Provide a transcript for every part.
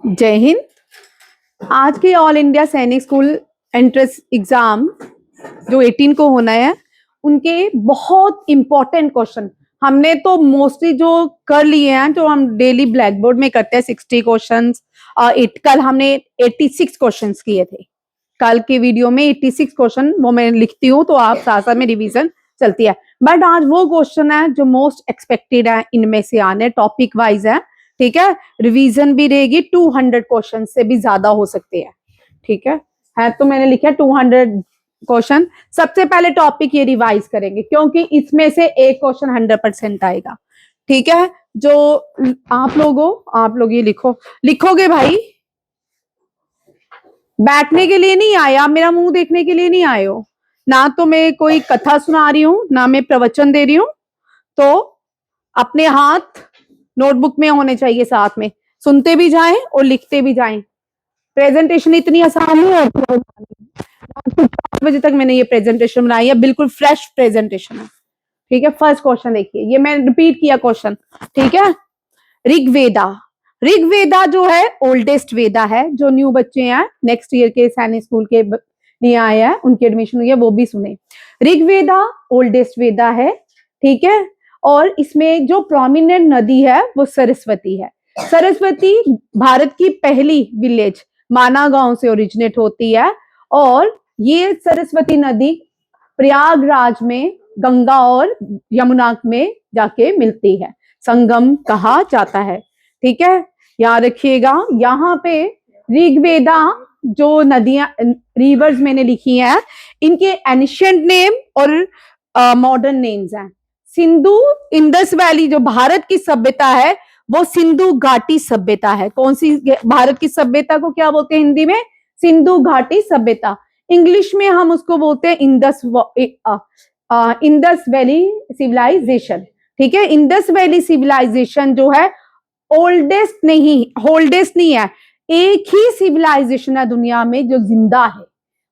जय हिंद। आज के ऑल इंडिया सैनिक स्कूल एंट्रेंस एग्जाम जो 18 को होना है, उनके बहुत इंपॉर्टेंट क्वेश्चन हमने तो मोस्टली जो कर लिए हैं, जो हम डेली ब्लैक बोर्ड में करते हैं 60 क्वेश्चंस। कल हमने 86 क्वेश्चंस किए थे। कल के वीडियो में 86 क्वेश्चन वो मैं लिखती हूँ, तो आप साथ साथ में रिवीजन चलती है। बट आज वो क्वेश्चन है जो मोस्ट एक्सपेक्टेड है इनमें से आने, टॉपिक वाइज है। ठीक है, रिवीजन भी रहेगी, 200 क्वेश्चन से भी ज्यादा हो सकते हैं। ठीक है तो मैंने लिखा 200 क्वेश्चन। सबसे पहले टॉपिक ये रिवाइज करेंगे, क्योंकि इसमें से एक क्वेश्चन 100% आएगा। ठीक है, जो आप लोग ये लिखोगे भाई। बैठने के लिए नहीं आए आप, मेरा मुंह देखने के लिए नहीं आए हो ना। तो मैं कोई कथा सुना रही हूं ना मैं प्रवचन दे रही हूं। तो अपने हाथ नोटबुक में होने चाहिए, साथ में सुनते भी जाएं और लिखते भी जाएं। प्रेजेंटेशन इतनी आसान है। 8 बजे तक मैंने ये प्रेजेंटेशन बनाई है, बिल्कुल फ्रेश प्रेजेंटेशन है। ठीक है, फर्स्ट क्वेश्चन देखिए, ये मैं रिपीट किया क्वेश्चन। ठीक है, ऋग्वेदा। ऋग्वेदा जो है ओल्डेस्ट वेदा है। जो न्यू बच्चे हैं नेक्स्ट ईयर के सैनिक स्कूल के लिए आए हैं, उनकी एडमिशन हुई है, वो भी सुने। ऋग्वेदा ओल्डेस्ट वेदा है। ठीक है, और इसमें जो प्रोमिनेंट नदी है वो सरस्वती है। सरस्वती भारत की पहली विलेज माना गांव से ओरिजिनेट होती है, और ये सरस्वती नदी प्रयागराज में गंगा और यमुना में जाके मिलती है, संगम कहा जाता है। ठीक है, याद रखिएगा। यहाँ पे ऋग्वेदा जो नदियां रिवर्स मैंने लिखी हैं, इनके एंशिएंट नेम और मॉडर्न नेम्स हैं। सिंधु इंडस वैली जो भारत की सभ्यता है वो सिंधु घाटी सभ्यता है। कौन सी भारत की सभ्यता को क्या बोलते हैं हिंदी में? सिंधु घाटी सभ्यता। इंग्लिश में हम उसको बोलते हैं इंडस वैली सिविलाइजेशन। ठीक है, इंडस वैली सिविलाइजेशन जो है ओल्डेस्ट नहीं है। एक ही सिविलाइजेशन है दुनिया में जो जिंदा है।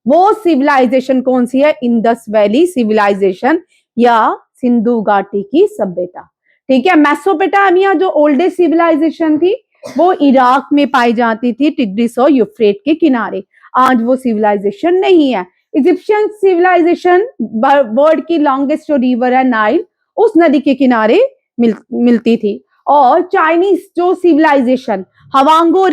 वो सिविलाइजेशन कौन सी है? इंडस वैली सिविलाइजेशन या सिंधु घाटी की सभ्यता। ठीक है, मेसोपोटामिया जो ओल्डेस्ट सिविलाइजेशन थी वो इराक में पाई जाती थी, टिग्रिस और यूफ्रेट के किनारे। आज वो सिविलाइजेशन नहीं है। इजिप्शियन सिविलाइजेशन वर्ल्ड की लॉन्गेस्ट जो रिवर है नाइल, उस नदी के किनारे मिलती थी। और चाइनीज जो सिविलाइजेशन हवांगो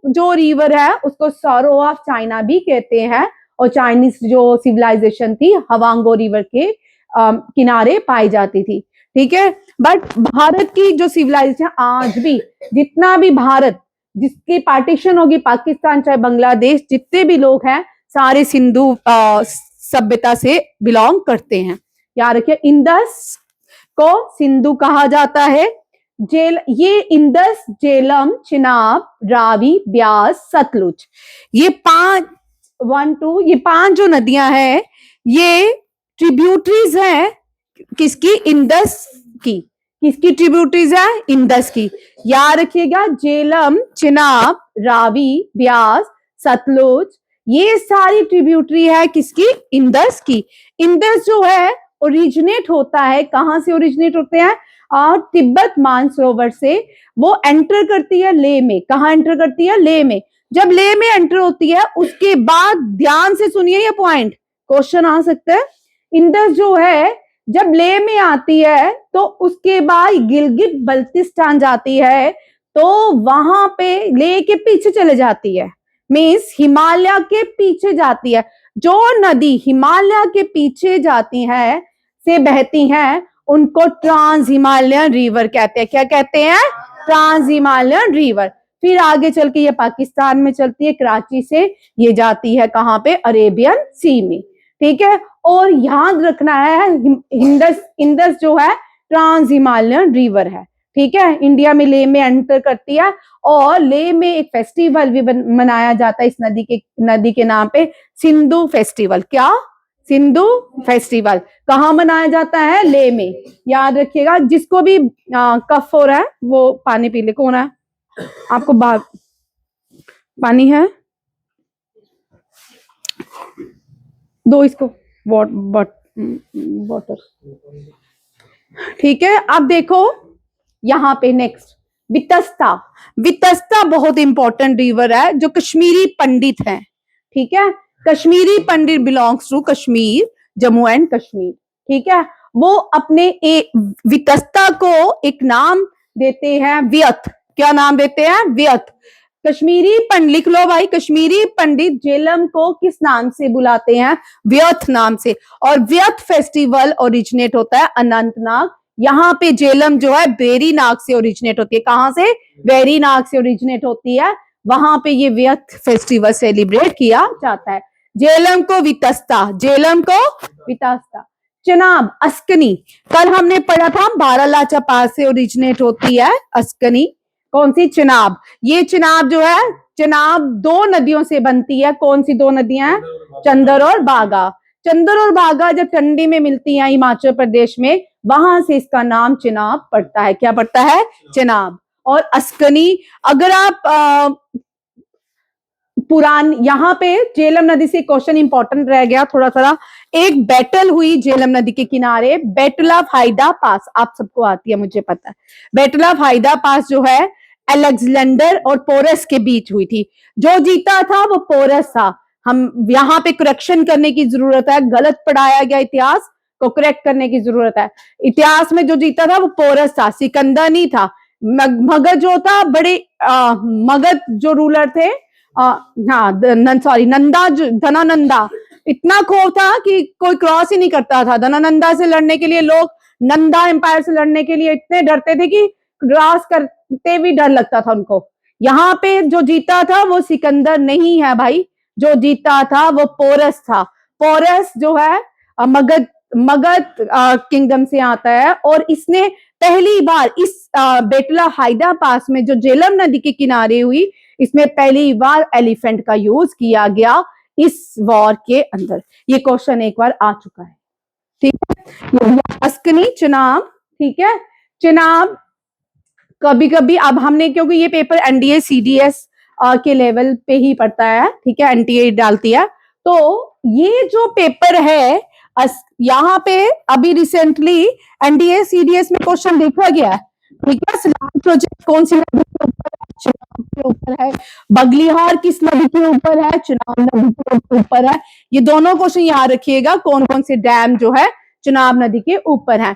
जो रिवर है उसको सॉरो ऑफ चाइना भी कहते हैं। और चाइनीज जो सिविलाइजेशन थी हवांगो रिवर के किनारे पाई जाती थी। ठीक है, बट भारत की जो सिविलाइजेशन आज भी, जितना भी भारत जिसकी पार्टीशन होगी, पाकिस्तान चाहे बांग्लादेश, जितने भी लोग हैं सारे सिंधु सभ्यता से बिलोंग करते हैं। याद रखिए, इंडस को सिंधु कहा जाता है। ये इंडस, झेलम, चिनाब, रावी, ब्यास, सतलुज, ये 5 जो नदियां हैं ये ट्रिब्यूटरीज हैं किसकी? इंडस की। किसकी ट्रिब्यूटरीज है? इंडस की। याद रखिएगा, झेलम, चिनाब, रावी, ब्यास, सतलुज, ये सारी ट्रिब्यूटरी है किसकी? इंडस की। इंडस जो है ओरिजिनेट होता है, कहां से ओरिजिनेट होते हैं? तिब्बत मानसरोवर से वो एंटर करती है लेह में। कहां एंटर करती है? लेह में। जब लेह में एंटर होती है उसके बाद, ध्यान से सुनिए ये पॉइंट, क्वेश्चन आ सकता है। इंडस जो है जब लेह में आती है तो उसके बाद गिलगित बल्तिस्तान जाती है, तो वहां पे लेह के पीछे चले जाती है, मीन्स हिमालय के पीछे जाती है। जो नदी हिमालय के पीछे जाती है से बहती हैं उनको ट्रांस हिमालयन रिवर कहते हैं। क्या कहते हैं? Trans Himalayan river. फिर आगे चल के ये पाकिस्तान में चलती है, कराची से ये जाती है कहां पे? अरेबियन सी में। ठीक है, और याद रखना है इंडस जो है ट्रांस हिमालयन रिवर है। ठीक है, इंडिया में लेह में एंटर करती है, और लेह में एक फेस्टिवल भी मनाया जाता है इस नदी के नाम पे, सिंधु फेस्टिवल। क्या? सिंधु फेस्टिवल। कहाँ मनाया जाता है? लेह में। याद रखिएगा, जिसको भी कफ हो रहा है वो पानी पी ले। कौन है? आपको पानी है? दो इसको वाटर। ठीक है, अब देखो यहाँ पे नेक्स्ट वितस्ता, वितस्ता बहुत इंपॉर्टेंट रिवर है जो कश्मीरी पंडित हैं, ठीक है, Kashmiri Pandit belongs to Kashmir, Jammu and Kashmir, ठीक है, वो अपने वितस्ता को एक नाम देते हैं व्यथ, क्या नाम देते हैं, व्यथ। कश्मीरी पंडित, लिख लो भाई, कश्मीरी पंडित झेलम को किस नाम से बुलाते हैं, व्यथ नाम से। और व्यथ फेस्टिवल ओरिजिनेट होता है अनंतनाग, यहाँ पे झेलम जो है वेरीनाग से ओरिजिनेट होती है, कहां से, वेरीनाग से ओरिजिनेट होती है, वहां पे ये व्यथ फेस्टिवल सेलिब्रेट किया जाता है। झेलम को वितस्ता, झेलम को वितस्ता। चिनाब, अस्कनी, कल हमने पढ़ा था बारालाचा पास से ओरिजिनेट होती है अस्कनी, कौन सी, चिनाब। ये चिनाब जो है, चिनाब दो नदियों से बनती है, कौन सी दो नदियां हैं, चंदर और बागा। चंदर और बागा जब टंडी में मिलती हैं हिमाचल प्रदेश में, वहां से इसका नाम चिनाब पड़ता है, क्या पड़ता है, चिनाब। और अस्कनी, अगर आप पुरान, यहाँ पे झेलम नदी से क्वेश्चन इंपॉर्टेंट रह गया थोड़ा सा, एक बैटल हुई झेलम नदी के किनारे, बैटल ऑफ हाइडा पास, आप सबको आती है मुझे पता है, बैटल ऑफ हाइडा पास जो है अलेक्जेंडर और पोरस के बीच हुई थी, जो जीता था वो पोरस था। हम यहाँ पे करेक्शन करने की जरूरत है, गलत पढ़ाया गया इतिहास को करेक्ट करने की जरूरत है। इतिहास में जो जीता था वो पोरस था, सिकंदर नहीं था। मगध जो था, बड़े मगध जो रूलर थे, हाँ सॉरी, नंदा, धनानंदा, इतना खौफ था कि कोई क्रॉस ही नहीं करता था। धनानंदा से लड़ने के लिए लोग, नंदा एम्पायर से लड़ने के लिए इतने डरते थे कि क्रॉस करते भी डर लगता था उनको। यहाँ पे जो जीता था वो सिकंदर नहीं है भाई, जो जीता था वो पोरस था। पोरस जो है मगध, मगध किंगडम से आता है, और इसने पहली बार इस बेटला हाइडा पास में जो झेलम नदी के किनारे हुई, इसमें पहली बार एलिफेंट का यूज किया गया इस वॉर के अंदर। ये क्वेश्चन एक बार आ चुका है, ठीक है। अस्कनी, चिनाब, ठीक है, चिनाब कभी कभी, अब हमने, क्योंकि ये पेपर एनडीए सीडीएस के लेवल पे ही पड़ता है, ठीक है, एनटीए डालती है, तो ये जो पेपर है यहाँ पे अभी रिसेंटली एनडीए सीडीएस में क्वेश्चन देखा गया है, ठीक है। सलाम प्रोजेक्ट कौन सी नदी के ऊपर है, चिनाब के ऊपर है। बगलिहार किस नदी के ऊपर है, चिनाब नदी के ऊपर है। ये दोनों क्वेश्चन याद रखिएगा, कौन कौन से डैम जो है चिनाब नदी के ऊपर है।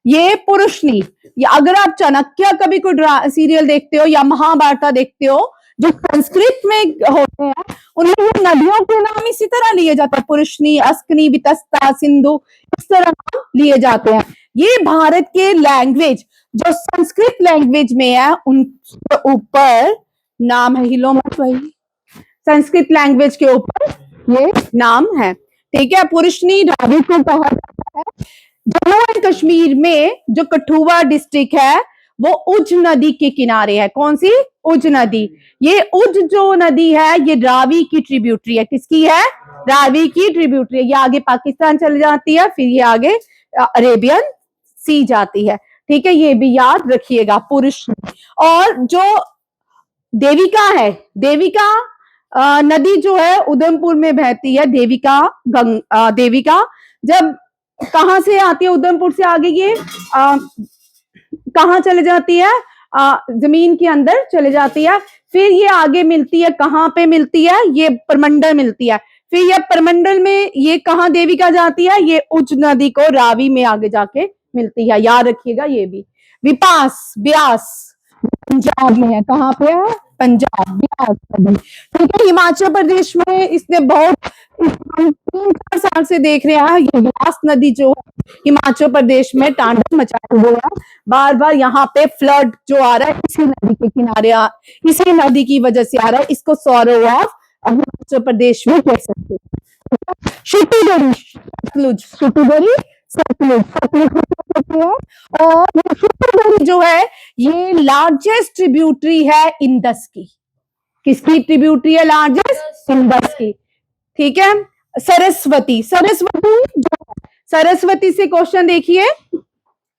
ये पुरुषनी, या अगर आप चाणक्य कभी कोई सीरियल देखते हो या महाभारत देखते हो, जो संस्कृत में होते हैं, उनमें नदियों के नाम इसी तरह लिए जाते हैं, पुरुषनी, अस्कनी, वितस्ता, सिंधु, इस तरह नाम लिए जाते हैं। ये भारत के लैंग्वेज जो संस्कृत लैंग्वेज में है उनके ऊपर नाम है, हिलो मत भाई, संस्कृत लैंग्वेज के ऊपर ये नाम है, ठीक है। पुरुषनी रावी को कहा जाता है। जम्मू एंड कश्मीर में जो कठुआ डिस्ट्रिक्ट है वो उज नदी के किनारे है, कौन सी, उज नदी। ये उज जो नदी है ये रावी की ट्रिब्यूटरी है, किसकी है, रावी की ट्रिब्यूटरी है। ये आगे पाकिस्तान चली जाती है, फिर ये आगे अरेबियन सी जाती है, ठीक है, ये भी याद रखिएगा। पुरुष, और जो देविका है, देविका नदी जो है उधमपुर में बहती है, देविका देविका जब कहां से आती है, उधमपुर से आगे ये कहां चले जाती है, जमीन के अंदर चले जाती है, फिर ये आगे मिलती है, कहां पे मिलती है, ये परमंडल मिलती है, फिर ये परमंडल में ये कहां देविका जाती है, ये उज नदी को रावी में आगे जाके मिलती है, याद रखिएगा ये भी। विपास, ब्यास पंजाब में है, कहां पे है, पंजाब, ब्यास नदी, ठीक है। हिमाचल प्रदेश में इसने बहुत 3-4 साल से देख रहे हैं, ये ब्यास नदी जो है हिमाचल प्रदेश में तांडव मचाए हुए है, बार बार यहाँ पे फ्लड जो आ रहा है इसी नदी के किनारे, इसी नदी की वजह से आ रहा है, इसको सौरव ऑफ हिमाचल प्रदेश में कह सकते हैं। शुटुबरी, सतलुज, शुटुबरी, सतलुज, सतलुज है, और शुटुबरी जो है ये लार्जेस्ट ट्रिब्यूटरी है इंडस की, किसकी ट्रिब्यूटरी है, लार्जेस्ट, इंडस की, ठीक है। सरस्वती, सरस्वती जो, सरस्वती से क्वेश्चन देखिए,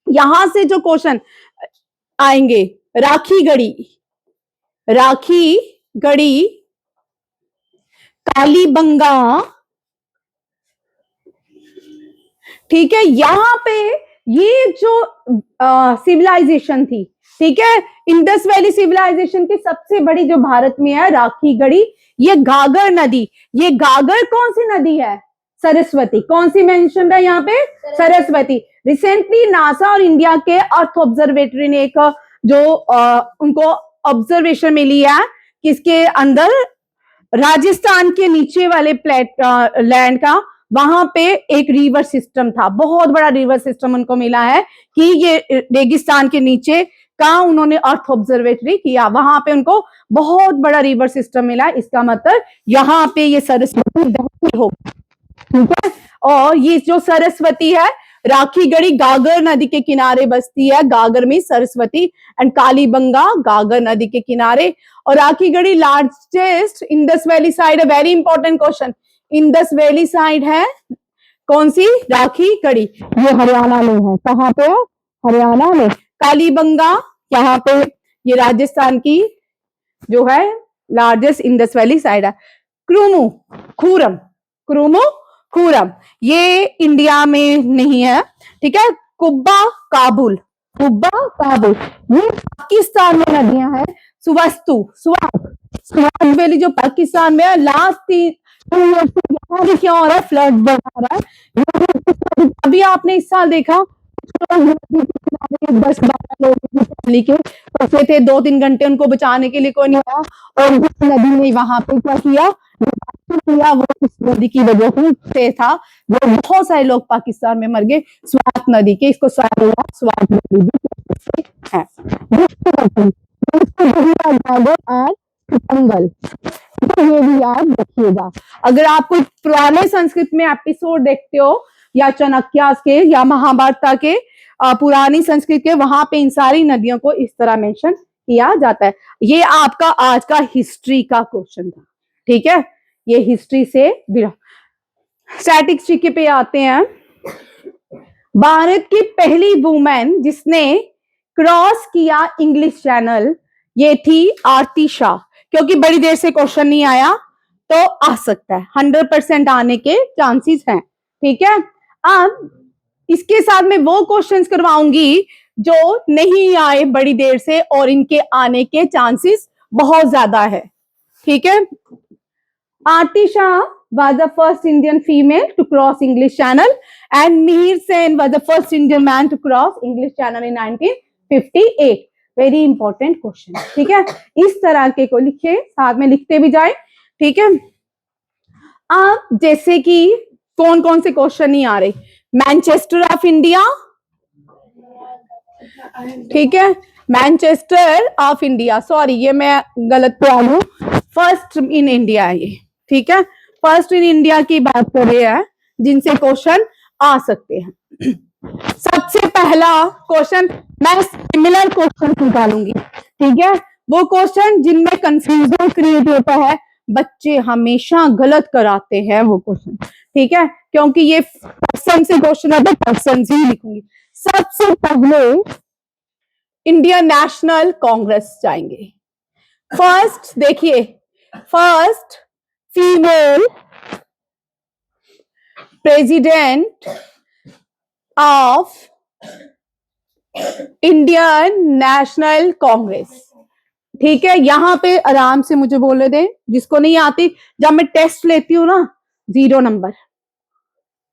यहां से जो क्वेश्चन आएंगे, राखी गढ़ी, राखी गढ़ी, कालीबंगा, ठीक है। यहां पे ये जो सिविलाइजेशन थी, ठीक है, इंडस वैली सिविलाइजेशन की सबसे बड़ी जो भारत में है राखी गढ़ी, ये घाघर नदी, ये घाघर कौन सी नदी है? सरस्वती। कौन सी मेंशन है यहाँ पे? सरस्वती। रिसेंटली नासा और इंडिया के अर्थ ऑब्जर्वेटरी ने एक जो उनको ऑब्जर्वेशन मिली है किसके अंदर, राजस्थान के नीचे वाले लैंड का, वहां पे एक रिवर सिस्टम था, बहुत बड़ा रिवर सिस्टम उनको मिला है कि ये रेगिस्तान के नीचे का उन्होंने अर्थ ऑब्जर्वेटरी किया, वहां पे उनको बहुत बड़ा रिवर सिस्टम मिला। इसका मतलब यहाँ पे ये सरस्वती बहती हो, ठीक है। और ये जो सरस्वती है, राखी गढ़ी गागर नदी के किनारे बसती है, गागर में सरस्वती, एंड कालीबंगा गागर नदी के किनारे। और Rakhi Garhi largest Indus valley side है, very important question, Indus valley side है कौन सी? राखी गढ़ी, ये हरियाणा में है। कहाँ पे? हरियाणा में। कालीबंगा यहाँ पे, ये राजस्थान की जो है लार्जेस्ट इंडस वैली साइड है। क्रूमू खूरम, क्रूमू खूरम, ये इंडिया में नहीं है, ठीक है। कुब्बा काबुल, कुब्बा काबुल, ये पाकिस्तान में नदियां हैं। सुवस्तु स्वात वैली जो पाकिस्तान में है, लास्ट यहाँ भी क्या हो रहा है? फ्लड बढ़ा रहा है। अभी आपने इस साल देखा 10-12 लोग के फंसे थे, 2-3 घंटे उनको बचाने के लिए कोई नहीं आया, और नदी ने वहां पे क्या किया? वो इस नदी की वजह से था, वो बहुत सारे लोग पाकिस्तान में मर गए स्वात नदी के, इसको स्वात नदी भी है। जंगल, ये भी याद रखिएगा। अगर आप कोई पुराने संस्कृत में एपिसोड देखते हो, या चाणक्यास के या महाभारत के पुरानी संस्कृत के, वहां पे इन सारी नदियों को इस तरह मेंशन किया जाता है। ये आपका आज का हिस्ट्री का क्वेश्चन था, ठीक है। ये हिस्ट्री से स्टैटिस्टिक्स पे आते हैं। भारत की पहली वुमेन जिसने क्रॉस किया इंग्लिश चैनल, ये थी आरती शाह। क्योंकि बड़ी देर से क्वेश्चन नहीं आया तो आ सकता है, 100% आने के चांसेस हैं, ठीक है। अब इसके साथ में वो क्वेश्चंस करवाऊंगी जो नहीं आए बड़ी देर से, और इनके आने के चांसेस बहुत ज्यादा है, ठीक है। आरती Shah was the first Indian female to cross English Channel, and Mihir Sen was the first Indian man to cross English Channel in 1958. Very important question, ठीक है। इस तरह के को लिखे, साथ में लिखते भी जाए, ठीक है। अब जैसे कि कौन कौन से क्वेश्चन नहीं आ रहे, मैनचेस्टर ऑफ इंडिया, ठीक है, मैनचेस्टर ऑफ इंडिया, सॉरी ये मैं गलत पे आ गई, फर्स्ट इन इंडिया ये, ठीक है। फर्स्ट इन इंडिया की बात कर रहे हैं जिनसे क्वेश्चन आ सकते हैं। सबसे पहला क्वेश्चन, मैं सिमिलर क्वेश्चन निकालूंगी, ठीक है। वो क्वेश्चन जिनमें कंफ्यूजन क्रिएट होता है, बच्चे हमेशा गलत कराते हैं वो क्वेश्चन, ठीक है। क्योंकि ये पर्सन से क्वेश्चन है तो पर्सन ही लिखूंगी। सबसे पहले इंडियन नेशनल कांग्रेस जाएंगे। फर्स्ट देखिए, first female president of Indian national Congress, ठीक है। यहां पे आराम से मुझे बोलने दें, जिसको नहीं आती, जब मैं टेस्ट लेती हूँ ना, 0 नंबर,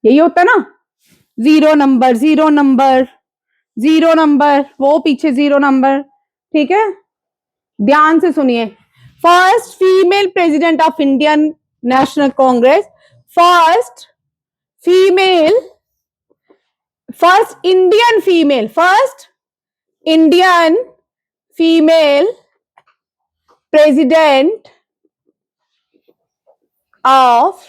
यही होता है ना, 0 नंबर 0 नंबर 0 नंबर, वो पीछे 0 नंबर, ठीक है। ध्यान से सुनिए, first female president of Indian national Congress, first female, first Indian female, first Indian female president of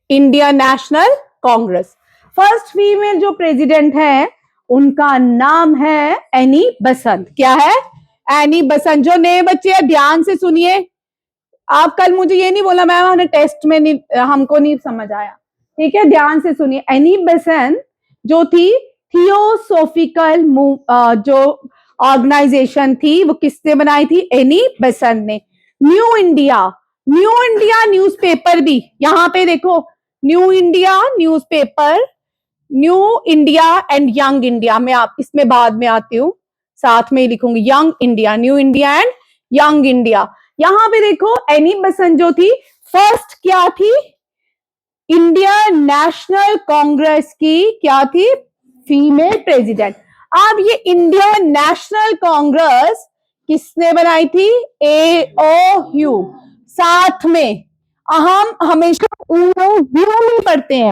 Indian national Congress. First female जो प्रेसिडेंट है उनका नाम है एनी बसंत। क्या है? एनी बसंत। जो नए बच्चे हैं ध्यान से सुनिए, आप कल मुझे ये नहीं बोला मैम हमने टेस्ट में नहीं, हमको नहीं समझ आया, ठीक है। ध्यान से सुनिए, एनी बसंत जो थी थियोसोफिकल जो ऑर्गेनाइजेशन थी वो किसने बनाई थी? एनी बसंत ने। New India, new India newspaper भी, यहां पे देखो, new India newspaper new India and young India, मैं आप इसमें बाद में आती हूँ, साथ में ही लिखूंगी young India, new India and young India. यहां पे देखो एनी बेसेंट जो थी फर्स्ट क्या थी, इंडियन नेशनल कांग्रेस की क्या थी, फीमेल प्रेसिडेंट। अब ये इंडियन नेशनल कांग्रेस किसने बनाई थी, AOU। साथ में हम हमेशा AOU में पढ़ते हैं,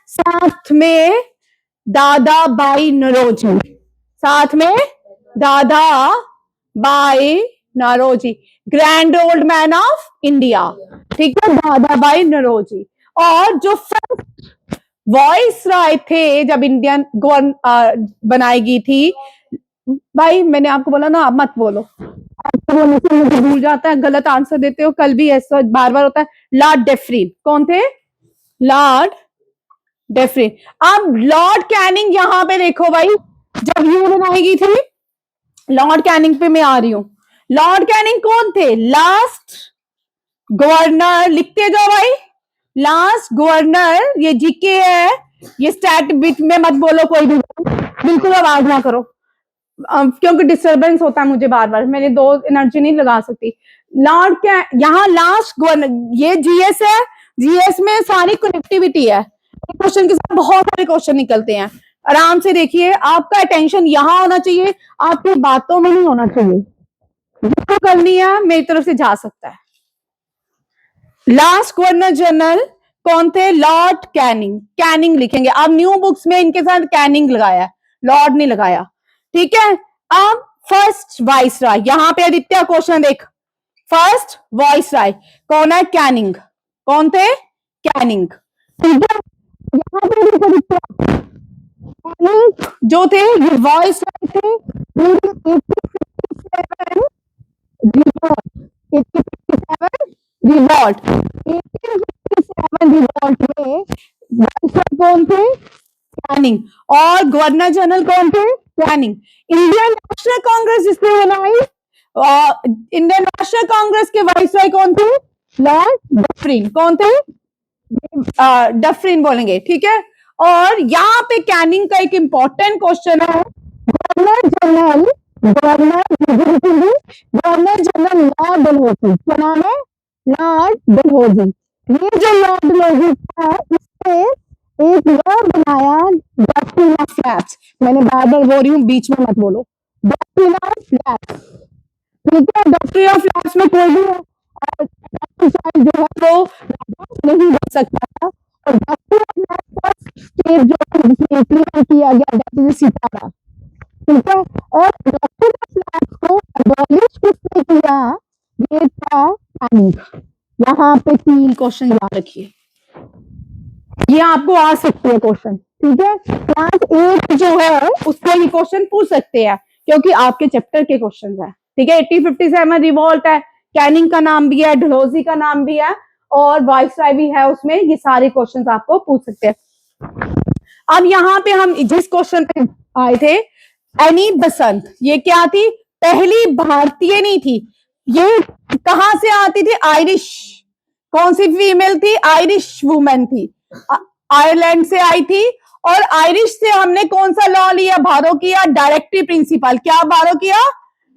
साथ में दादा भाई नौरोजी, साथ में Dadabhai Naoroji, grand old man of India, ठीक है, दादा भाई नौरोजी। और जो फर्स्ट वॉइस राय थे जब इंडियन बनाई गई थी, भाई मैंने आपको बोला ना आप मत बोलो, आपको बोलने से मुझे भूल जाता है, गलत आंसर देते हो, कल भी ऐसा बार बार होता है। लॉर्ड डेफरिन, कौन थे, लॉर्ड डेफरिन। अब लॉर्ड कैनिंग, यहां पे देखो भाई, जब ये बनाई गई थी, लॉर्ड कैनिंग पे मैं आ रही हूं। लॉर्ड कैनिंग कौन थे, लास्ट गवर्नर, लिखते जाओ भाई, लास्ट गवर्नर, ये जीके है, ये स्टैट बीच में मत बोलो कोई भी, बिल्कुल आवाज ना करो क्योंकि डिस्टरबेंस होता है मुझे बार बार, मैंने दो एनर्जी नहीं लगा सकती। लॉर्ड क्या, यहाँ लास्ट गवर्नर, ये जीएस है, जीएस में सारी कनेक्टिविटी है, क्वेश्चन के साथ बहुत सारे क्वेश्चन निकलते हैं, आराम से देखिए, आपका अटेंशन यहाँ होना चाहिए, आपकी बातों में नहीं होना चाहिए, जिसको करनी है मेरी तरफ से जा सकता है। लास्ट गवर्नर जनरल कौन थे, लॉर्ड कैनिंग, कैनिंग लिखेंगे, अब न्यू बुक्स में इनके साथ कैनिंग लगाया है, लॉर्ड नहीं लगाया, ठीक है। अब फर्स्ट वाइस राय, यहां पे आदित्य क्वेश्चन देख, फर्स्ट वाइस राय कौन है, कैनिंग, कौन थे, कैनिंग, ठीक है। यहाँ पे देखो आदित्य, कैनिंग जो थे ये वॉइस राय थे, 1857 रिवॉल्ट, 1857 रिवॉल्ट में वाइसराय कौन थे, कैनिंग, और गवर्नर जनरल कौन थे, कैनिंग। इंडियन नेशनल कांग्रेस जिसने बनाई, इंडियन नेशनल कांग्रेस के वाइसराय कौन थे, लॉर्ड डफरिन, कौन थे, डफरिन बोलेंगे, ठीक है। और यहाँ पे कैनिंग का एक इंपॉर्टेंट क्वेश्चन है, governor general, governor general Lord Dalhousie, क्या नाम है, लॉर्ड डलहौजी। ये जो लॉर्ड डलहौजी है, इसने एक लॉ बनाया, डॉक्ट्रिन ऑफ लैप्स, मैंने बार बार बोल रही हूँ, बीच में मत बोलो, डॉक्ट्रिन ऑफ लैप्स, ठीक है। डॉक्ट्रिन ऑफ लैप्स में कोई भी जो है वो नहीं बन सकता था, और doctrine of lapse first stage जो है जिसमें इम्प्लीमेंट किया गया, दैट इज सितारा, ठीक है। और डॉक्ट्रिन ऑफ लैप्स को अबॉलिश किसने किया, ये था कैनिंग। यहाँ पे 3 क्वेश्चन याद रखिए, ये आपको आ सकते हैं क्वेश्चन, ठीक है। क्लास 8 जो है उसको ये क्वेश्चन पूछ सकते हैं क्योंकि आपके चैप्टर के क्वेश्चन है, ठीक है। 1857 रिवॉल्ट है, कैनिंग का नाम भी है, डलहौजी का नाम भी है, और वाइसराय भी है उसमें, ये सारे क्वेश्चन आपको पूछ सकते हैं। अब यहाँ पे हम जिस क्वेश्चन पे आए थे, एनी बसंत, ये क्या थी, पहली भारतीय नहीं थी, ये कहां से आती थी, आयरिश, कौन सी फीमेल थी, आयरिश वुमेन थी, आयरलैंड से आई थी, और आयरिश से हमने कौन सा लॉ लिया, बारो किया, डायरेक्टिव प्रिंसिपल, क्या बारो किया,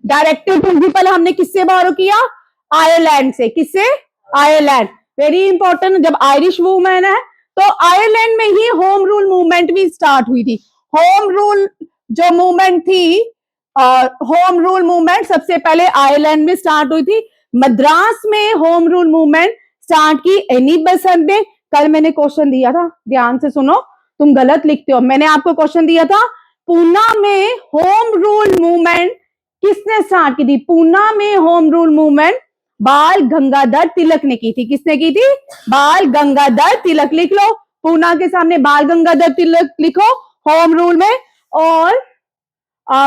डायरेक्टिव प्रिंसिपल हमने किससे बारो किया, आयरलैंड से, किससे, आयरलैंड, वेरी इंपॉर्टेंट। जब आयरिश वुमेन है तो आयरलैंड में ही होम रूल मूवमेंट भी स्टार्ट हुई थी, होम रूल जो मूवमेंट थी, होम रूल मूवमेंट सबसे पहले आयरलैंड में स्टार्ट हुई थी, मद्रास में होम रूल मूवमेंट स्टार्ट की एनी बेसेंट ने। कल मैंने क्वेश्चन दिया था, ध्यान से सुनो, तुम गलत लिखते हो, मैंने आपको क्वेश्चन दिया था, पूना में होम रूल मूवमेंट किसने स्टार्ट की थी, पूना में होम रूल मूवमेंट बाल गंगाधर तिलक ने की थी, किसने की थी, बाल गंगाधर तिलक, लिख लो, पूना के सामने बाल गंगाधर तिलक लिखो होम रूल में, और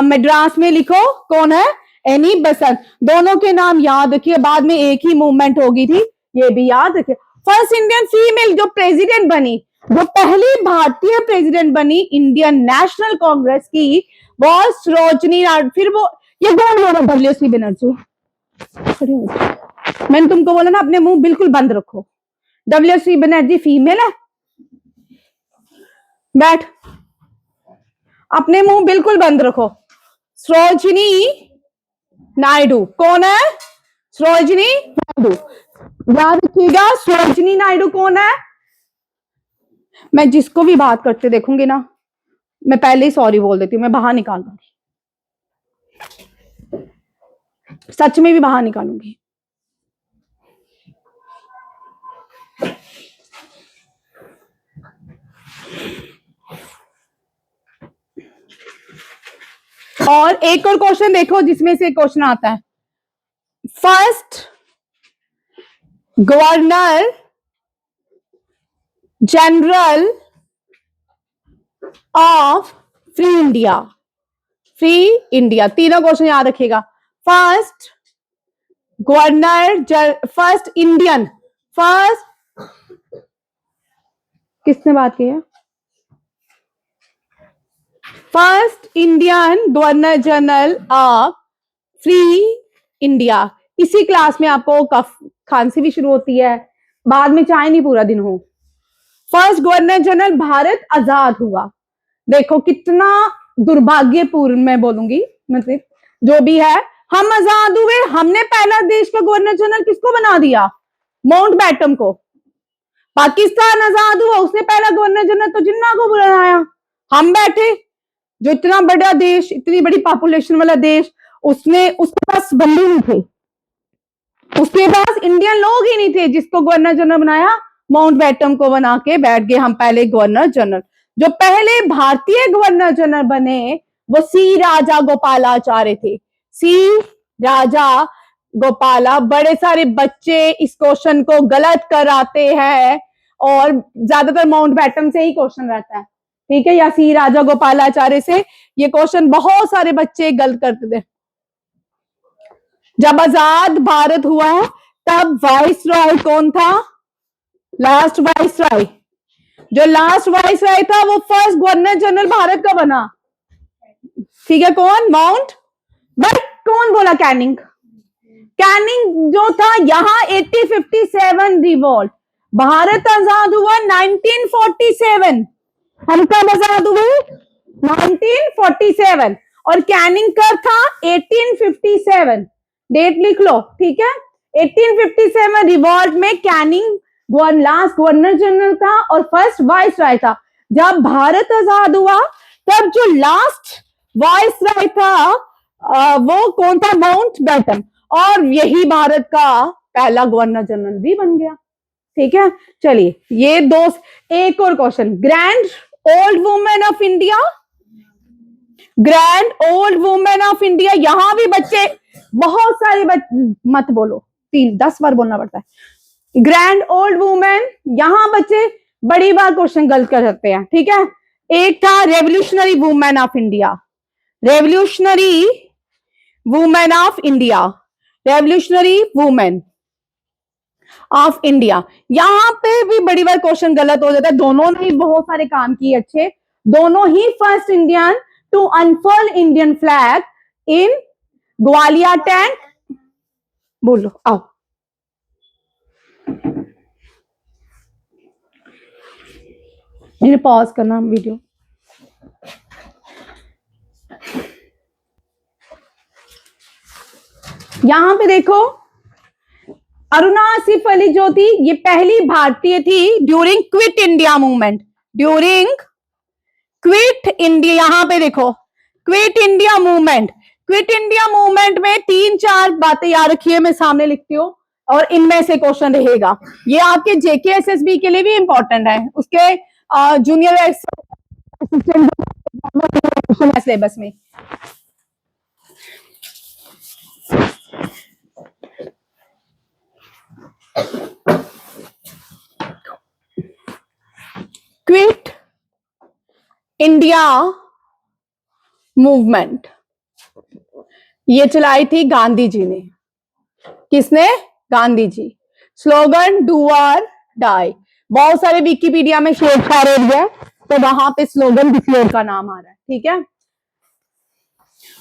मद्रास में लिखो कौन है, एनी बेसेंट, दोनों के नाम याद रखिए, बाद में एक ही मूवमेंट होगी थी, ये भी याद रखिए। फर्स्ट इंडियन फीमेल जो प्रेसिडेंट बनी, जो पहली भारतीय प्रेसिडेंट बनी इंडियन नेशनल कांग्रेस की, वो सरोजनी नायडू, फिर वो ये कौन बोला, डब्ल्यूसी बनर्जी, मैंने तुमको बोला ना अपने मुंह बिल्कुल बंद रखो, डब्ल्यूसी बनर्जी फीमेल है, बैठ, अपने मुंह बिल्कुल बंद रखो। सरोजिनी नायडू कौन है? सरोजिनी नायडू, याद रखिएगा सरोजिनी नायडू कौन है? मैं जिसको भी बात करते देखूंगी ना, मैं पहले ही सॉरी बोल देती हूँ, मैं बाहर निकाल दूंगी, सच में भी बाहर निकालूंगी। और एक और क्वेश्चन देखो जिसमें से क्वेश्चन आता है, first governor general of free India, free India, तीनों क्वेश्चन याद रखिएगा। First governor, first Indian, first, किसने बात की है? First Indian governor general of free India. इसी क्लास में आपको कफ खांसी भी शुरू होती है, बाद में चाहे नहीं पूरा दिन हो। फर्स्ट गवर्नर जनरल, भारत आजाद हुआ, देखो कितना दुर्भाग्यपूर्ण, मैं बोलूंगी मतलब जो भी है, हम आजाद हुए, हमने पहला देश का गवर्नर जनरल किसको बना दिया? माउंटबेटन को। पाकिस्तान आजाद हुआ, उसने पहला गवर्नर जनरल तो जिन्ना को बनाया। हम बैठे, जो इतना बड़ा देश, इतनी बड़ी पॉपुलेशन वाला देश, उसने, उसके पास बंदे नहीं थे, उसके पास इंडियन लोग ही नहीं थे, जिसको गवर्नर जनरल बनाया, माउंटबेटन को बना के बैठ गए हम पहले गवर्नर जनरल। जो पहले भारतीय गवर्नर जनरल बने वो सी राजा गोपालाचार्य थे। सी राजा गोपाला, बड़े सारे बच्चे इस क्वेश्चन को गलत कराते हैं और ज्यादातर माउंटबेटन से ही क्वेश्चन रहता है, ठीक है, या सी राजा गोपालाचार्य से, ये क्वेश्चन बहुत सारे बच्चे गलत करते थे। जब आजाद भारत हुआ तब वाइस रॉय कौन था? लास्ट वाइस रॉय, जो लास्ट वाइस रॉय था वो फर्स्ट गवर्नर जनरल भारत का बना, ठीक है, कौन? माउंट, बट कौन बोला? कैनिंग। कैनिंग जो था, यहां 1857 रिवॉल्ट, भारत आजाद हुआ 1947, हम कब आजाद हुए? 1947, और कैनिंग कब था? 1857, डेट लिख लो, ठीक है। 1857 रिवॉल्ट में कैनिंग लास्ट गवर्नर जनरल था और फर्स्ट वाइस रॉय था। जब भारत आजाद हुआ तब जो लास्ट वाइस रॉय था वो कौन था? माउंटबेटन, और यही भारत का पहला गवर्नर जनरल भी बन गया, ठीक है। चलिए ये दो, एक और question, grand old women of India, grand old women of India, यहां भी बच्चे बहुत सारे मत बोलो, 10 बार बोलना पड़ता है। ग्रैंड ओल्ड वुमेन, यहां बच्चे बड़ी बार क्वेश्चन गलत कर सकते हैं, ठीक है। एक था revolutionary women of India, revolutionary women of India, revolutionary women of India, यहां पे भी बड़ी बार क्वेश्चन गलत हो जाता है। दोनों ने बहुत सारे काम किए अच्छे, दोनों ही first Indian to unfurl Indian flag in Gwalior tank, बोलो आओ। पॉज करना वीडियो। यहां पे देखो, अरुणा आसिफ अली जो थी, ये पहली भारतीय थी during quit India movement, during quit India, यहां पे देखो quit India movement, quit India movement में 3-4 बातें याद रखिए, मैं सामने लिखती हूँ और इनमें से क्वेश्चन रहेगा। ये आपके जेकेएसएसबी के लिए भी इंपॉर्टेंट है, उसके जूनियर असिस्टेंट सिलेबस में। क्विट इंडिया मूवमेंट ये चलाई थी गांधी जी ने। किसने? गांधी जी। स्लोगन डू और डाई, बहुत सारे विकिपीडिया में शेरशाह है तो वहां पे स्लोगन किसी और का नाम आ रहा है, ठीक है।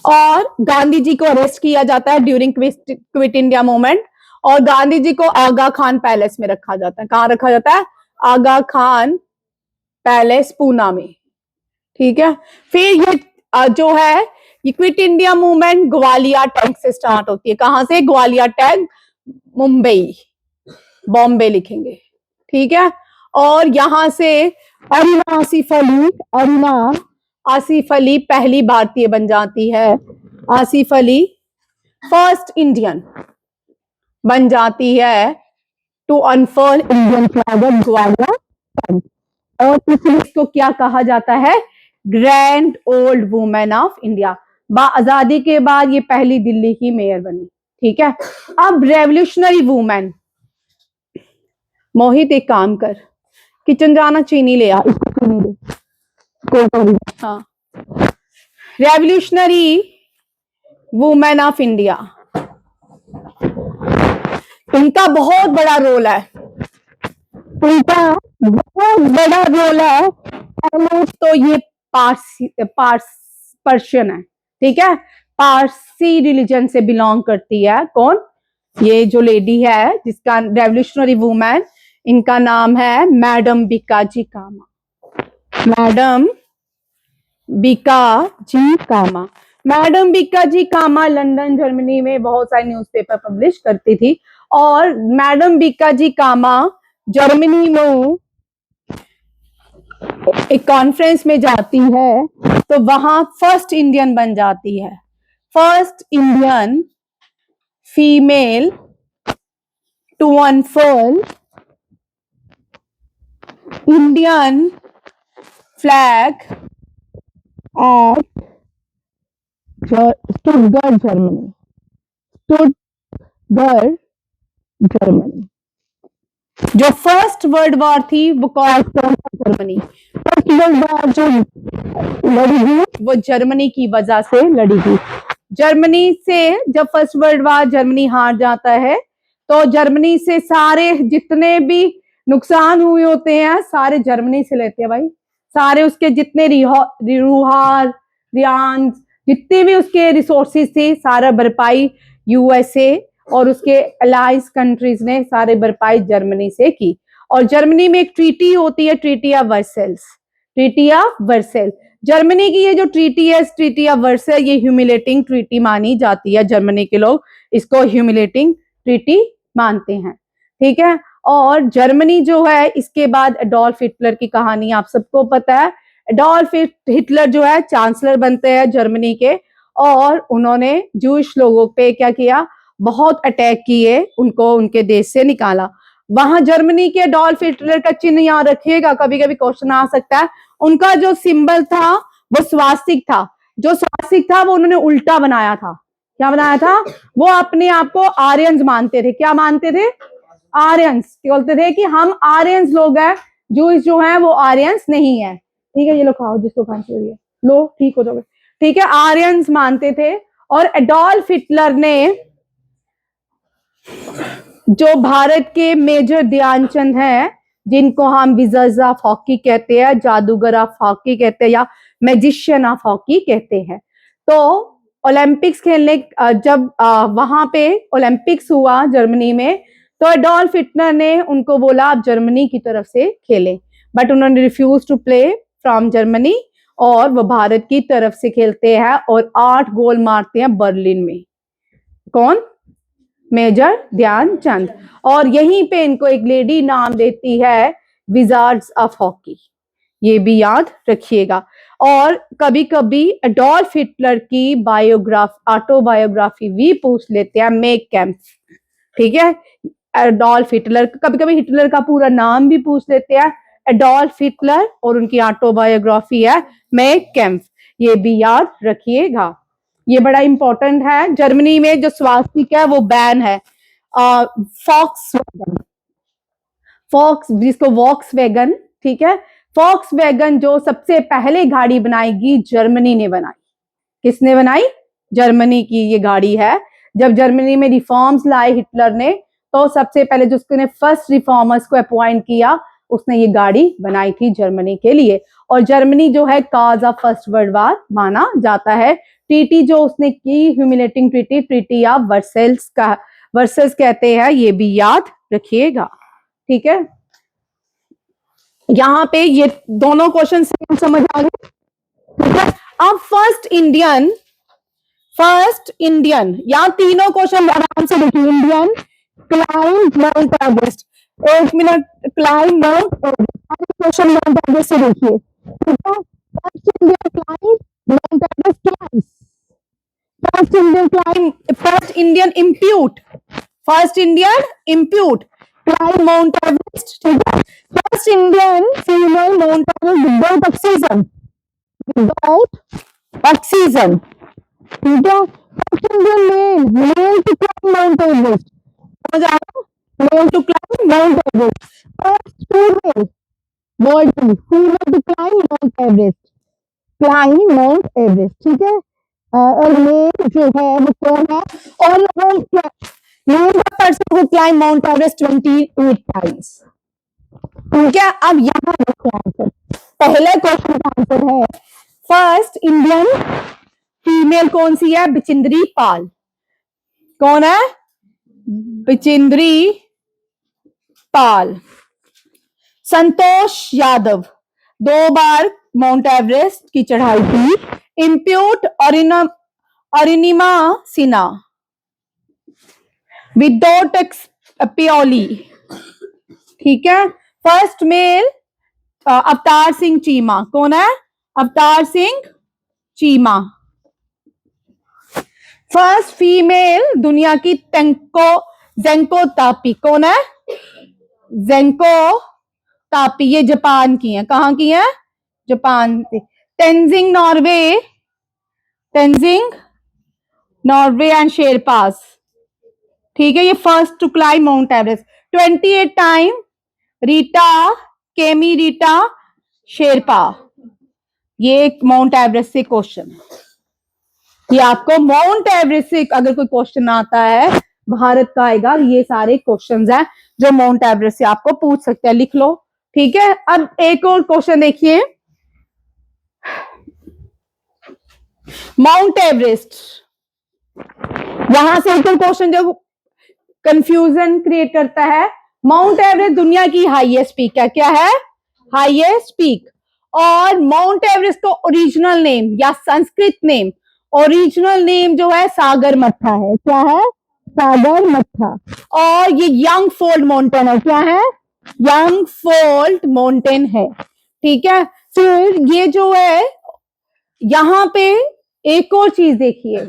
और गांधी जी को अरेस्ट किया जाता है ड्यूरिंग क्विट इंडिया मूवमेंट, और गांधी जी को आगा खान पैलेस में रखा जाता है। कहां रखा जाता है? आगा खान पैलेस, पूना में, ठीक है। फिर ये जो है ये quit India movement Gwalior tank से स्टार्ट होती है। कहां से? ग्वालियर टैंक, मुंबई, बॉम्बे लिखेंगे, ठीक है। और यहां से अरुणा आसिफ अली पहली भारतीय बन जाती है। आसिफ अली फर्स्ट इंडियन बन जाती है to unfurl Indian flag of Gwalior tank. और इसलिए इसको क्या कहा जाता है? Grand old women of India. आजादी के बाद ये पहली दिल्ली की मेयर बनी, ठीक है। अब रेवोल्यूशनरी वुमेन, मोहित एक काम कर, किचन जाना, चीनी ले आ, इसको चीनी दे। हाँ, रेवोल्यूशनरी वुमेन ऑफ इंडिया, इनका बहुत बड़ा रोल है, इनका बहुत बड़ा रोल है। तो ये पर्शियन है, ठीक है, पारसी रिलीजन से बिलोंग करती है। कौन? ये जो लेडी है जिसका रेवोल्यूशनरी वुमेन, इनका नाम है मैडम बीकाजी कामा। मैडम बीकाजी कामा। मैडम बीकाजी कामा लंदन जर्मनी में बहुत सारे न्यूज़पेपर पब्लिश करती थी। और मैडम बीकाजी कामा जर्मनी में एक कॉन्फ्रेंस में जाती है तो वहां फर्स्ट इंडियन बन जाती है, first Indian female to unfurl Indian flag at Stuttgart Germany. Stuttgart Germany. जो फर्स्ट वर्ल्ड वॉर थी वो कौन जर्मनी। फर्स्ट वर्ल्ड वॉर जो लड़ी थी वो जर्मनी की वजह से लड़ी थी। जर्मनी से जब फर्स्ट वर्ल्ड वॉर जर्मनी हार जाता है तो जर्मनी से सारे जितने भी नुकसान हुए होते हैं सारे जर्मनी से लेते हैं भाई। सारे उसके जितने रिहार रियान जितने भी उसके रिसोर्सेज थे सारा भरपाई यूएसए और उसके अलाइंस कंट्रीज ने सारे भरपाई जर्मनी से की। और जर्मनी में एक ट्रीटी होती है, treaty of Versailles. Treaty of Vercel, Germany की ये जो ट्रीटी है, ट्रीटी ऑफ वर्सेल, ये ह्यूमिलेटिंग ट्रीटी मानी जाती है। जर्मनी के लोग इसको ह्यूमिलेटिंग ट्रीटी मानते हैं, ठीक है। और जर्मनी जो है इसके बाद एडोल्फ हिटलर की कहानी आप सबको पता है। एडोल्फ हिटलर जो है चांसलर बनते हैं जर्मनी के और उन्होंने जूश लोगों पे क्या किया? बहुत अटैक किए, उनको उनके देश से निकाला। वहां जर्मनी के एडोल्फ हिटलर का चिन्ह यहाँ रखिएगा, कभी कभी क्वेश्चन आ सकता है। उनका जो सिंबल था वो स्वास्तिक था। जो स्वास्तिक था वो उन्होंने उल्टा बनाया था। क्या बनाया था? वो अपने आप को आर्यंस मानते थे। क्या मानते थे? आर्यंस। बोलते थे कि हम आर्यंस लोग हैं, जूस जो है वो आर्यंस नहीं है। ठीक है, ये लो खाओ जिसको खांसी हो रही है, लो ठीक हो जाओगे। ठीक है, आर्यंस मानते थे। और एडोल्फ हिटलर ने जो भारत के मेजर ध्यानचंद हैं, जिनको हम विजर्स ऑफ हॉकी कहते हैं, जादूगर ऑफ हॉकी कहते हैं या मैजिशियन ऑफ हॉकी कहते हैं, तो ओलंपिक्स खेलने जब वहां पे ओलंपिक्स हुआ जर्मनी में तो एडोल्फ हिटलर ने उनको बोला आप जर्मनी की तरफ से खेलें, बट उन्होंने refuse to play from Germany और वो भारत की तरफ से खेलते हैं और 8 गोल मारते हैं बर्लिन में। कौन? मेजर ध्यानचंद। और यहीं पे इनको एक लेडी नाम देती है विजार्ड्स ऑफ हॉकी, ये भी याद रखिएगा। और कभी कभी एडोल्फ हिटलर की ऑटोबायोग्राफी भी पूछ लेते हैं, मेक कैम्प। ठीक है, एडोल्फ हिटलर, कभी कभी हिटलर का पूरा नाम भी पूछ लेते हैं, एडोल्फ हिटलर, और उनकी ऑटोबायोग्राफी है मेक कैम्प, ये भी याद रखिएगा, ये बड़ा इंपॉर्टेंट है। जर्मनी में जो स्वास्तिक है वो बैन है। फॉक्स जिसको वॉक्सवैगन, ठीक है, फॉक्सवैगन जो सबसे पहले गाड़ी बनाएगी जर्मनी ने बनाई। किसने बनाई? जर्मनी की ये गाड़ी है। जब जर्मनी में रिफॉर्म्स लाए हिटलर ने तो सबसे पहले जो उसने फर्स्ट रिफॉर्मर्स को अपॉइंट किया उसने ये गाड़ी बनाई थी जर्मनी के लिए। और जर्मनी जो है cause of first world war माना जाता है। ट्रीटी जो उसने की humiliating treaty, treaty of Versailles का, वर्सेल्स कहते हैं, ये भी याद रखिएगा। ठीक है, यहाँ पे ये दोनों क्वेश्चन समझ आ गए। ठीक है। अब फर्स्ट इंडियन, यहाँ तीनों क्वेश्चन आराम से देखिए। Indian climb Mount Everest, 1 minute, climb Mount Everest, question Mount Everest से देखिए, ठीक है। First Indian climb Mount Everest twice, first Indian amputee, first Indian amputee climb Mount Everest, ठीक है। First Indian female Mount Everest without oxygen, without oxygen, ठीक है। First Indian male to climb Mount Everest, समझ आ रहा है, male to climb Mount Everest. First female body female to climb Mount Everest, ठीक है। और मेल जो है वो कौन है, और male person who climb Mount Everest 28 times, ठीक है। अब यहाँ देखो आंसर, पहले क्वेश्चन का आंसर है फर्स्ट इंडियन फीमेल कौन सी है, बिचिंद्री पाल। कौन है, बिचिंद्री पाल। संतोष यादव 2 बार माउंट एवरेस्ट की चढ़ाई की। Impute Arunima Sinha, without Pioli, ठीक है। फर्स्ट मेल अवतार सिंह चीमा, कौन है, अवतार सिंह चीमा। फर्स्ट फीमेल दुनिया की जेंको तापी, कौन है, जेंको तापी, ये जापान की है, कहां की है, जापान से। तेंजिंग नॉर्वे एंड शेरपास, ठीक है। ये first to climb Mount Everest 28 time, Rita Sherpa. ये माउंट एवरेस्ट से क्वेश्चन है, ये आपको माउंट एवरेस्ट से अगर कोई क्वेश्चन आता है भारत का आएगा, ये सारे क्वेश्चंस हैं जो माउंट एवरेस्ट से आपको पूछ सकते हैं, लिख लो, ठीक है। अब एक और क्वेश्चन देखिए, माउंट एवरेस्ट, यहां से एक क्वेश्चन जो कंफ्यूजन क्रिएट करता है, माउंट एवरेस्ट दुनिया की हाईएस्ट पीक है, क्या है, हाईएस्ट पीक। और माउंट एवरेस्ट का ओरिजिनल नेम या संस्कृत नेम, ओरिजिनल नेम जो है सागर मत्था है, क्या है, सागर मत्था। और ये यंग फोल्ड माउंटेन है, क्या है, यंग फोल्ड माउंटेन है, ठीक है। फिर ये जो है यहां पे एक और चीज देखिए,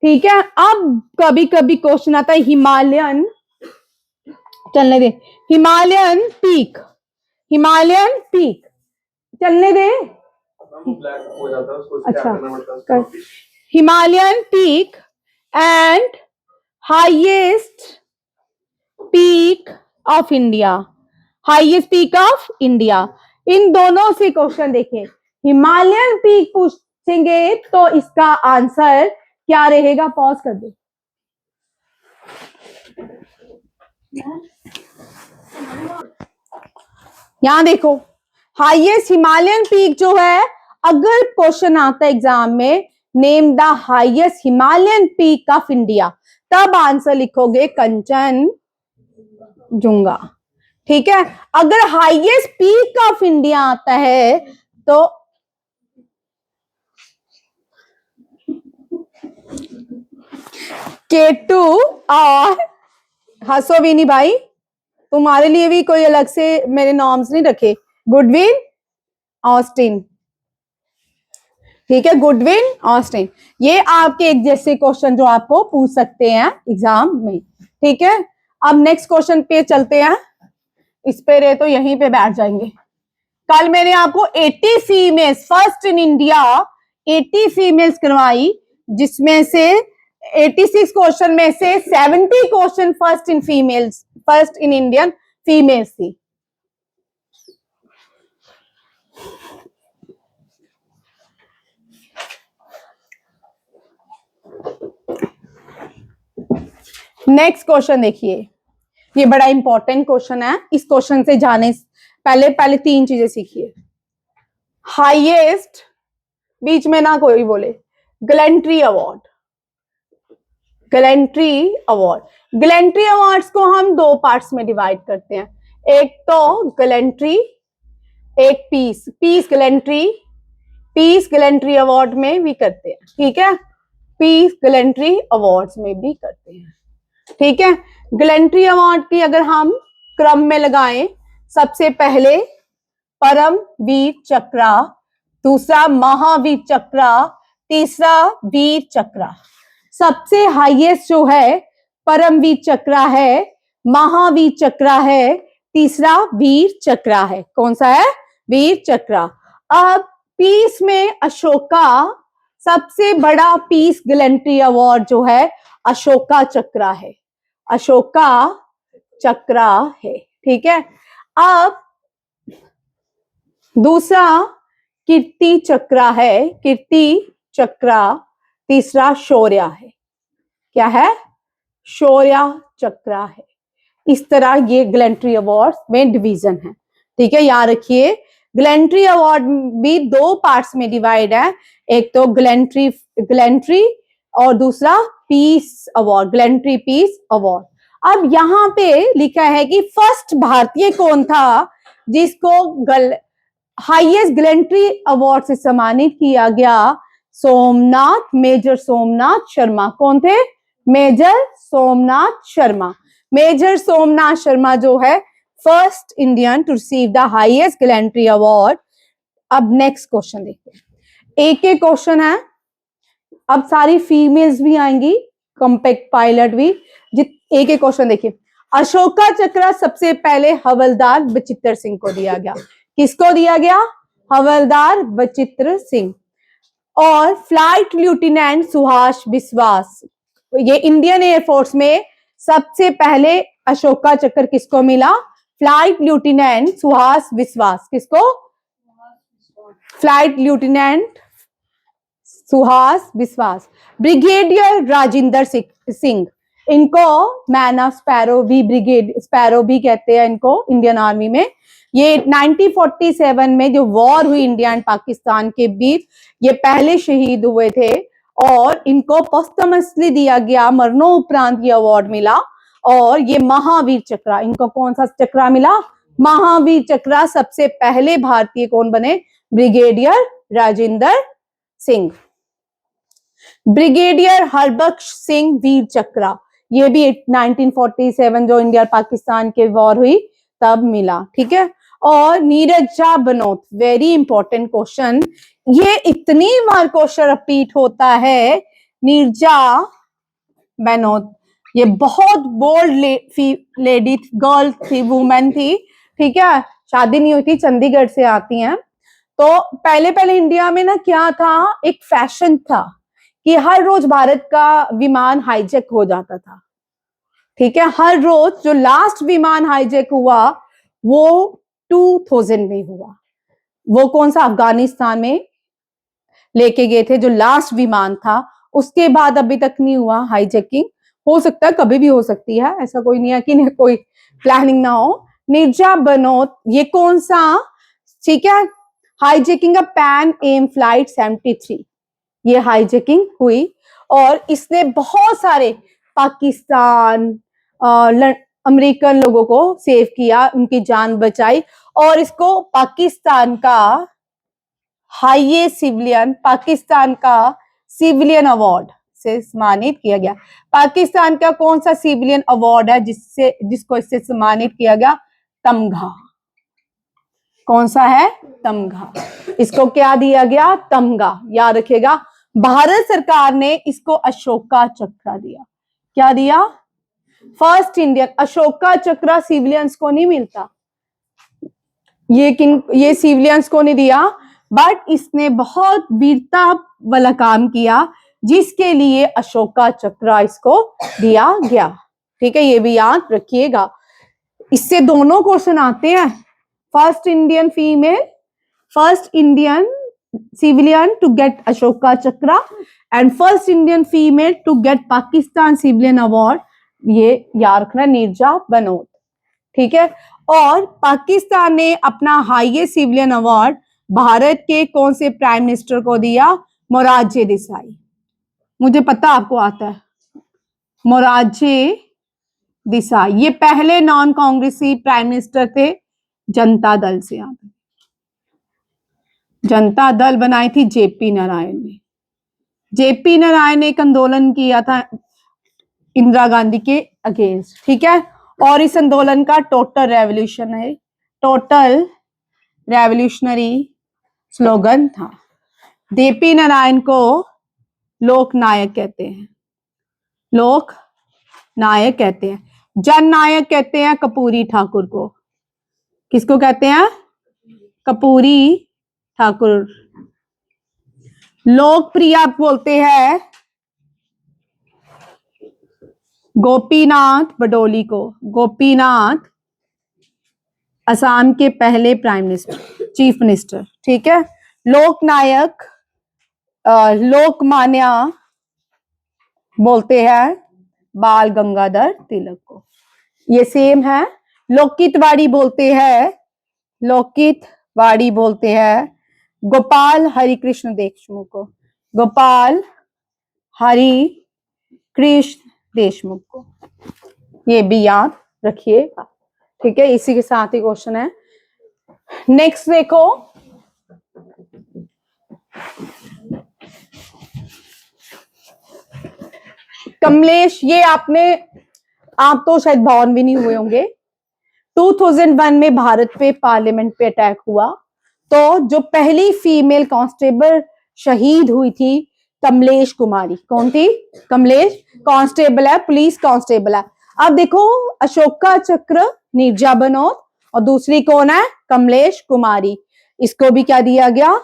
ठीक है। अब कभी कभी क्वेश्चन आता है हिमालयन, चलने दे, हिमालयन पीक चलने दे, अच्छा, Himalayan peak and highest peak of India, highest peak of India, इन दोनों से क्वेश्चन देखें। हिमालयन पीक पूछेंगे तो इसका आंसर क्या रहेगा, पॉज कर दे। यहां देखो, हाईएस्ट हिमालयन पीक जो है, अगर क्वेश्चन आता है एग्जाम में, name the highest Himalayan peak of India, तब आंसर लिखोगे कंचन जुंगा, ठीक है। अगर हाईएस्ट पीक ऑफ इंडिया आता है तो K2, और हंसो भी नहीं भाई, तुम्हारे लिए भी कोई अलग से मेरे नॉर्म्स नहीं रखे, गुडविन ऑस्टिन, ठीक है, गुडविन ऑस्टिन। ये आपके एक जैसे क्वेश्चन जो आपको पूछ सकते हैं एग्जाम में, ठीक है। अब नेक्स्ट क्वेश्चन पे चलते हैं, इस पे रहे तो यहीं पे बैठ जाएंगे। कल मैंने आपको 80 females first in India 80 females करवाई, जिसमें से 86 क्वेश्चन में से 70 question first in Indian females थी। नेक्स्ट क्वेश्चन देखिए, ये बड़ा इंपॉर्टेंट क्वेश्चन है। इस क्वेश्चन से जाने पहले 3 चीजें सीखिए। हाईएस्ट, बीच में ना कोई बोले, गैलेंट्री अवार्ड, गैलेंट्री अवार्ड्स को हम 2 पार्ट्स में डिवाइड करते हैं, एक तो गैलेंट्री, एक peace gallantry, peace gallantry award में भी करते हैं, ठीक है, पीस गैलेंट्री अवार्ड्स में भी करते हैं, ठीक है। गैलेंट्री अवार्ड की अगर हम क्रम में लगाएं, सबसे पहले परमवीर चक्र, दूसरा महावीर चक्र, तीसरा वीर चक्र। सबसे हाईएस्ट जो है परमवीर चक्र है, महावीर चक्र है, तीसरा वीर चक्र है। कौन सा है? वीर चक्र। अब पीस में अशोका, सबसे बड़ा पीस गैलेंट्री अवार्ड जो है अशोका चक्र है, अशोका चक्र है, ठीक है। अब दूसरा कीर्ति चक्र है, कीर्ति चक्र, तीसरा शौर्य है। क्या है? शौर्य चक्र है। इस तरह ये गैलेंट्री अवार्ड में डिवीजन है, ठीक है, याद रखिए। गैलेंट्री अवार्ड भी दो पार्ट्स में डिवाइड है, एक तो गैलेंट्री और दूसरा peace award, gallantry peace award. अब यहाँ पे लिखा है कि फर्स्ट भारतीय कौन था जिसको हाईएस्ट गैलेंट्री अवार्ड से सम्मानित किया गया? सोमनाथ, मेजर सोमनाथ शर्मा। कौन थे? मेजर सोमनाथ शर्मा। मेजर सोमनाथ शर्मा जो है first Indian to receive the highest gallantry award. अब नेक्स्ट क्वेश्चन देखते हैं, एक एक क्वेश्चन है, अब सारी फीमेल्स भी आएंगी, कॉम्पैक्ट पायलट भी। एक एक क्वेश्चन देखिए। अशोका चक्र सबसे पहले हवलदार बचित्र सिंह को दिया गया। किसको दिया गया? हवलदार बचित्र सिंह। और फ्लाइट लेफ्टिनेंट सुभाष विश्वास, ये इंडियन एयरफोर्स में सबसे पहले अशोका चक्र किसको मिला? फ्लाइट लेफ्टिनेंट सुभाष विश्वास। किसको? फ्लाइट लेफ्टिनेंट सुभाष विश्वास। ब्रिगेडियर राजेंद्र सिंह, इनको मैन ऑफ स्पैरो भी, ब्रिगेड स्पैरो भी कहते हैं इनको इंडियन आर्मी में। ये 1947 में जो वॉर हुई इंडिया एंड पाकिस्तान के बीच, ये पहले शहीद हुए थे और इनको पोस्टमसली दिया गया, मरणोपरांत ये अवार्ड मिला। और ये महावीर चक्र, इनको कौन सा चक्र मिला? महावीर चक्र। सबसे पहले भारतीय कौन बने? ब्रिगेडियर राजेंद्र सिंह। ब्रिगेडियर हरबख्श सिंह वीर चक्र, ये भी 1947 जो इंडिया और पाकिस्तान के वॉर हुई तब मिला, ठीक है। और नीरजा बनोत, वेरी इंपॉर्टेंट क्वेश्चन, ये इतनी बार क्वेश्चन रिपीट होता है। नीरजा बनोत, ये बहुत बोल्ड लेडी, गर्ल थी, वुमेन थी, ठीक है, शादी नहीं हुई थी, चंडीगढ़ से आती हैं। तो पहले पहले इंडिया में ना क्या था, एक फैशन था कि हर रोज भारत का विमान हाईजैक हो जाता था, ठीक है, हर रोज। जो लास्ट विमान हाईजैक हुआ वो 2000 में हुआ। वो कौन सा? अफगानिस्तान में लेके गए थे जो लास्ट विमान था। उसके बाद अभी तक नहीं हुआ हाईजैकिंग। हो सकता है कभी भी हो सकती है, ऐसा कोई नहीं है कि कोई प्लानिंग ना हो। नीरजा बनोत, ये कौन सा, ठीक है, हाईजैकिंग का पैन एम फ्लाइट 73, ये हाईजैकिंग हुई और इसने बहुत सारे पाकिस्तान अमेरिकन लोगों को सेव किया, उनकी जान बचाई। और इसको पाकिस्तान का हाईएस्ट सिविलियन, पाकिस्तान का सिविलियन अवार्ड से सम्मानित किया गया। पाकिस्तान का कौन सा सिविलियन अवार्ड है जिसको इससे सम्मानित किया गया? तमघा। कौन सा है? तमघा। इसको क्या दिया गया? तमघा, याद रखिएगा। भारत सरकार ने इसको अशोका चक्र दिया। क्या दिया? First Indian. अशोका चक्र सिविलियंस को नहीं मिलता, ये सिविलियंस को नहीं दिया, बट इसने बहुत वीरता वाला काम किया जिसके लिए अशोका चक्र इसको दिया गया, ठीक है, ये भी याद रखिएगा। इससे दोनों क्वेश्चन आते हैं, first Indian female, first Indian civilian to get Ashoka Chakra and first Indian female to get Pakistan Civilian Award, ये याद रखना, नीरजा बनोत, ठीक है। और पाकिस्तान ने अपना हाईएस्ट सिविलियन अवार्ड भारत के कौन से प्राइम मिनिस्टर को दिया? मोरारजी देसाई। मुझे पता आपको आता है, मोरारजी देसाई, ये पहले नॉन कांग्रेसी प्राइम मिनिस्टर थे, जनता दल से आते। जनता दल बनाई थी जेपी नारायण ने। जेपी नारायण ने एक आंदोलन किया था इंदिरा गांधी के अगेंस्ट, ठीक है। और इस आंदोलन का टोटल रेवोल्यूशनरी स्लोगन था। जेपी नारायण को लोक नायक कहते हैं, लोक नायक कहते हैं। जन नायक कहते हैं कपूरी ठाकुर को। किसको कहते हैं? कपूरी ठाकुर। लोकप्रिय बोलते हैं गोपीनाथ बडोली को। गोपीनाथ असम के पहले प्राइम मिनिस्टर, चीफ मिनिस्टर, ठीक है। लोकनायक लोकमान्य बोलते हैं बाल गंगाधर तिलक को। ये सेम है। लोकितवाड़ी बोलते हैं गोपाल हरिकृष्ण देशमुख को। गोपाल हरि कृष्ण देशमुख को। ये भी याद रखिएगा, ठीक है। इसी के साथ ही क्वेश्चन है। नेक्स्ट देखो, कमलेश, ये आप तो शायद बॉर्न भी नहीं हुए होंगे। 2001 में भारत पे पार्लियामेंट पे अटैक हुआ, तो जो पहली फीमेल कांस्टेबल शहीद हुई थी कमलेश कुमारी। कौन थी? कमलेश। कांस्टेबल है, पुलिस कांस्टेबल है। अब देखो, अशोका चक्र नीरजा बनोत और दूसरी कौन है? कमलेश कुमारी। इसको भी क्या दिया गया?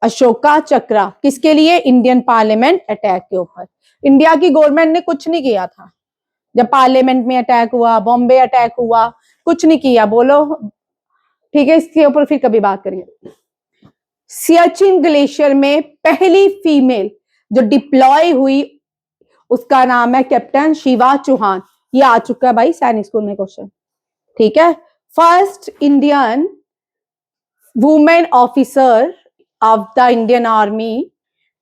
अशोका चक्र। किसके लिए? इंडियन पार्लियामेंट अटैक के ऊपर। इंडिया की गवर्नमेंट ने कुछ नहीं किया था जब पार्लियामेंट में अटैक हुआ, बॉम्बे अटैक हुआ, कुछ नहीं किया। बोलो, ठीक है। इसके ऊपर फिर कभी बात करेंगे। सियाचिन ग्लेशियर में पहली फीमेल जो डिप्लॉय हुई उसका नाम है कैप्टन शिवा चौहान। ये आ चुका है भाई सैनिक स्कूल में क्वेश्चन, ठीक है। First Indian women officer of the Indian Army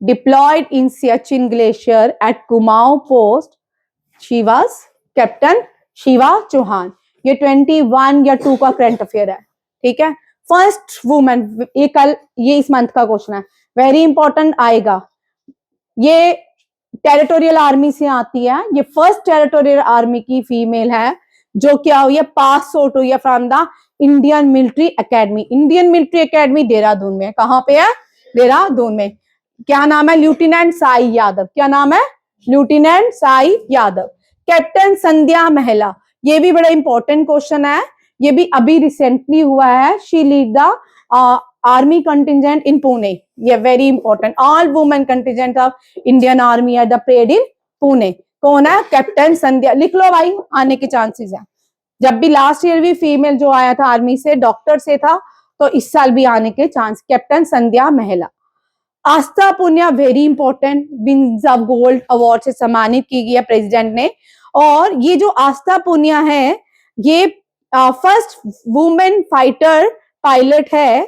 deployed in Siachen Glacier at Kumaon Post, she was Captain Shiva Chauhan. ये 21 या 2 का करंट अफेयर है, ठीक है। फर्स्ट वुमेन, ये इस मंथ का क्वेश्चन है, वेरी इंपॉर्टेंट आएगा। ये टेरिटोरियल आर्मी से आती है। ये फर्स्ट टेरिटोरियल आर्मी की फीमेल है जो क्या हुई है? पास आउट हुई है from the Indian military academy. Indian military academy Dehradun में। कहां पे है? देहरादून में। क्या नाम है? लेफ्टिनेंट साई यादव। क्या नाम है? लेफ्टिनेंट साई यादव। कैप्टन संध्या महिला, ये भी बड़ा इंपॉर्टेंट क्वेश्चन है। ये भी अभी रिसेंटली हुआ है। She lead the army contingent in Pune. ये very important. All women contingent of Indian army are the parade in Pune. कौन है? कैप्टन संध्या। लिख लो भाई, आने के चांसेस है। जब भी लास्ट ईयर भी फीमेल जो आया था आर्मी से, डॉक्टर से था, तो इस साल भी आने के चांस। कैप्टन संध्या महिला। Aastha Punia, very important, wings of gold award से सम्मानित की गई है प्रेसिडेंट ने। और ये जो आस्था पुनिया है, ये फर्स्ट वुमेन फाइटर पायलट है।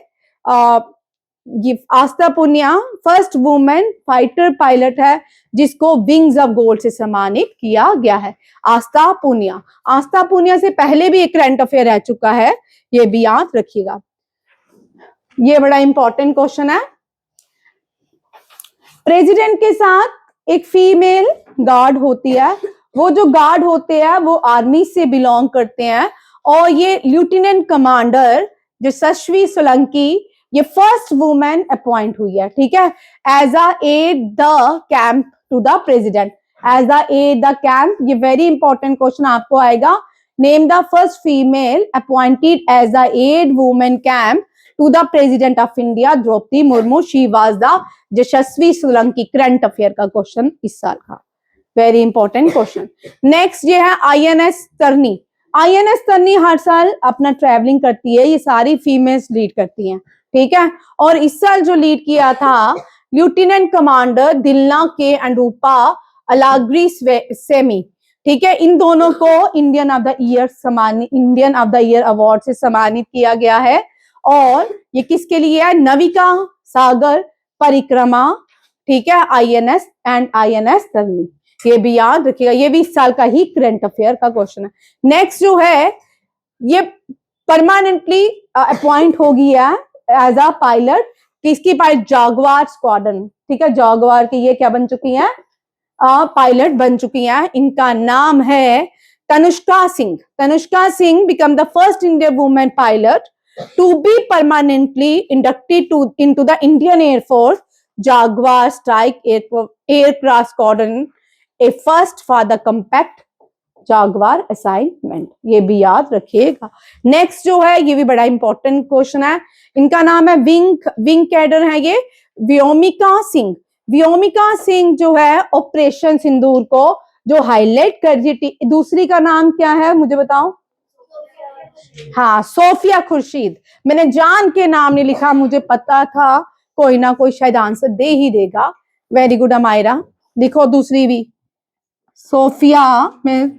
ये Aastha Punia first women fighter pilot है जिसको विंग्स ऑफ गोल्ड से सम्मानित किया गया है। आस्था पुनिया। आस्था पुनिया से पहले भी एक करंट अफेयर रह चुका है, ये भी याद रखिएगा। ये बड़ा इंपॉर्टेंट क्वेश्चन है। प्रेसिडेंट के साथ एक फीमेल गार्ड होती है। वो जो गार्ड होते हैं वो आर्मी से बिलोंग करते हैं। और ये लेफ्टिनेंट कमांडर यशस्वी सोलंकी, ये फर्स्ट वुमेन अपॉइंट हुई है, ठीक है। As a aide de camp to the president. As a aide de camp, ये वेरी इंपॉर्टेंट क्वेश्चन आपको आएगा। Name the first female appointed as the aide women camp to the president of India, Draupadi Murmu. She was the Yashasvi Solanki. Current affair का क्वेश्चन इस साल का, very important question. Next ये है आईएनएस तरनी। आईएनएस तरनी हर साल अपना ट्रैवलिंग करती है। ये सारी फीमेल्स लीड करती हैं, ठीक है। और इस साल जो लीड किया था लेफ्टिनेंट कमांडर दिलना के अनुरूपा अलाग्री सेमी, ठीक है। इन दोनों को Indian of the year award से सम्मानित किया गया है। और ये किसके लिए है? नविका सागर परिक्रमा, ठीक है। आईएनएस एंड आईएनएस तरनी, ये भी याद रखिएगा। ये भी इस साल का ही करंट अफेयर का क्वेश्चन है। नेक्स्ट जो है, ये परमानेंटली अपॉइंट हो गई है एज अ पायलट किसकी पायलट, जागवार स्क्वाड्रन, ठीक है, जागवार की ये क्या बन चुकी हैं, पायलट बन चुकी हैं। इनका नाम है Tanushka Singh. Tanushka Singh become the first Indian women pilot to be permanently inducted into the Indian Air Force Jaguar Strike Aircraft Squadron, a first for the compact Jaguar assignment। ये भी याद रखिएगा। नेक्स्ट जो है ये भी बड़ा इंपॉर्टेंट क्वेश्चन है। इनका नाम है विंग कैडर है ये व्योमिका सिंह। व्योमिका सिंह जो है ऑपरेशन सिंदूर को जो हाईलाइट कर रही, दूसरी का नाम क्या है मुझे बताओ। हाँ, सोफिया खुर्शीद। मैंने जान के नाम नहीं लिखा, मुझे पता था कोई ना कोई शायद आंसर दे ही देगा। वेरी गुड अमायरा, लिखो दूसरी भी सोफिया में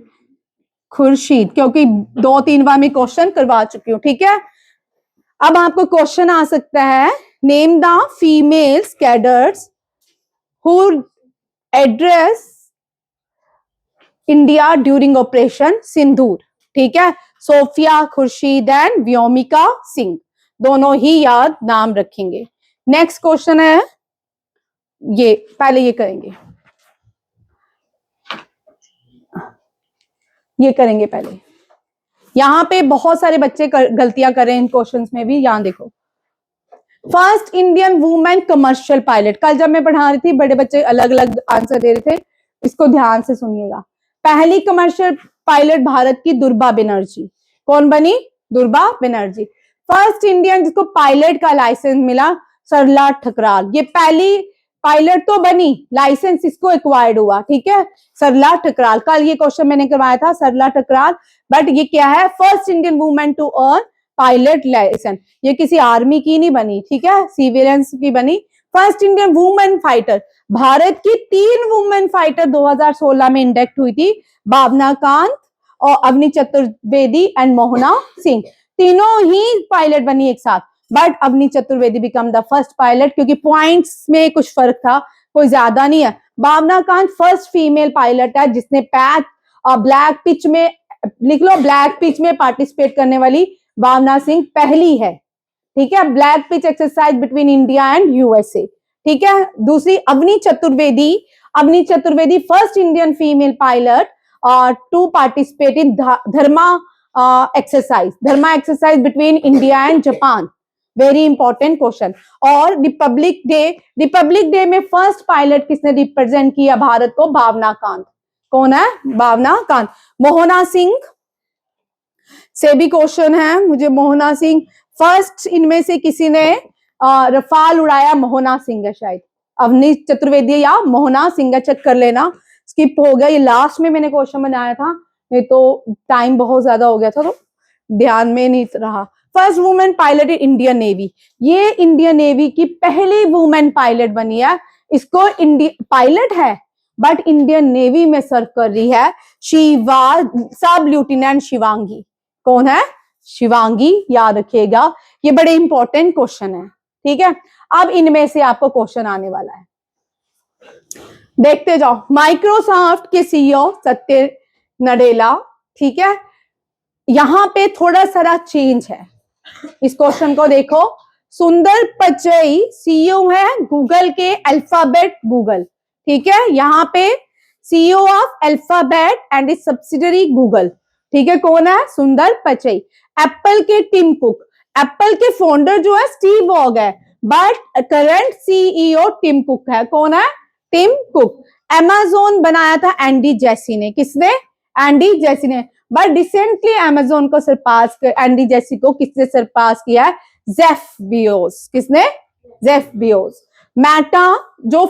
खुर्शीद, क्योंकि 2-3 बार मैं क्वेश्चन करवा चुकी हूँ। ठीक है, अब आपको क्वेश्चन आ सकता है, name the females cadres who address India during operation Sindoor. ठीक है, सोफिया खुर्शीद एंड व्योमिका सिंह, दोनों ही याद नाम रखेंगे। नेक्स्ट क्वेश्चन है, ये पहले ये करेंगे, ये करेंगे पहले। यहां पे बहुत सारे बच्चे गलतियां कर रहे हैं इन क्वेश्चंस में भी। यहां देखो, first Indian women commercial pilot. कल जब मैं पढ़ा रही थी बड़े बच्चे अलग अलग आंसर दे रहे थे, इसको ध्यान से सुनिएगा। पहली कमर्शियल पायलट भारत की दुर्बा बनर्जी। कौन बनी? दुर्बा बनर्जी। फर्स्ट इंडियन जिसको पायलट का लाइसेंस मिला, सरला ठकराल। ये पहली पायलट तो बनी, लाइसेंस इसको एक्वायर्ड हुआ। ठीक है, सरला ठकराल। कल ये क्वेश्चन मैंने करवाया था, सरला ठकराल। बट ये क्या है? First Indian women to earn pilot license. ये किसी आर्मी की नहीं बनी, ठीक है, सिविलियंस की बनी। First Indian women fighter, Bharat की 3 वुमेन फाइटर 2016 में इंडक्ट हुई थी, भावना कांत और अवनी चतुर्वेदी एंड मोहना सिंह। तीनों ही पायलट बनी एक साथ, but Avani Chaturvedi become the first pilot, क्योंकि पॉइंट्स में कुछ फर्क था, कोई ज्यादा नहीं है। Bhawana Kanth first female pilot है जिसने ब्लैक पिच में, लिख लो, ब्लैक पिच में पार्टिसिपेट करने वाली भावना सिंह पहली है। ठीक है, black pitch exercise between India and USA. ठीक है, दूसरी Avani Chaturvedi. Avani Chaturvedi first Indian female pilot to participate in Dharma exercise between India and Japan. Very important question. और रिपब्लिक डे में फर्स्ट पायलट किसने रिप्रेजेंट किया भारत को? भावना कांत। कौन है? भावना कांत। मोहना सिंह से भी क्वेश्चन है मुझे। मोहना सिंह फर्स्ट, इनमें से किसी ने रफाल उड़ाया? मोहना सिंह है शायद, अवनी चतुर्वेदी या मोहना सिंह। चेक कर लेना, स्किप हो गया, ये लास्ट में मैंने क्वेश्चन बनाया था, नहीं तो टाइम बहुत ज्यादा हो गया था तो ध्यान में नहीं रहा। First women pilot in Indian navy, ये इंडियन नेवी की पहली वुमेन पायलट बनी है। इसको पायलट है बट इंडियन नेवी में सर्व कर रही है, सब लेफ्टिनेंट शिवांगी। कौन है? शिवांगी, याद रखिएगा, ये बड़े इंपॉर्टेंट क्वेश्चन है। ठीक है, अब इनमें से आपको क्वेश्चन आने वाला है, देखते जाओ। माइक्रोसॉफ्ट के सीईओ सत्य नडेला, ठीक है, यहां पे थोड़ा सारा चेंज है। इस क्वेश्चन को देखो, सुंदर पिचई सीईओ है गूगल के, अल्फाबेट गूगल। ठीक है, यहाँ पे CEO of Alphabet and is subsidiary Google. ठीक है, कौन है? सुंदर पिचई। एप्पल के टिम कुक, एप्पल के फाउंडर जो है स्टीव वॉग है, but current CEO Tim Cook है। कौन है? Tim cook. अमेज़न बनाया था एंडी जेसी ने। किसने? एंडी जेसी ने। बट रिसेंटली अमेज़न को सरपास कर, एंडी जेसी को किसने सरपास किया है? जेफ बियोस। किसने? जेफ बियोस। मेटा जो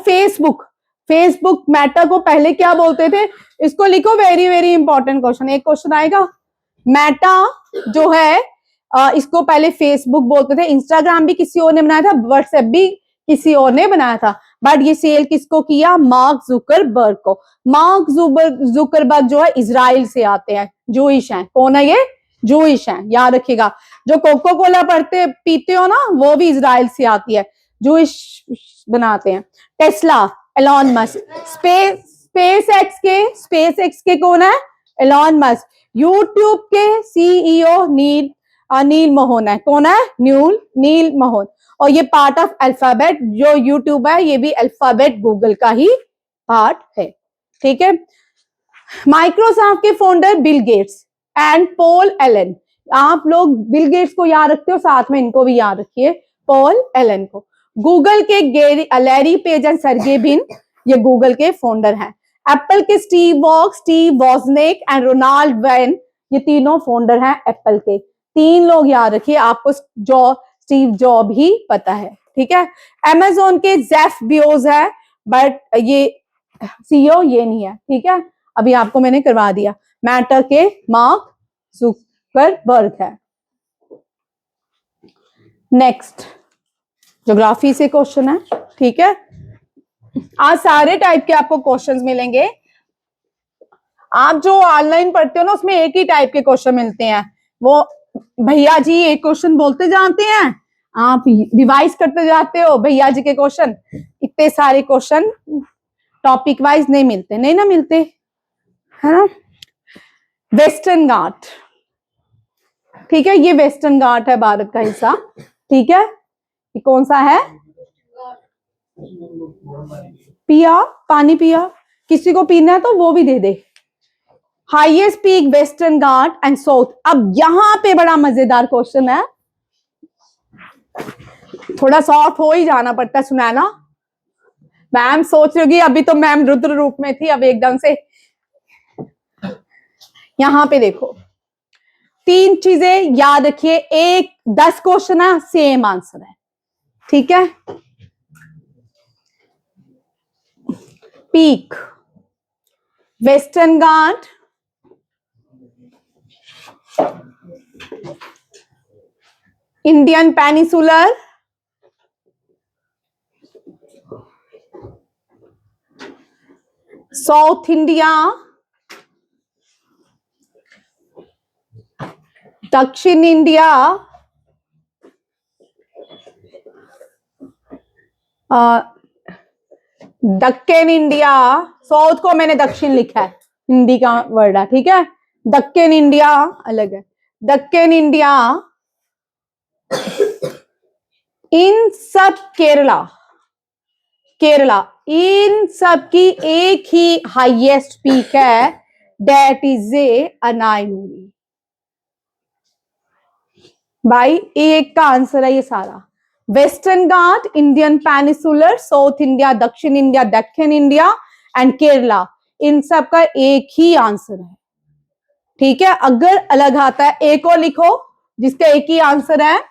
फेसबुक मेटा को पहले क्या बोलते थे? इसको लिखो, वेरी वेरी इंपॉर्टेंट क्वेश्चन, एक क्वेश्चन आएगा। मेटा जो है इसको पहले फेसबुक बोलते थे। इंस्टाग्राम भी किसी और ने बनाया था, व्हाट्सएप भी किसी और ने बनाया था, बट ये सेल किसको किया? मार्क जुकरबर्ग को। मार्क जुकरबर्ग जो है इजराइल से आते हैं, जूइश हैं। कौन है ये? जूइश हैं, याद रखिएगा। जो कोको कोला पीते हो ना, वो भी इजराइल से आती है, जूइश बनाते हैं। Tesla, Elon Musk. Space x के कौन है? Elon Musk. यूट्यूब के सीईओ नील नील मोहन है। कौन है? नील मोहन। और ये पार्ट ऑफ अल्फाबेट, जो यूट्यूब है ये भी अल्फाबेट गूगल का ही पार्ट है। ठीक है। माइक्रोसॉफ्ट के founder Bill Gates and Paul Allen. आप लोग बिल गेट्स को याद रखते हो, साथ में इनको भी याद रखिए, पॉल एलन को। गूगल के लैरी पेज एंड सर्गे बिन, ये गूगल के फाउंडर हैं। एप्पल के स्टीव वॉजनिक एंड रोनाल्ड वेन, ये तीनों फाउंडर हैं एप्पल के। तीन लोग याद रखिए, आपको स्टीव जॉब ही पता है। ठीक है। अमेजोन के जेफ बियोज है, बट ये सीईओ ये नहीं है। ठीक है, अभी आपको मैंने करवा दिया। मैटर के मार्क जुकरबर्ग है। नेक्स्ट ज्योग्राफी से क्वेश्चन है। ठीक है, आज सारे टाइप के आपको क्वेश्चंस मिलेंगे। आप जो ऑनलाइन पढ़ते हो ना, उसमें एक ही टाइप के क्वेश्चन मिलते हैं। वो भैया जी एक क्वेश्चन बोलते जाते हैं, आप रिवाइज करते जाते हो भैया जी के क्वेश्चन। इतने सारे क्वेश्चन टॉपिक वाइज नहीं मिलते, नहीं ना मिलते, है ना। वेस्टर्न घाट, ठीक है, ये वेस्टर्न घाट है भारत का हिस्सा। ठीक है, ये कौन सा है? पिया, पानी पिया, किसी को पीना है तो वो भी दे दे। Highest peak western Ghat and south. अब यहां पे बड़ा मजेदार क्वेश्चन है, थोड़ा सॉफ्ट हो ही जाना पड़ता है सुनैना। मैम सोच रही होगी अभी तो मैम रुद्र रूप में थी, अब एकदम से। यहां पे देखो, तीन चीजें याद रखिए, 10 क्वेश्चन है, सेम आंसर है। ठीक है। Peak western Ghat, Indian peninsular, south India, Dakshin India, Deccan India. South को मैंने दक्षिण लिखा है, हिंदी का वर्ड है। ठीक है, दक्कन इंडिया अलग है, दक्कन इंडिया, इन सब केरला, इन सब की एक ही हाईएस्ट पीक है, दैट इज अनायमुरी। भाई एक का आंसर है ये सारा। Western Ghat, Indian peninsular, south India, Dakshin India, Deccan India and Kerala, इन सब का एक ही आंसर है। ठीक है, अगर अलग आता है एक और लिखो जिसका एक ही आंसर है।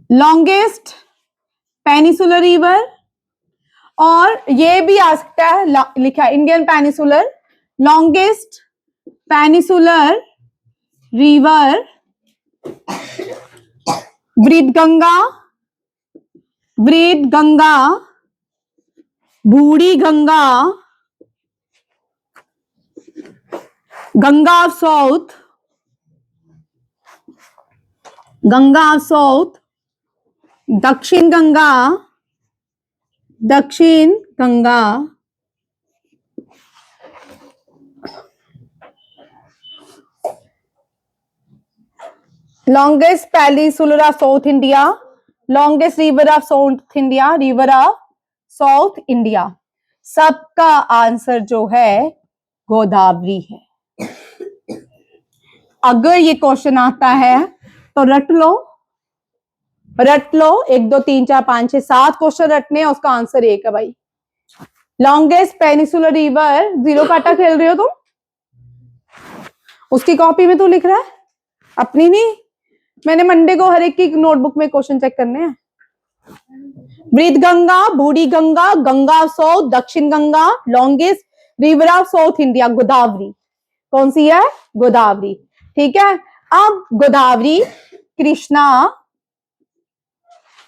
लॉन्गेस्ट पेनिसुलर रिवर, और ये भी आ सकता है, लिखा है Indian peninsular, longest peninsular river, breed Ganga, Burhi Ganga, Ganga of south, दक्षिण Ganga, longest peninsular of south India, longest river of south India, river of south India. सबका आंसर जो है गोदावरी है। अगर ये क्वेश्चन आता है तो रट लो, 1 2 3 4 5 6 7 क्वेश्चन रटने, उसका आंसर एक है भाई। लॉन्गेस्ट पेनिसुलर रिवर, 0 काटा खेल रहे हो तुम, उसकी कॉपी में तू लिख रहा है, अपनी नहीं। मैंने मंडे को हर एक की नोटबुक में क्वेश्चन चेक करने हैं। Breathe Ganga, Burhi Ganga, Ganga of south, दक्षिण Ganga, longest river of south India, Godavari. कौन सी है? गोदावरी। ठीक है, अब गोदावरी, कृष्णा,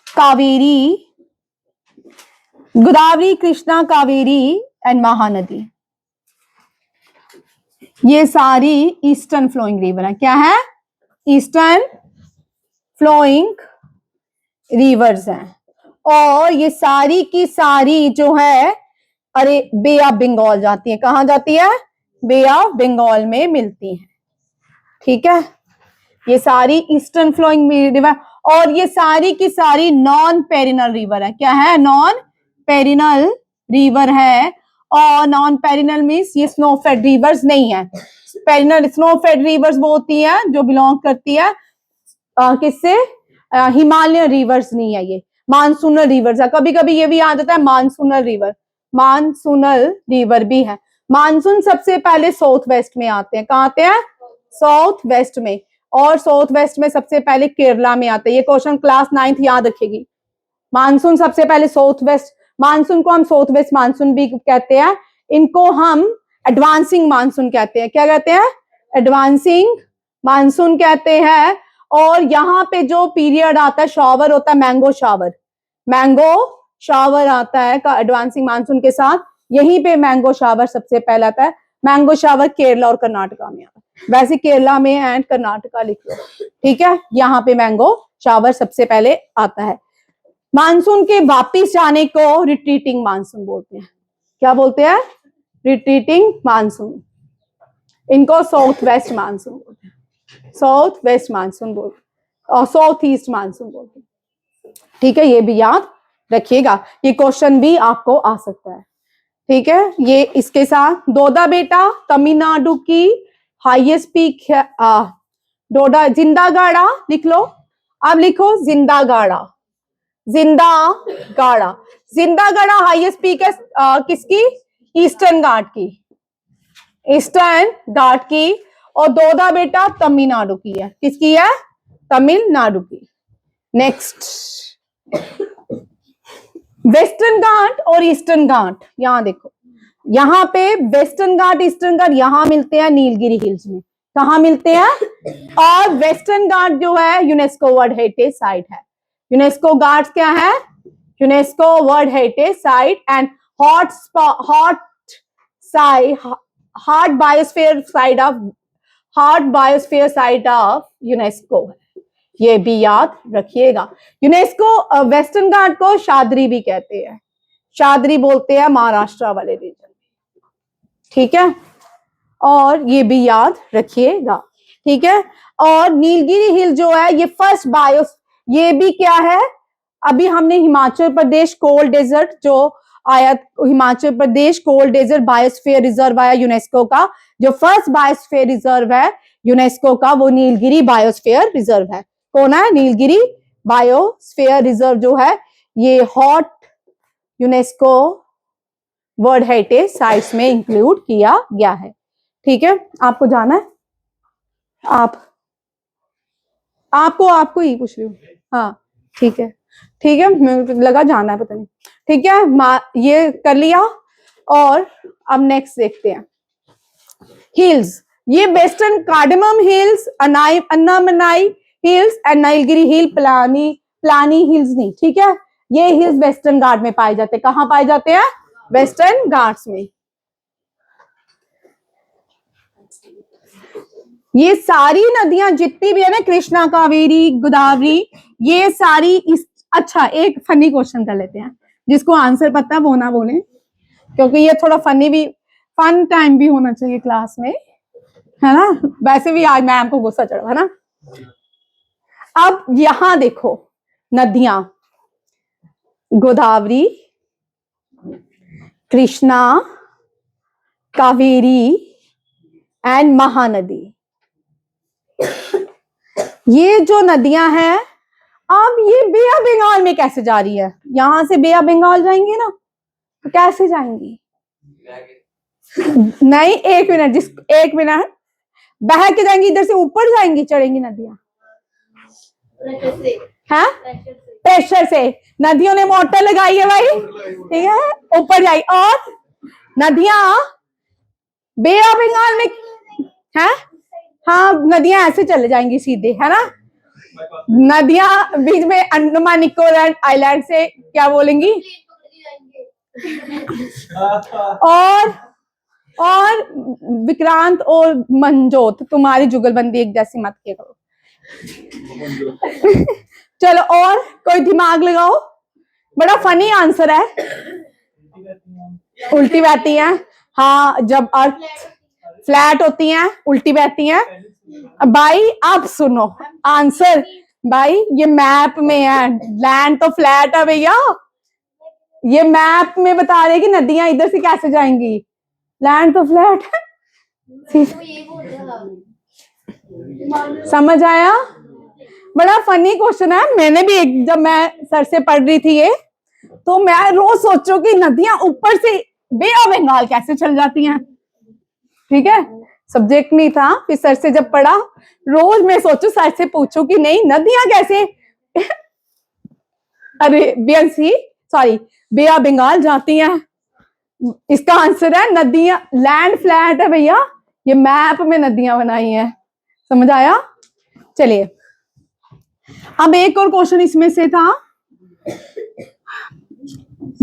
कावेरी, गोदावरी, कृष्णा, कावेरी एंड महानदी, ये सारी ईस्टर्न फ्लोइंग रिवर है। क्या है? ईस्टर्न फ्लोइंग रिवर्स हैं। और ये सारी की सारी जो है, अरे बे ऑफ बंगाल जाती है। कहां जाती है? बे ऑफ बंगाल में मिलती है। ठीक है, ये सारी ईस्टर्न फ्लोइंग रिवर, और ये सारी की सारी नॉन पेरिनल रिवर है। क्या है? नॉन पेरिनल रिवर है। और नॉन पेरिनल मीन्स ये स्नो फेड रिवर्स नहीं है। पेरिनल स्नो फेड रिवर्स वो होती है जो बिलोंग करती है किससे? हिमालयन रिवर्स नहीं है ये, मानसूनल रिवर्स है। कभी कभी ये भी आ जाता है मानसूनल रिवर, मानसूनल रिवर भी है। मानसून सबसे पहले साउथ वेस्ट में आते हैं। कहाँ आते हैं? साउथ वेस्ट में। और साउथ वेस्ट में सबसे पहले केरला में आते हैं। ये क्वेश्चन क्लास 9th याद रखेगी। मानसून सबसे पहले साउथ वेस्ट, मानसून को हम साउथ वेस्ट मानसून भी कहते हैं। इनको हम एडवांसिंग मानसून कहते हैं। क्या कहते हैं? एडवांसिंग मानसून कहते हैं। और यहाँ पे जो पीरियड आता है, शावर होता है, मैंगो शावर, मैंगो शावर आता है का एडवांसिंग मानसून के साथ। यहीं पे मैंगो शावर सबसे पहले आता है। मैंगो शावर केरला और कर्नाटका में आता है। वैसे केरला में एंड कर्नाटका लिख लो, ठीक है। यहाँ पे मैंगो शावर सबसे पहले आता है। मानसून के वापिस जाने को रिट्रीटिंग मानसून बोलते हैं। क्या बोलते हैं? Retreating monsoon. इनको साउथ वेस्ट मानसून बोलते हैं, साउथ वेस्ट मानसून बोलते हैं, और साउथ ईस्ट मानसून बोलते हैं। ठीक है, ये भी याद रखिएगा, ये क्वेश्चन भी आपको आ सकता है। ठीक है, ये इसके साथ दोदा बेटा तमिलनाडु की हाईएस्ट पीक है। डोडा जिंदागाड़ा लिख लो। अब लिखो जिंदागाड़ा, जिंदागाड़ा, जिंदागाड़ा हाईएस्ट पीक है किसकी? ईस्टर्न घाट की, ईस्टर्न घाट की। और दोदा बेटा तमिलनाडु की है। किसकी है? तमिलनाडु की। नेक्स्ट, वेस्टर्न घाट और ईस्टर्न घाट। यहां देखो, यहाँ पे वेस्टर्न घाट ईस्टर्न घाट यहाँ मिलते हैं नीलगिरी हिल्स में। कहाँ मिलते हैं? और वेस्टर्न घाट जो है यूनेस्को वर्ल्ड हेरिटेज साइट है। यूनेस्को घाट्स क्या है? UNESCO world heritage site and hot biosphere site of UNESCO है। ये भी याद रखिएगा। यूनेस्को वेस्टर्न घाट को शाद्री भी कहते हैं, शाद्री बोलते हैं महाराष्ट्र वाले रीजन में। ठीक है, और ये भी याद रखिएगा। ठीक है, और नीलगिरी हिल जो है ये फर्स्ट ये भी क्या है? अभी हमने हिमाचल प्रदेश कोल्ड डेजर्ट जो आया, Himachal Pradesh cold desert biosphere reserve आया यूनेस्को का। जो फर्स्ट बायोस्फीयर रिजर्व है यूनेस्को का वो नीलगिरी बायोस्फीयर रिजर्व है। कौन है? नीलगिरी बायोस्फीयर रिजर्व जो है ये hot UNESCO world heritage sites में इंक्लूड किया गया है। ठीक है, आपको जाना है? आपको ही पूछ रही हूँ। हाँ ठीक है, ठीक है, मुझे लगा जाना है, पता नहीं। ठीक है, ये कर लिया। और अब नेक्स्ट देखते हैं हिल्स। ये western cardamom hills, Annamalai hills and Nilgiri hill, Palani hills नहीं। ठीक है, ये हिल्स वेस्टर्न घाट में पाए जाते हैं। कहाँ पाए जाते हैं? वेस्टर्न घाट्स में। ये सारी नदियां जितनी भी है ना, कृष्णा, कावेरी, गोदावरी, ये सारी अच्छा, एक फनी क्वेश्चन कर लेते हैं, जिसको आंसर पता है वो ना बोले, क्योंकि ये थोड़ा फनी भी, फन टाइम भी होना चाहिए क्लास में, है ना। वैसे भी आज मैम को गुस्सा चढ़ा है ना। अब यहां देखो नदियां, गोदावरी, कृष्णा, कावेरी एंड महानदी। ये जो नदियां हैं, अब ये बे ऑफ बंगाल में कैसे जा रही है? यहां से बे ऑफ बंगाल जाएंगे ना, तो कैसे जाएंगी? नहीं, एक मिनट, बह के जाएंगी, इधर से ऊपर जाएंगी, चढ़ेंगी नदियां? हाँ, प्रेशर से। नदियों ने मोटर लगाई है भाई, ठीक है, ऊपर जाएगी। और नदियां बे ऑफ बंगाल में है, हाँ, नदियां ऐसे चले जाएंगी सीधे, है ना। नदियां बीच में अंडमान निकोबार आइलैंड से क्या बोलेंगी? और विक्रांत और मंजोत, तुम्हारी जुगलबंदी एक जैसी मत किया करो। चलो, और कोई दिमाग लगाओ, बड़ा फनी आंसर है। उल्टी बहती हैं, हाँ, जब अर्थ फ्लैट होती हैं उल्टी बहती हैं, भाई आप सुनो आंसर, भाई ये मैप में है, लैंड तो फ्लैट है भैया, ये मैप में बता रहे कि नदियां इधर से कैसे जाएंगी, लैंड तो फ्लैट है। समझ आया? बड़ा फनी क्वेश्चन है। मैंने भी एक, जब मैं सर से पढ़ रही थी ये, तो मैं रोज सोचू कि नदियां ऊपर से बे ऑफ बंगाल कैसे चल जाती हैं। ठीक है, सब्जेक्ट नहीं था, फिर सर से जब पढ़ा, रोज मैं सोचू सर से पूछू कि नहीं नदियां कैसे Arabian sea, sorry, bay of Bengal जाती हैं। इसका आंसर है नदियां, लैंड फ्लैट है भैया, ये मैप में नदियां बनाई हैं। समझ आया? चलिए, अब एक और क्वेश्चन इसमें से था,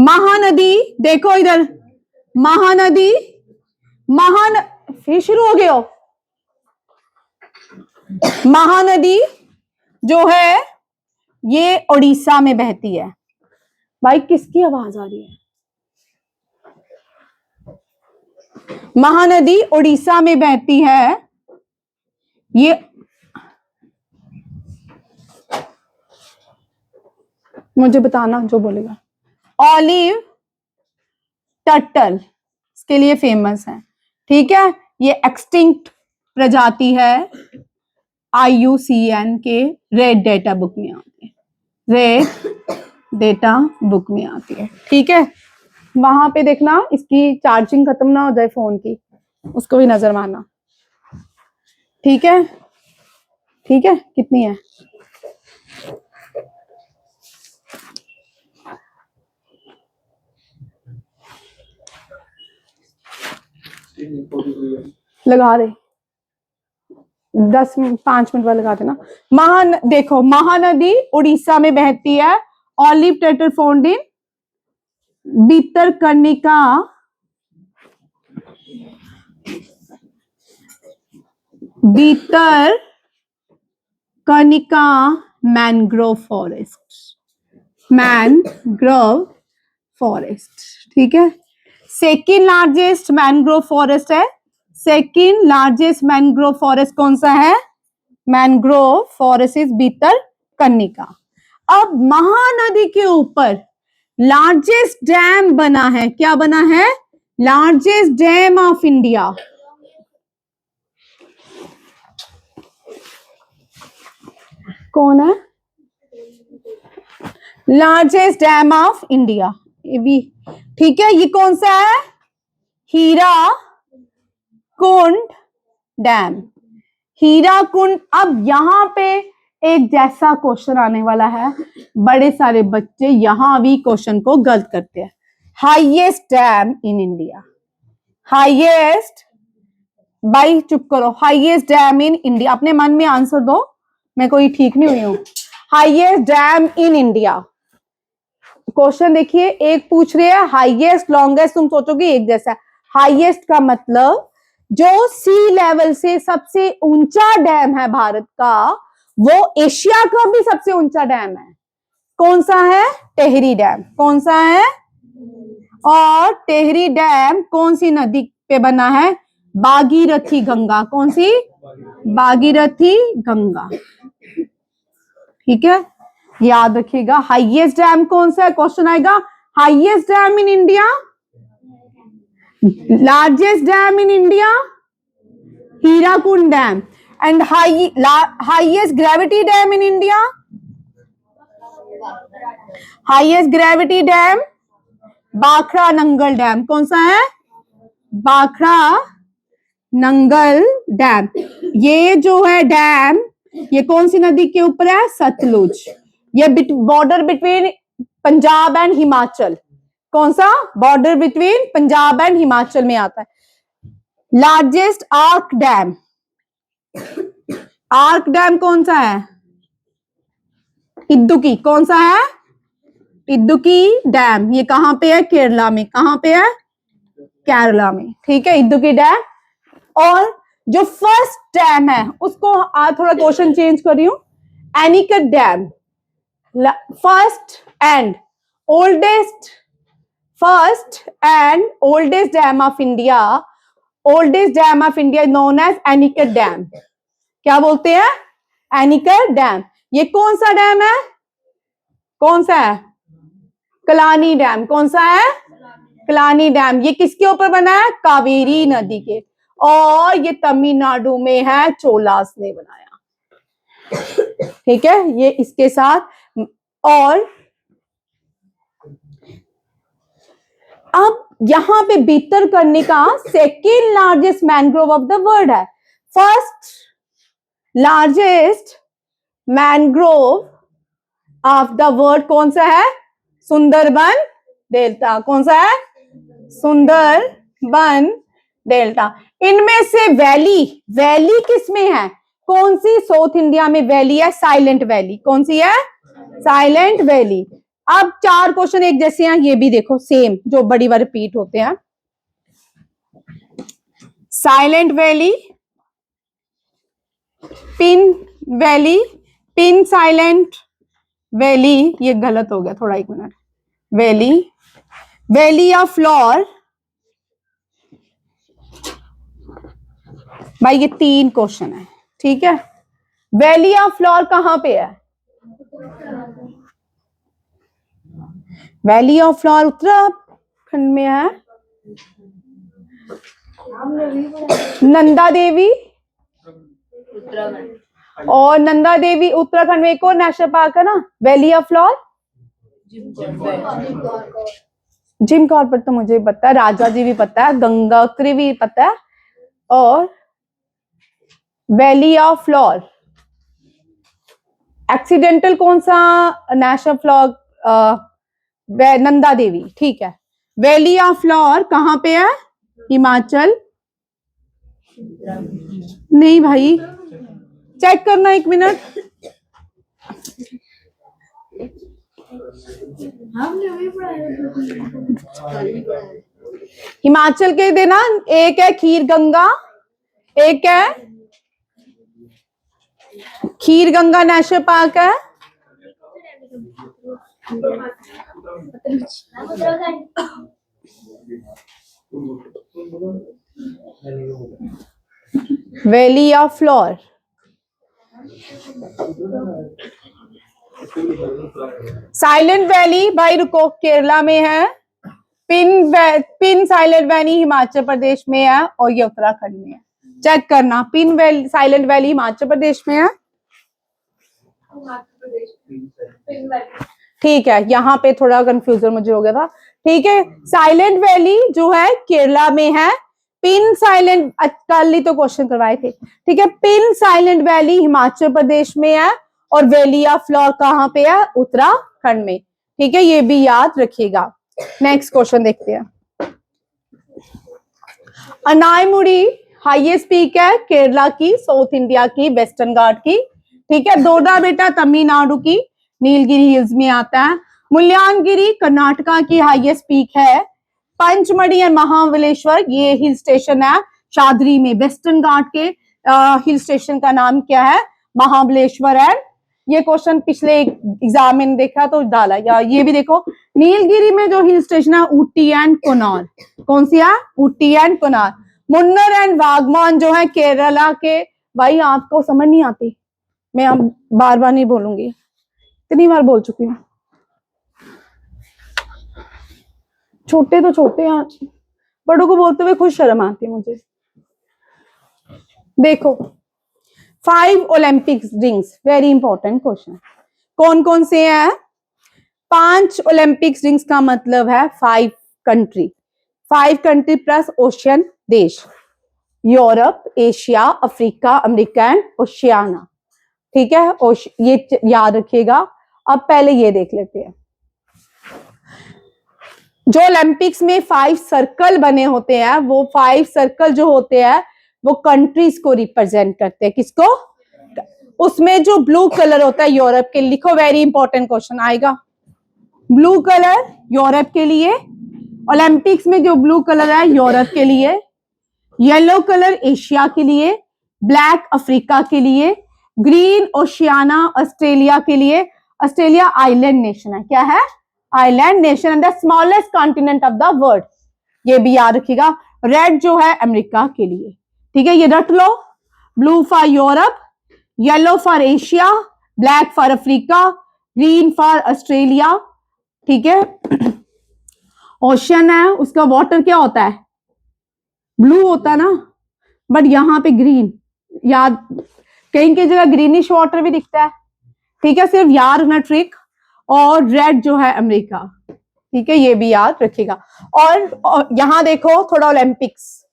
महानदी, देखो इधर, महानदी, फिर शुरू हो गए हो। महानदी जो है ये उड़ीसा में बहती है। भाई किसकी आवाज आ रही है? महानदी उड़ीसा में बहती है, ये मुझे बताना जो बोलेगा। ऑलिव टर्टल इसके लिए फेमस है। ठीक है, ये एक्सटिंक्ट प्रजाति है, IUCN के रेड डेटा बुक में आती है, रेड डेटा बुक में आती है। ठीक है, वहां पे देखना इसकी चार्जिंग खत्म ना हो जाए फोन की, उसको भी नजर मारना। ठीक है, ठीक है, कितनी है? लगा रहे 5 मिनट बाद लगा देना। देखो, महानदी उड़ीसा में बहती है, olive turtle found in Bhitarkanika, Bhitarkanika mangrove forest, mangrove forest. ठीक है, सेकेंड लार्जेस्ट मैंग्रोव फॉरेस्ट है, सेकेंड लार्जेस्ट मैंग्रोव फॉरेस्ट कौन सा है? Mangrove forest is Bhitarkanika. अब महानदी के ऊपर लार्जेस्ट डैम बना है, क्या बना है? Largest dam of India. कौन है? लार्जेस्ट डैम ऑफ इंडिया, ये भी ठीक है। ये कौन सा है? हीराकुंड डैम, हीराकुंड। अब यहाँ पे एक जैसा क्वेश्चन आने वाला है, बड़े सारे बच्चे यहाँ भी क्वेश्चन को गलत करते हैं। Highest dam in India, highest, भाई चुप करो, हाईएस्ट डैम इन इंडिया, अपने मन में आंसर दो, मैं कोई ठीक नहीं हुई हूं। Highest dam in India, question देखिए, एक पूछ रहे हैं हाईएस्ट लॉन्गेस्ट, तुम सोचोगे एक जैसा है। हाईएस्ट का मतलब जो सी लेवल से सबसे ऊंचा डैम है भारत का, वो एशिया का भी सबसे ऊंचा डैम है। कौन सा है? टेहरी डैम। कौन सा है? और टेहरी डैम कौन सी नदी पे बना है? भागीरथी गंगा। कौन सी? भागीरथी गंगा। ठीक है, याद रखिएगा। हाईएस्ट डैम कौन सा है? क्वेश्चन आएगा, highest dam in India, largest dam in India, Hirakud dam. And highest gravity dam in India, highest gravity dam Bhakra Nangal dam. कौन सा है? भाखड़ा नंगल डैम। ये जो है डैम, ये कौन सी नदी के ऊपर है? सतलुज। ये border between Punjab and Himachal, कौन सा? Border between Punjab and Himachal में आता है। Largest arc dam, arc dam कौन सा है? इदुक्की। कौन सा है? इदुक्की डैम। ये कहां पे है? केरला में। कहां पे है? केरला में। ठीक है, इदुक्की डैम। और जो फर्स्ट डैम है उसको आज थोड़ा क्वेश्चन चेंज कर रही हूं, anicut dam. First and oldest, first and oldest dam of India, oldest dam of India known as anicut dam. क्या बोलते हैं? Anicut dam. ये कौन सा डैम है? कौन सा है? कलानी डैम। कौन सा है? कलानी डैम। ये किसके ऊपर बना है? कावेरी नदी के। और ये तमिलनाडु में है, चोलास ने बनाया। ठीक है, ये इसके साथ। और अब यहां पे बेहतर करने का second largest mangrove of the world है। First largest mangrove of the world कौन सा है? सुंदरबन डेल्टा। कौन सा है? सुंदरबन डेल्टा। इनमें से वैली, वैली किसमें है? कौन सी साउथ इंडिया में वैली है? Silent valley. कौन सी है? Silent valley. अब 4 क्वेश्चन एक जैसे हैं, ये भी देखो सेम, जो बड़ी बार रिपीट होते हैं। Silent valley, pin valley, pin silent valley, ये गलत हो गया थोड़ा, 1 minute. Valley, valley of floor. भाई ये 3 क्वेश्चन है, ठीक है। वैली ऑफ फ्लोर कहां पे है? वैली ऑफ फ्लोर उत्तराखंड में है। नंदा देवी, और नंदा देवी उत्तराखंड में। एक और नेशनल पार्क है ना valley of floor, Jim Corbett तो मुझे पता है, राजा जी भी पता है, गंगोत्री भी पता है, और वैली ऑफ फ्लोर। एक्सीडेंटल कौन सा नेशनल फ्लोर? नंदा देवी, ठीक है। वैली ऑफ फ्लोर कहां पे है? हिमाचल। नहीं भाई, चेक करना 1 मिनट। हिमाचल के देना, एक है खीर गंगा, एक है खीर गंगा नेशनल पार्क है। Valley of flowers, silent valley भाई रुको, केरला में है। Pin silent valley Himachal Pradesh में है, और ये उत्तराखंड में है। चेक करना, pin valley silent valley Himachal Pradesh में है, ठीक है। यहाँ पे थोड़ा कंफ्यूजन मुझे हो गया था, ठीक है। साइलेंट वैली जो है केरला में है। पिन साइलेंट, कल ही तो क्वेश्चन करवाए थे, ठीक है। Pin silent valley Himachal Pradesh में है, और वैली ऑफ फ्लोर कहां पे है? उत्तराखंड में, ठीक है। ये भी याद रखिएगा। नेक्स्ट क्वेश्चन देखते हैं। अनायमुड़ी हाईएस्ट पीक है केरला की, साउथ इंडिया की, वेस्टर्न घाट की, ठीक है। दोडा बेटा तमिलनाडु की, नीलगिरी हिल्स में आता है। मुल्यानगिरी कर्नाटका की हाईएस्ट पीक है। पंचमढ़ी और महाबलेश्वर ये हिल स्टेशन है शाद्री में, वेस्टर्न घाट के हिल स्टेशन का नाम क्या है? महाबलेश्वर है। ये क्वेश्चन पिछले एग्जाम में देखा तो डाला, या ये भी देखो। नीलगिरी में जो हिल स्टेशन है ऊटी एंड कोनार, कौन सी है? ऊटी एंड कोनार। मुन्नर एंड वागमान जो है केरला के। भाई आपको समझ नहीं आती, मैं अब बार बार नहीं बोलूंगी, इतनी बार बोल चुकी हूँ। छोटे तो छोटे हैं, बड़ों को बोलते हुए खुद शर्म आती है मुझे। देखो 5 Olympic rings, very important question. कौन कौन से हैं? 5 ओलंपिक रिंग्स का मतलब है 5 कंट्री, 5 कंट्री प्लस ओशियन देश, Europe, Asia, Africa, America and Oceania, ठीक है। ये याद रखिएगा। अब पहले ये देख लेते हैं, जो ओलंपिक्स में 5 सर्कल बने होते हैं, वो 5 सर्कल जो होते हैं वो कंट्रीज को रिप्रेजेंट करते हैं। किसको? उसमें जो ब्लू कलर होता है यूरोप के, लिखो वेरी इंपॉर्टेंट क्वेश्चन आएगा। ब्लू कलर यूरोप के लिए, ओलंपिक्स में जो ब्लू कलर है यूरोप के लिए, येलो कलर एशिया के लिए, ब्लैक अफ्रीका के लिए, ग्रीन ओशियाना ऑस्ट्रेलिया के लिए। ऑस्ट्रेलिया आइलैंड नेशन है, क्या है? Island nation and the smallest continent of the world, ये भी याद रखिएगा। रेड जो है अमेरिका के लिए, ठीक है, ये रट लो। Blue for Europe, yellow for Asia, black for Africa, green for Australia, ठीक है। ओशियन है, उसका वाटर क्या होता है, ब्लू होता है ना, बट यहाँ पे ग्रीन, याद, कहीं कहीं जगह ग्रीनिश वाटर भी दिखता है, ठीक है, सिर्फ याद रखना ट्रिक। और रेड जो है अमेरिका, ठीक है, ये भी याद रखिएगा। और यहां देखो थोड़ा ओलंपिक्स,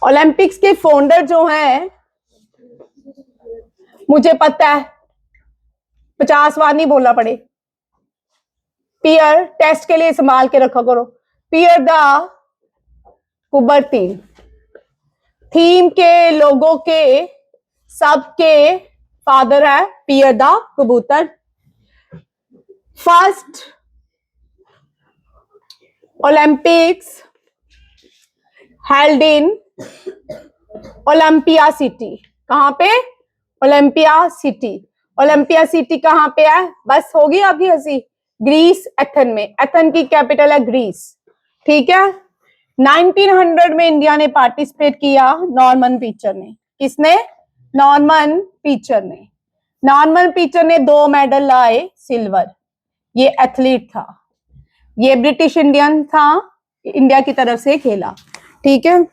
ओलंपिक्स के फाउंडर जो हैं, मुझे पता है 50 बार नहीं बोलना पड़े, पियर, टेस्ट के लिए इस्तेमाल के रखा करो, पियर द कुबरतीन, थीम के लोगों के सबके फादर है पियर द कबूतर। First Olympics held in Olympia city, कहां पे, ओलंपिया सिटी, ओलंपिया सिटी कहां पे है, बस होगी आपकी हंसी, ग्रीस, एथन में, एथन की कैपिटल है ग्रीस, ठीक है। 1900 में इंडिया ने पार्टिसिपेट किया, नॉर्मन पीचर ने, किसने, नॉर्मन पीचर ने, नॉर्मन पीचर ने 2 मेडल लाए सिल्वर, ये एथलीट था, ये ब्रिटिश इंडियन था, इंडिया की तरफ से खेला, ठीक है।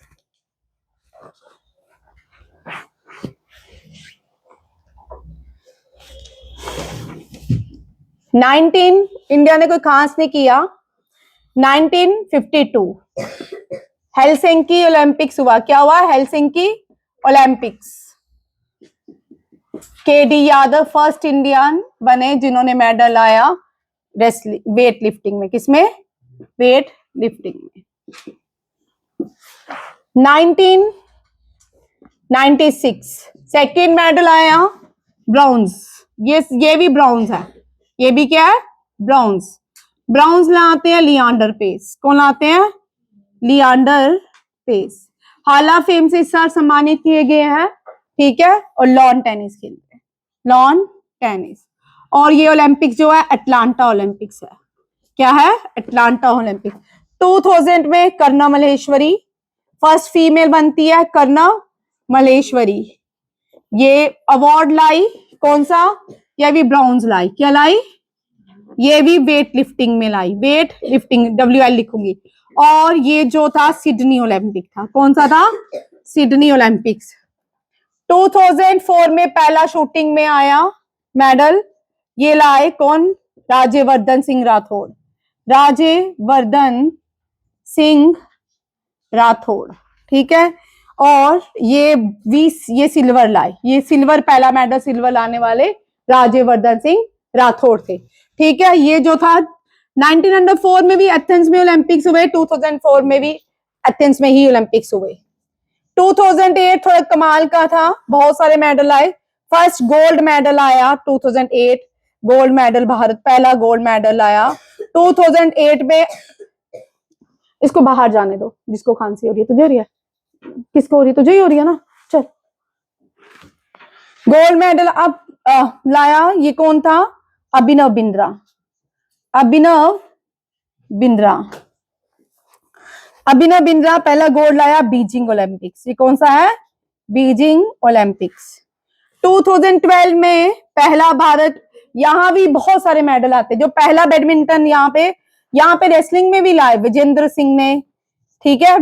इंडिया ने कोई खास नहीं किया। 1952 हेलसिंकी ओलंपिक्स हुआ, क्या हुआ, Helsinki Olympics, KD Yadav first Indian बने जिन्होंने मेडल लाया वेट लिफ्टिंग में, किसमें, वेट लिफ्टिंग में। 1996 सेकेंड मेडल आया ब्राउन्स, ये भी ब्राउन्स है, ये भी क्या है, ब्राउन्स, ब्राउन्स लाते हैं लियांडर पेस, कौन लाते हैं, Leander Paes, hall of fame से इस साल सम्मानित किए गए हैं, ठीक है। और लॉन टेनिस खेलते हैं, लॉन टेनिस। और ये ओलंपिक्स जो है अटलांटा ओलंपिक्स है, क्या है, अटलांटा ओलंपिक्स। 2000 में करना मल्लेश्वरी फर्स्ट फीमेल बनती है, करना मल्लेश्वरी, ये अवार्ड लाई, कौन सा, ये भी ब्राउन्स लाई, क्या लाई, ये भी वेट लिफ्टिंग में लाई, वेट लिफ्टिंग, WL लिखूंगी। और ये जो था सिडनी ओलंपिक था, कौन सा था, सिडनी ओलंपिक्स। 2004 में पहला शूटिंग में आया मेडल, ये लाए कौन, राज्यवर्धन सिंह राठौड़, राज्यवर्धन सिंह राठौड़, ठीक है। और ये सिल्वर लाए, ये सिल्वर, पहला मेडल सिल्वर लाने वाले राज्यवर्धन सिंह राठौड़ थे, ठीक है। ये जो था 1904 में भी एथेंस में ओलंपिक्स हुए, 2004 में भी एथेंस में ही ओलंपिक्स हुए। 2008 थोड़ा कमाल का था, बहुत सारे मेडल आए, फर्स्ट गोल्ड मेडल आया 2008, गोल्ड मेडल, भारत पहला गोल्ड मेडल आया 2008 में। इसको बाहर जाने दो, जिसको खांसी हो रही है, तुझे हो रही है, किसको हो रही है, तुझे ही हो रही है ना, चल। गोल्ड मेडल अब लाया, ये कौन था, अभिनव बिंद्रा, अभिनव बिंद्रा, अभिनव बिंद्रा पहला गोल्ड लाया बीजिंग ओलंपिक्स, ये कौन सा है, बीजिंग ओलंपिक्स। 2012 में पहला भारत, यहां भी बहुत सारे मेडल आते, जो पहला बैडमिंटन यहाँ पे रेसलिंग में भी लाए विजेंद्र सिंह ने, ठीक है,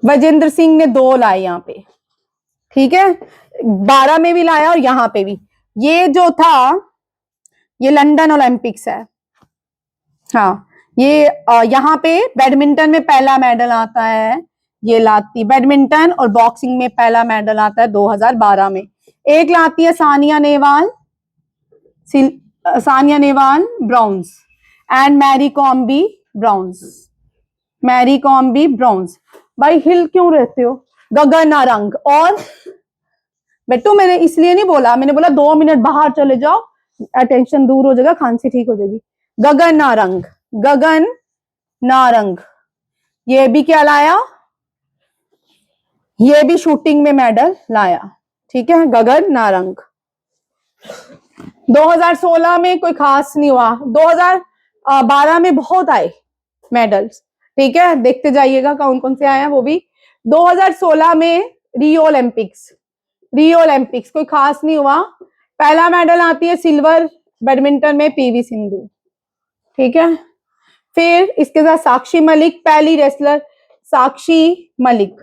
विजेंद्र सिंह ने 2 लाए यहाँ पे, ठीक है, 12 में भी लाया और यहाँ पे भी। ये जो था ये लंदन ओलंपिक्स है, हाँ, ये यहाँ पे बैडमिंटन में पहला मेडल आता है, ये लाती बैडमिंटन, और बॉक्सिंग में पहला मेडल आता है 2012 में, एक लाती है सानिया नेहवाल ब्राउन्स, एंड मैरी कॉम भी ब्राउन्स। भाई हिल क्यों रहते हो, गगन नारंग, और बेटू मैंने इसलिए नहीं बोला, मैंने बोला 2 मिनट बाहर चले जाओ, अटेंशन दूर हो जाएगा, खांसी ठीक हो जाएगी। गगन नारंग, ये भी क्या लाया, ये भी शूटिंग में मेडल लाया, ठीक है, गगन नारंग। 2016 में कोई खास नहीं हुआ, 2012 में बहुत आए मेडल्स, ठीक है, देखते जाइएगा कौन कौन से आए हैं वो भी। 2016 में रियो ओलंपिक्स कोई खास नहीं हुआ। पहला मेडल आती है सिल्वर बैडमिंटन में पीवी सिंधु, ठीक है। फिर इसके साथ साक्षी मलिक, पहली रेसलर साक्षी मलिक।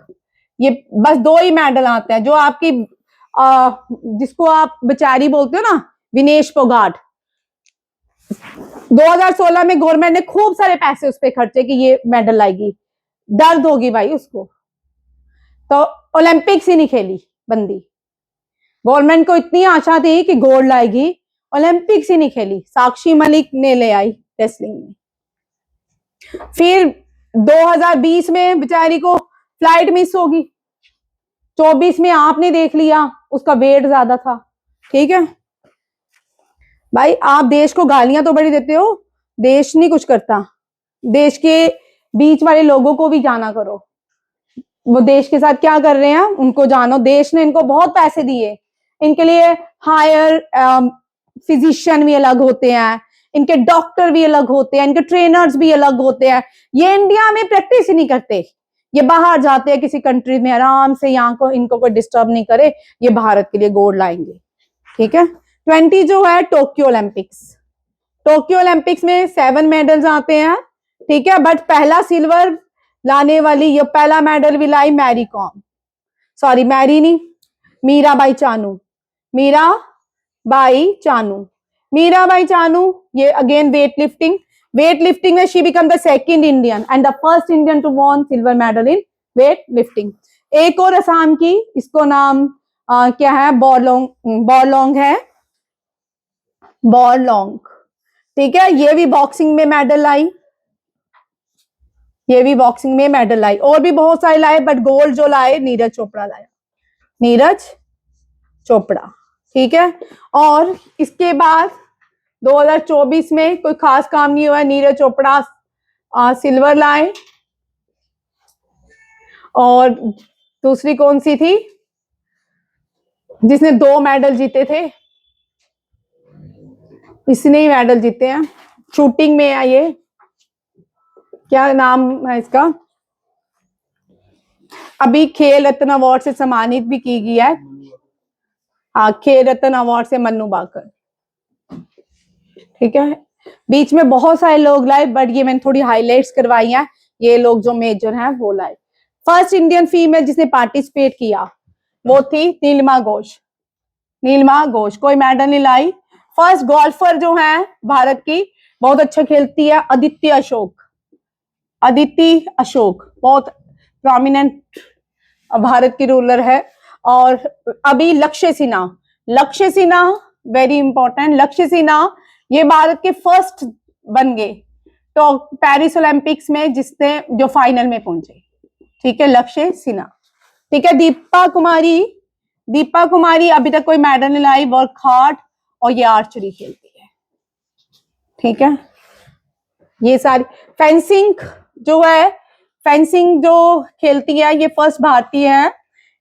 ये बस 2 ही मेडल आते हैं। जो आपकी जिसको आप बेचारी बोलते हो ना, विनेश फोगाट, 2016 में गवर्नमेंट ने खूब सारे पैसे उस पर खर्चे कि ये मेडल लाएगी। दर्द होगी भाई उसको, तो ओलंपिक्स ही नहीं खेली बंदी। गवर्नमेंट को इतनी आशा थी कि गोल्ड लाएगी, ओलंपिक्स ही नहीं खेली। साक्षी मलिक ने ले आई रेसलिंग में। फिर 2020 में बेचारी को फ्लाइट मिस होगी, 24 में आपने देख लिया उसका वेट ज्यादा था, ठीक है। भाई आप देश को गालियां तो बड़ी देते हो, देश नहीं कुछ करता। देश के बीच वाले लोगों को भी जाना करो, वो देश के साथ क्या कर रहे हैं उनको जानो। देश ने इनको बहुत पैसे दिए, इनके लिए हायर फिजिशियन भी अलग होते हैं, इनके डॉक्टर भी अलग होते हैं, इनके ट्रेनर्स भी अलग होते हैं। ये इंडिया में प्रैक्टिस ही नहीं करते, ये बाहर जाते हैं किसी कंट्री में आराम से, यहाँ को इनको कोई डिस्टर्ब नहीं करे, ये भारत के लिए गोल्ड लाएंगे, ठीक है। 20 जो है टोक्यो ओलंपिक्स में 7 मेडल्स आते हैं, ठीक है। बट पहला सिल्वर लाने वाली, ये पहला मेडल भी लाई मैरी मीराबाई चानू। ये अगेन वेट लिफ्टिंग में she become the second Indian and the first Indian to won silver medal in weight lifting. एक और असम की, इसको नाम क्या है, बॉरलोंग है, ठीक है। ये भी बॉक्सिंग में मेडल लाई, और भी बहुत सारे लाए, बट गोल्ड जो लाए नीरज चोपड़ा, ठीक है। और इसके बाद 2024 में कोई खास काम नहीं हुआ, नीरज चोपड़ा सिल्वर लाए। और दूसरी कौन सी थी जिसने 2 मेडल जीते थे, इसने ही मेडल जीते हैं, शूटिंग में है, ये क्या नाम है इसका, अभी खेल रत्न अवार्ड से सम्मानित भी की गई है। हाँ, खेल रत्न अवार्ड से मन्नू भाकर, ठीक है। बीच में बहुत सारे लोग लाए, बट ये मैंने थोड़ी हाईलाइट्स करवाई हैं, ये लोग जो मेजर हैं वो लाए। फर्स्ट इंडियन फीमेल जिसने पार्टिसिपेट किया वो थी नीलिमा घोष, कोई मेडल नहीं लाई। फर्स्ट गोल्फर जो है भारत की, बहुत अच्छा खेलती है, अदिति अशोक बहुत प्रोमिनेंट भारत की रूलर है। और अभी लक्ष्य सिन्हा वेरी इंपॉर्टेंट, लक्ष्य सिन्हा ये भारत के फर्स्ट बन गए तो पेरिस ओलंपिक्स में, जिसने जो फाइनल में पहुंचे, ठीक है, लक्ष्य सिन्हा, ठीक है। दीपा कुमारी अभी तक कोई मेडल नहीं लाई, वर्क हार्ड, और ये आर्चरी खेलती है, ठीक है। ये सारी फेंसिंग जो खेलती है, ये फर्स्ट भारतीय है।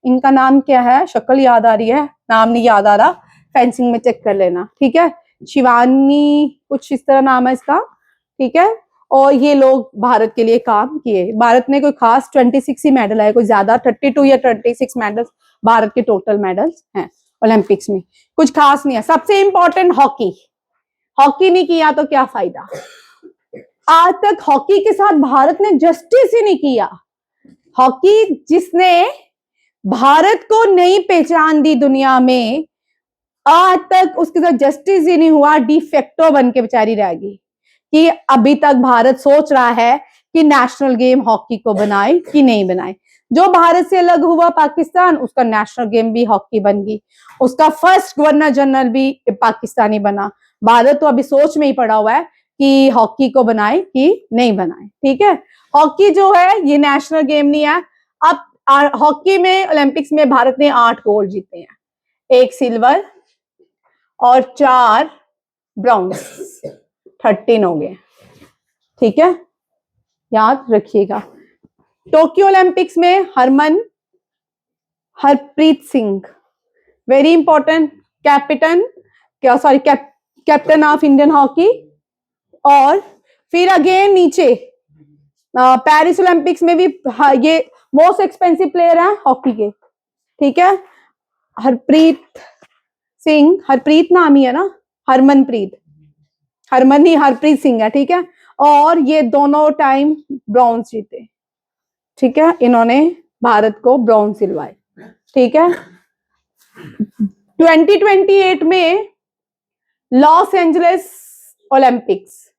इनका नाम क्या है, शक्ल याद आ रही है, नाम नहीं याद आ रहा, फेंसिंग में चेक कर लेना, ठीक है। शिवानी कुछ इस तरह नाम है इसका, ठीक है। और ये लोग भारत के लिए काम किए। भारत ने कोई खास 26 ही मेडल है, कोई ज्यादा 32 या 26 मेडल भारत के टोटल मेडल्स हैं ओलंपिक्स में, कुछ खास नहीं है। सबसे इंपॉर्टेंट हॉकी नहीं किया तो क्या फायदा। आज तक हॉकी के साथ भारत ने जस्टिस ही नहीं किया। हॉकी जिसने भारत को नई पहचान दी दुनिया में, आज तक उसके साथ जस्टिस ही नहीं हुआ, डिफेक्टो बन के बेचारी रह गई। कि अभी तक भारत सोच रहा है कि नेशनल गेम हॉकी को बनाए कि नहीं बनाए। जो भारत से अलग हुआ पाकिस्तान, उसका नेशनल गेम भी हॉकी बन गई, उसका फर्स्ट गवर्नर जनरल भी पाकिस्तानी बना। भारत तो अभी सोच में ही पड़ा हुआ है कि हॉकी को बनाए कि नहीं बनाए, ठीक है। हॉकी जो है ये नेशनल गेम नहीं है। अब हॉकी में ओलंपिक्स में भारत ने 8 गोल्ड जीते हैं, 1 सिल्वर और 4 ब्रॉन्ज, 13 हो गए, ठीक है, याद रखिएगा। टोक्यो ओलंपिक्स में Harpreet Singh very important captain of Indian hockey. और फिर अगेन नीचे पेरिस ओलंपिक्स में भी ये मोस्ट एक्सपेंसिव प्लेयर है हॉकी के, ठीक है। हरप्रीत सिंह, हरप्रीत नाम ही है ना, हरमनप्रीत, हरमन ही हरप्रीत सिंह है, ठीक है। और ये दोनों टाइम ब्रॉन्ज जीते, ठीक है, इन्होंने भारत को ब्रॉन्ज दिलवाए, ठीक है। 2028 में लॉस एंजलिस ओलंपिक्स,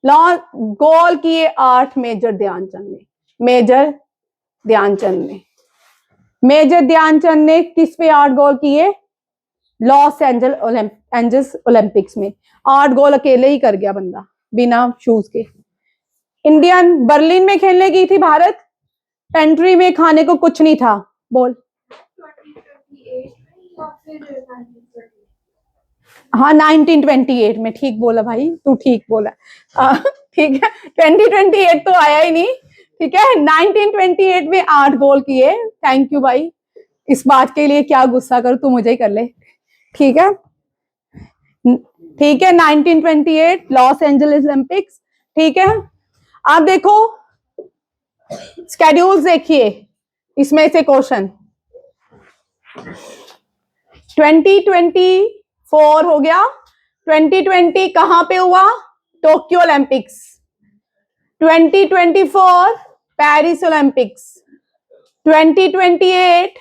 गोल किए 8 मेजर ध्यानचंद ने, मेजर ध्यानचंद ने किस पे 8 गोल किए? लॉस एंजल्स ओलंपिक्स में 8 गोल अकेले ही कर गया बंदा, बिना शूज के। इंडियन बर्लिन में खेलने गई थी भारत, पेंट्री में खाने को कुछ नहीं था, बोल। हाँ 1928 में, ठीक बोला भाई, तू ठीक बोला, ठीक है। 2028 तो आया ही नहीं, ठीक है। 1928 में 8 गोल किए, थैंक यू भाई, इस बात के लिए क्या गुस्सा करूं, तू मुझे ही कर ले, ठीक है, ठीक है। 1928 लॉस एंजलिस ओलंपिक्स, ठीक है। आप देखो स्केड्यूल्स, देखिए इसमें से क्वेश्चन 2024 हो गया, 2020 कहां पे हुआ? टोक्यो ओलंपिक्स, 2024 पेरिस ओलंपिक्स, 2028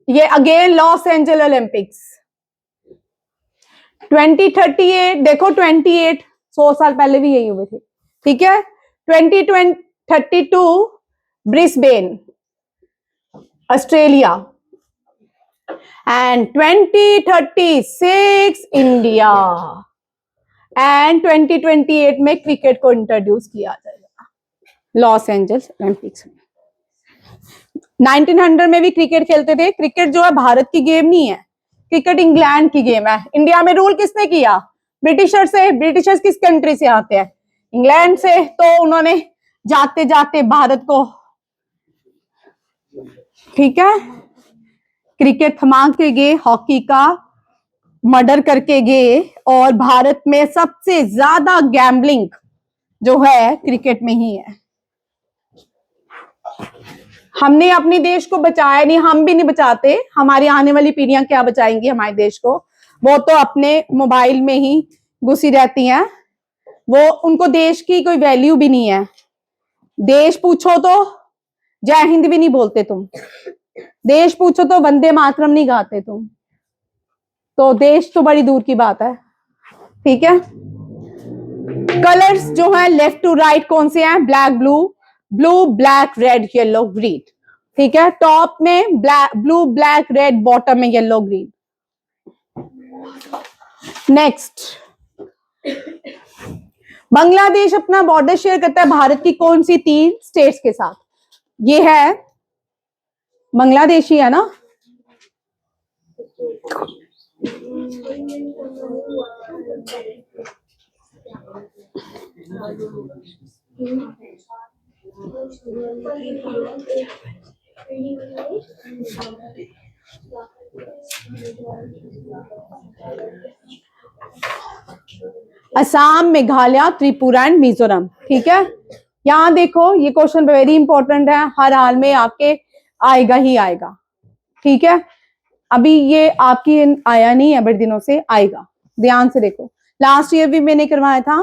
ये अगेन लॉस एंजल ओलंपिक्स, 2038 देखो 28 100 साल पहले भी यही हुए थे, ठीक है। 2032 Brisbane Australia, and 2036 India, and 2028 में क्रिकेट को इंट्रोड्यूस किया जाएगा लॉस एंजल्स ओलंपिक्स में। 1900 में भी क्रिकेट खेलते थे। क्रिकेट जो है भारत की गेम नहीं है, क्रिकेट इंग्लैंड की गेम है। इंडिया में रूल किसने किया? ब्रिटिशर से। ब्रिटिशर्स किस कंट्री से आते हैं? इंग्लैंड से। तो उन्होंने जाते जाते भारत को, ठीक है, क्रिकेट थमा के गए, हॉकी का मर्डर करके गए, और भारत में सबसे ज्यादा गैम्बलिंग जो है क्रिकेट में ही है। हमने अपने देश को बचाया नहीं, हम भी नहीं बचाते, हमारी आने वाली पीढ़ियां क्या बचाएंगी हमारे देश को? वो तो अपने मोबाइल में ही घुसी रहती हैं, वो उनको देश की कोई वैल्यू भी नहीं है। देश पूछो तो जय हिंद भी नहीं बोलते तुम, देश पूछो तो वंदे मातरम नहीं गाते तुम, तो देश तो बड़ी दूर की बात है, ठीक है। कलर्स जो है लेफ्ट टू राइट कौन से हैं? Black blue, blue black red yellow green, ठीक है। टॉप में ब्लू ब्लैक रेड, बॉटम में येलो ग्रीन। नेक्स्ट, बांग्लादेश अपना बॉर्डर शेयर करता है भारत की कौन सी 3 स्टेट्स के साथ? ये है बांग्लादेशी है ना, असम, मेघालय, त्रिपुरा एंड मिजोरम, ठीक है। यहां देखो ये क्वेश्चन वेरी इंपॉर्टेंट है, हर हाल में आपके आएगा ही आएगा, ठीक है। अभी ये आपकी आया नहीं है, बड़े दिनों से आएगा, ध्यान से देखो। लास्ट ईयर भी मैंने करवाया था।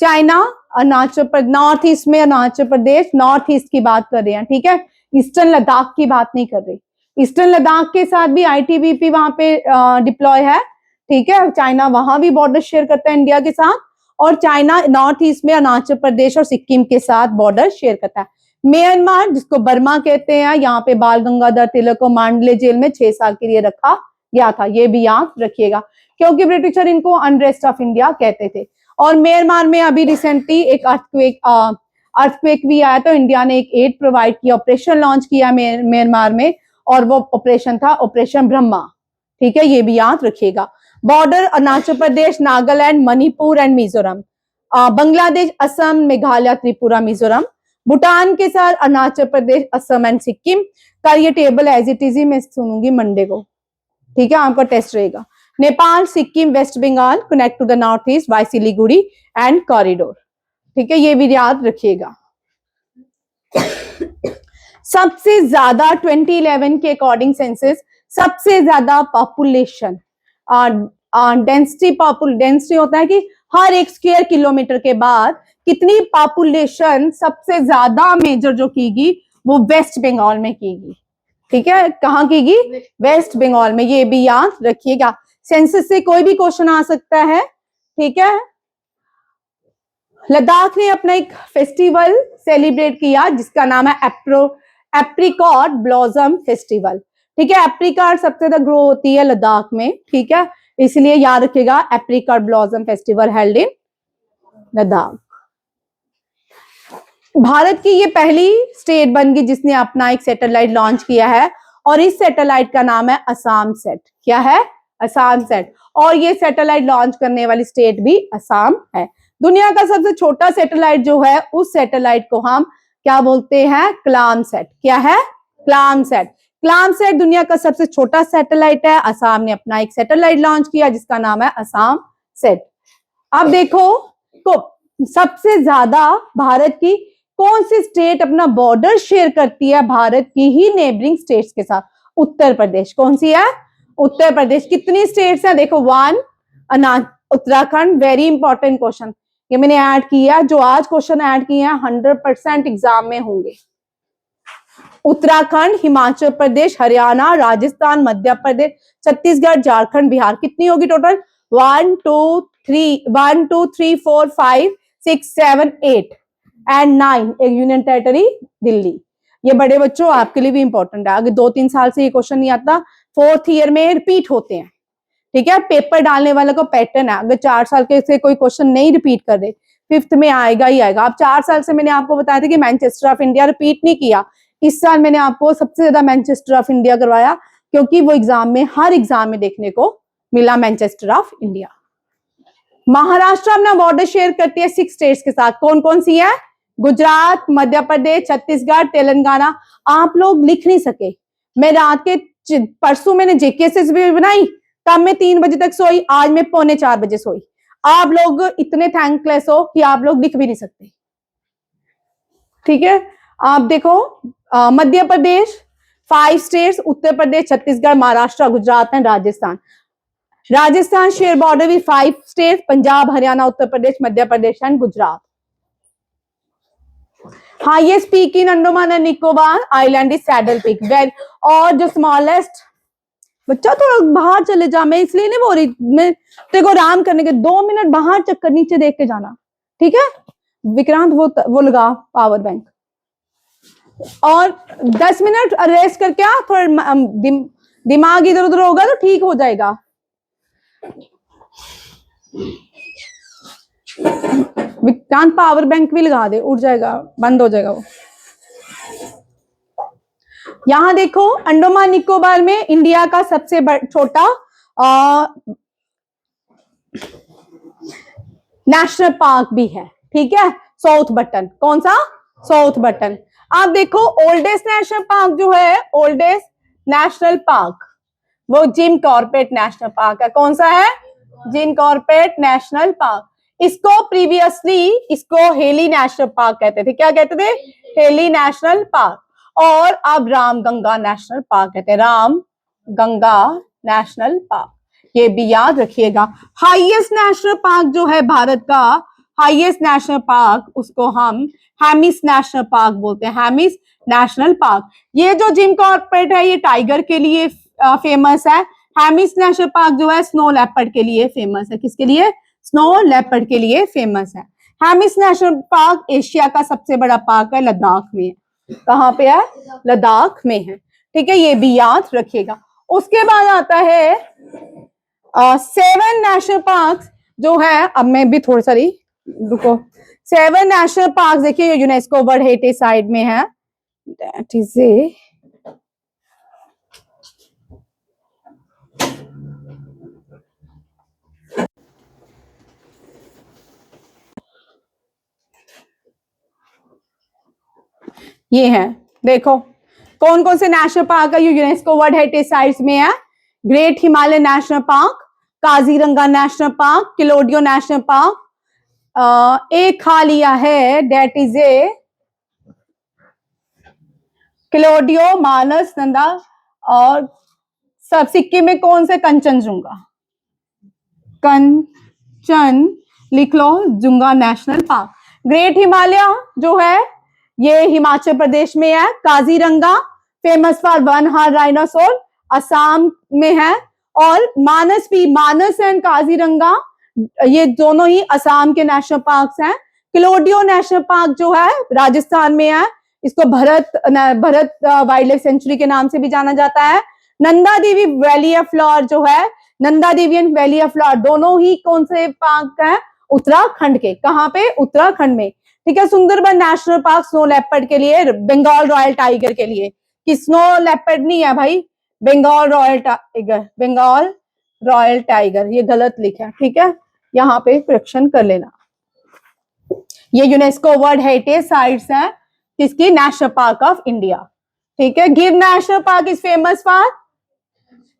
China, Arunachal Pradesh, north east में अरुणाचल प्रदेश, नॉर्थ ईस्ट की बात कर रहे हैं, ठीक है। ईस्टर्न लद्दाख की बात नहीं कर रहे। ईस्टर्न लद्दाख के साथ भी आईटीबीपी वहां पे डिप्लॉय है, ठीक है। चाइना वहां भी बॉर्डर शेयर करता है इंडिया के साथ, और चाइना नॉर्थ ईस्ट में अरुणाचल प्रदेश और सिक्किम के साथ बॉर्डर शेयर करता है। म्यांमार, जिसको बर्मा कहते हैं, यहाँ पे बाल गंगाधर तिलक को मांडले जेल में 6 साल के लिए रखा गया था, ये भी याद रखिएगा, क्योंकि ब्रिटिशर इनको अनरेस्ट ऑफ इंडिया कहते थे। और म्यांमार में अभी रिसेंटली एक अर्थक्वेक भी आया, तो इंडिया ने एक एड प्रोवाइड किया, ऑपरेशन लॉन्च किया म्यांमार में, और वो ऑपरेशन था ऑपरेशन ब्रह्मा, ठीक है, ये भी याद रखिएगा। Border Arunachal Pradesh, Nagaland, Manipur and Mizoram. बांग्लादेश, असम, मेघालय, त्रिपुरा, मिजोरम। भूटान के साथ अरुणाचल प्रदेश, असम एंड सिक्किम का ये टेबल एज इट इज ही मैं सुनूंगी मंडे को, ठीक है, आपका टेस्ट रहेगा। Nepal, Sikkim, west Bengal connect to the north east by Siliguri and corridor, ठीक है, ये भी याद रखिएगा। सबसे ज्यादा 2011 के अकॉर्डिंग सेंसस, सबसे ज्यादा पॉपुलेशन, डेंसिटी होता है कि हर एक स्क्वायर किलोमीटर के बाद कितनी पॉपुलेशन सबसे ज्यादा मेजर जो कीगी वो वेस्ट बंगाल में कीगी। ठीक है, कहाँ कीगी? वेस्ट बंगाल में। ये भी याद रखिएगा, सेंसस से कोई भी क्वेश्चन आ सकता है। ठीक है, लद्दाख ने अपना एक फेस्टिवल सेलिब्रेट किया जिसका नाम है एप्रिकॉट ब्लॉसम फेस्टिवल। ठीक है, एप्रिकॉट सबसे ज्यादा ग्रो होती है लद्दाख में। ठीक है, इसलिए याद रखिएगा apricot blossom festival held in Ladakh. Bharat की ये पहली स्टेट बन गई जिसने अपना एक सैटेलाइट लॉन्च किया है और इस सैटेलाइट का नाम है असम सेट। क्या है? असम सेट। और ये सैटेलाइट लॉन्च करने वाली स्टेट भी असम है। दुनिया का सबसे छोटा सैटेलाइट जो है उस सैटेलाइट को हम क्या बोलते हैं? Claim set. क्या है? Claim set. क्लाम सेट दुनिया का सबसे छोटा सैटेलाइट है। असम ने अपना एक सैटेलाइट लॉन्च किया जिसका नाम है असम सेट। अब देखो तो सबसे ज्यादा भारत की कौन सी स्टेट अपना बॉर्डर शेयर करती है भारत की ही नेबरिंग स्टेट्स के साथ? उत्तर प्रदेश। कौन सी है? उत्तर प्रदेश। कितनी स्टेट्स है? देखो 1 उत्तराखंड। वेरी इंपॉर्टेंट क्वेश्चन ये मैंने ऐड किया, जो आज क्वेश्चन ऐड किए हैं 100% एग्जाम में होंगे। उत्तराखंड, हिमाचल प्रदेश, हरियाणा, राजस्थान, मध्य प्रदेश, छत्तीसगढ़, झारखंड, बिहार। कितनी होगी टोटल? 1 2 3 4 5 6 7 8 एंड 9। एक यूनियन टेरिटरी दिल्ली। ये बड़े बच्चों आपके लिए भी इंपॉर्टेंट है, अगर 2-3 साल से ये क्वेश्चन नहीं आता, 4th ईयर में रिपीट होते हैं। ठीक है, पेपर डालने वाले को पैटर्न है, अगर 4 साल के से कोई क्वेश्चन नहीं रिपीट कर दे 5th में आएगा ही आएगा। अब 4 साल से मैंने आपको बताया था कि मैनचेस्टर ऑफ इंडिया रिपीट नहीं किया। इस साल मैंने आपको सबसे ज्यादा मैनचेस्टर ऑफ इंडिया करवाया क्योंकि वो एग्जाम में, हर एग्जाम में देखने को मिला मैनचेस्टर ऑफ इंडिया। महाराष्ट्र अपना बॉर्डर शेयर करती है 6 स्टेट्स के साथ। कौन कौन सी है? गुजरात, मध्य प्रदेश, छत्तीसगढ़, तेलंगाना। आप लोग लिख नहीं सके, मैं रात के परसों मैंने जेके भी बनाई, तब मैं 3 बजे तक सोई, आज मैं 3:45 बजे सोई। आप लोग इतने थैंकलेस हो कि आप लोग लिख भी नहीं सकते। ठीक है, आप देखो Madhya Pradesh 5 states, Uttar Pradesh, Chhattisgarh, Maharashtra, Gujarat and Rajasthan. Rajasthan share border with 5 states, Punjab, Haryana, Uttar Pradesh, Madhya Pradesh and Gujarat. Highest peak in Andaman and Nicobar island is saddle peak. और जो स्मॉलेस्ट, बच्चा थोड़ा बाहर चले जा, मैं इसलिए नहीं बोल रही, मैं तेरे को आराम करने के 2 मिनट बाहर चक्कर नीचे देख के जाना। ठीक है विक्रांत, वो लगा पावर बैंक, और 10 मिनट रेस्ट करके आ, थोड़ा दिमाग इधर उधर होगा तो ठीक हो जाएगा। विक्रांत पावर बैंक भी लगा दे, उठ जाएगा, बंद हो जाएगा वो। यहां देखो अंडमान निकोबार में इंडिया का सबसे छोटा नेशनल पार्क भी है। ठीक है, साउथ बटन। कौन सा? South button. आप देखो ओल्डेस्ट नेशनल पार्क जो है, ओल्डेस्ट नेशनल पार्क, वो जिम कॉर्बेट नेशनल पार्क है। कौन सा है? Jim Corbett national park. इसको प्रीवियसली इसको हेली नेशनल पार्क कहते थे। क्या कहते थे? Heli national park. और अब रामगंगा नेशनल पार्क कहते हैं, राम गंगा नेशनल पार्क। ये भी याद रखिएगा। हाईएस्ट नेशनल पार्क जो है भारत का, हाईएस्ट नेशनल पार्क, उसको हम हेमिस नेशनल पार्क बोलते हैं। Hemis national park. ये जो जिम कॉर्बेट है ये टाइगर के लिए फेमस है। हेमिस नेशनल पार्क जो है स्नो लेपर्ड के लिए फेमस है। किसके लिए? स्नो लेपर्ड के लिए फेमस है। हेमिस नेशनल पार्क एशिया का सबसे बड़ा पार्क है, लद्दाख में है। कहाँ पे है? लद्दाख में है। ठीक है, ये भी याद रखिएगा। उसके बाद आता है 7 नेशनल पार्क जो है, अब मैं भी थोड़ी सारी रुको। 7 नेशनल पार्क देखिए यूनेस्को वर्ल्ड हेरिटेज साइट में है। दैट इज ए ये है, देखो कौन कौन से नेशनल पार्क है ये यूनेस्को वर्ल्ड हेरिटेज साइट्स में है। Great Himalaya national park, Kaziranga national park, Keoladeo national park, एक खा लिया है, that is a Keoladeo, Manas, Nanda और सब। सिक्किम में कौन से कंचनजुंगा? कंचन लिख लो, Junga national park. Great Himalaya जो है ये हिमाचल प्रदेश में है। Kaziranga famous for one horn rhinoceros, Assam में है। और मानस भी, मानस एंड काजीरंगा ये दोनों ही असम के नेशनल पार्क्स हैं। क्लोडियो नेशनल पार्क जो है राजस्थान में है, इसको भरत वाइल्ड लाइफ सेंचुरी के नाम से भी जाना जाता है। Nanda Devi valley of flower जो है, Nanda Devi and valley of flower दोनों ही कौन से पार्क है? उत्तराखंड के। कहां पे? उत्तराखंड में। ठीक है। Sundarban national park snow leopard के लिए, बंगाल रॉयल टाइगर के लिए। कि स्नो लेपर्ड नहीं है भाई, Bengal royal tiger, Bengal royal tiger, ये गलत लिखा है। ठीक है, यहाँ पे करेक्शन कर लेना। ये यूनेस्को वर्ल्ड हेरिटेज साइट्स हैं किसकी? National park of India. ठीक है। गिर national park is famous for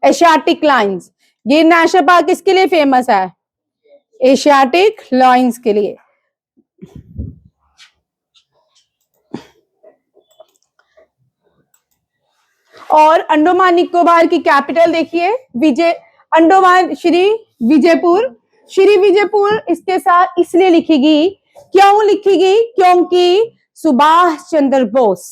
Asiatic lines. गिर नेशनल पार्क किसके लिए फेमस है? एशियाटिक लाइन्स के लिए। और अंडमान निकोबार की कैपिटल देखिए, अंडमान श्री विजयपुर। श्री विजयपुर इसके साथ इसलिए लिखेगी, क्यों लिखेगी? क्योंकि सुभाष चंद्र बोस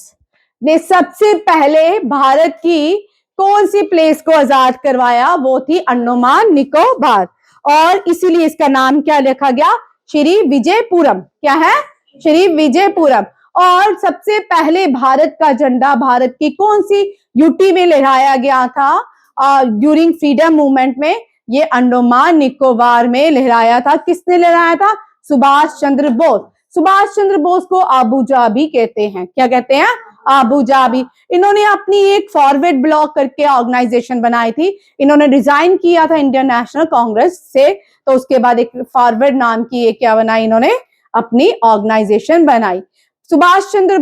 ने सबसे पहले भारत की कौन सी प्लेस को आजाद करवाया? वो थी अंडमान निकोबार। और इसीलिए इसका नाम क्या रखा गया? श्री विजयपुरम। क्या है? श्री विजयपुरम। और सबसे पहले भारत का झंडा भारत की कौन सी यूटी में लहराया गया था ड्यूरिंग फ्रीडम मूवमेंट में? ये अंडमान निकोबार में लहराया था। किसने लहराया था? सुभाष चंद्र बोस। सुभाष चंद्र बोस को आबू जाबी कहते हैं। क्या कहते हैं? आबू जाबी। इन्होंने अपनी एक फॉरवर्ड ब्लॉक करके ऑर्गेनाइजेशन बनाई थी। इन्होंने रिजाइन किया था इंडियन नेशनल कांग्रेस से, तो उसके बाद एक फॉरवर्ड नाम की एक क्या बनाई इन्होंने? अपनी ऑर्गेनाइजेशन बनाई। सुभाष चंद्र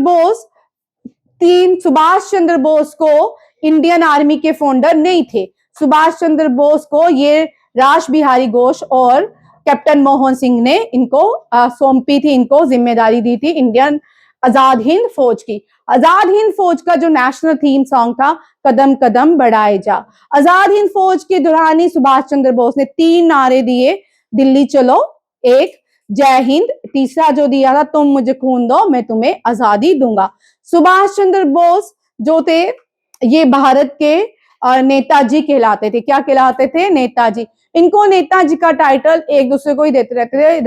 बोस को इंडियन आर्मी के फाउंडर नहीं थे। सुभाष चंद्र बोस को ये रास बिहारी घोष और कैप्टन मोहन सिंह ने इनको सौंपी थी, इनको जिम्मेदारी दी थी इंडियन आजाद हिंद फौज की। आजाद हिंद फौज का जो नेशनल थीम सॉन्ग था, कदम कदम बढ़ाए जा। आजाद हिंद फौज के दौरान ही सुभाष चंद्र बोस ने 3 नारे दिए, दिल्ली चलो, एक जय हिंद, तीसरा जो दिया था तुम मुझे खून दो मैं तुम्हें आजादी दूंगा। सुभाष चंद्र बोस जो थे ये भारत के नेताजी कहलाते थे। क्या कहलाते थे? नेताजी। इनको नेताजी का टाइटल एक दूसरे को ही देते रहते थे।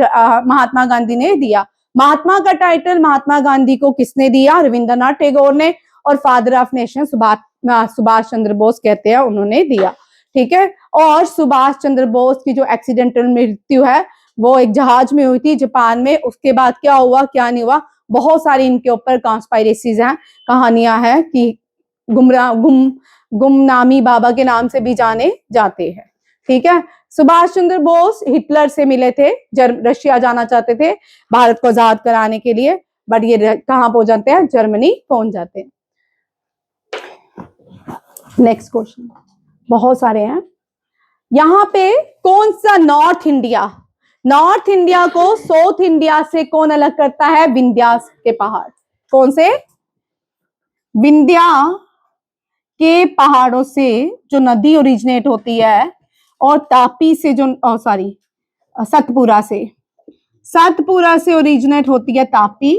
महात्मा गांधी ने दिया। महात्मा का टाइटल महात्मा गांधी को किसने दिया? रविंद्रनाथ टैगोर ने। और father of nation Subhash Chandra Bose कहते हैं, उन्होंने दिया। ठीक है। और सुभाष चंद्र बोस की जो एक्सीडेंटल मृत्यु है वो एक जहाज में हुई थी जापान में। उसके बाद क्या हुआ क्या नहीं हुआ, बहुत सारी इनके ऊपर कॉन्स्पायरेसीज हैं, कहानियां हैं कि गुमनामी बाबा के नाम से भी जाने जाते हैं। ठीक है। सुभाष चंद्र बोस हिटलर से मिले थे, रशिया जाना चाहते थे भारत को आजाद कराने के लिए, बट ये कहां पहुंच जाते हैं? जर्मनी पहुंच जाते हैं। नेक्स्ट क्वेश्चन, बहुत सारे हैं यहाँ पे। कौन सा नॉर्थ इंडिया को साउथ इंडिया से कौन अलग करता है? विंध्यास के पहाड़। कौन से? विंध्या के पहाड़ों से जो नदी ओरिजिनेट होती है, और तापी से जो सतपुरा से ओरिजिनेट होती है तापी,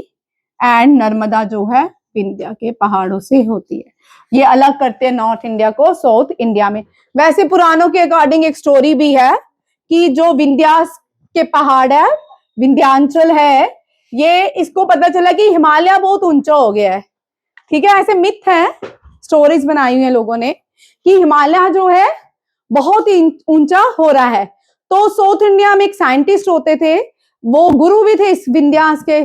एंड नर्मदा जो है विंध्या के पहाड़ों से होती है। ये अलग करते हैं नॉर्थ इंडिया को साउथ इंडिया में। वैसे पुराणों के अकॉर्डिंग एक स्टोरी भी है कि जो विंध्यास के पहाड़ है, विंध्यांचल है, ये इसको पता चला कि हिमालय बहुत ऊंचा हो गया है। ठीक है। ऐसे मिथ है, स्टोरीज बनाई हुई है लोगों ने कि हिमालय जो है बहुत ही ऊंचा हो रहा है। तो साउथ इंडिया में एक साइंटिस्ट होते थे, वो गुरु भी थे इस विंध्यास के,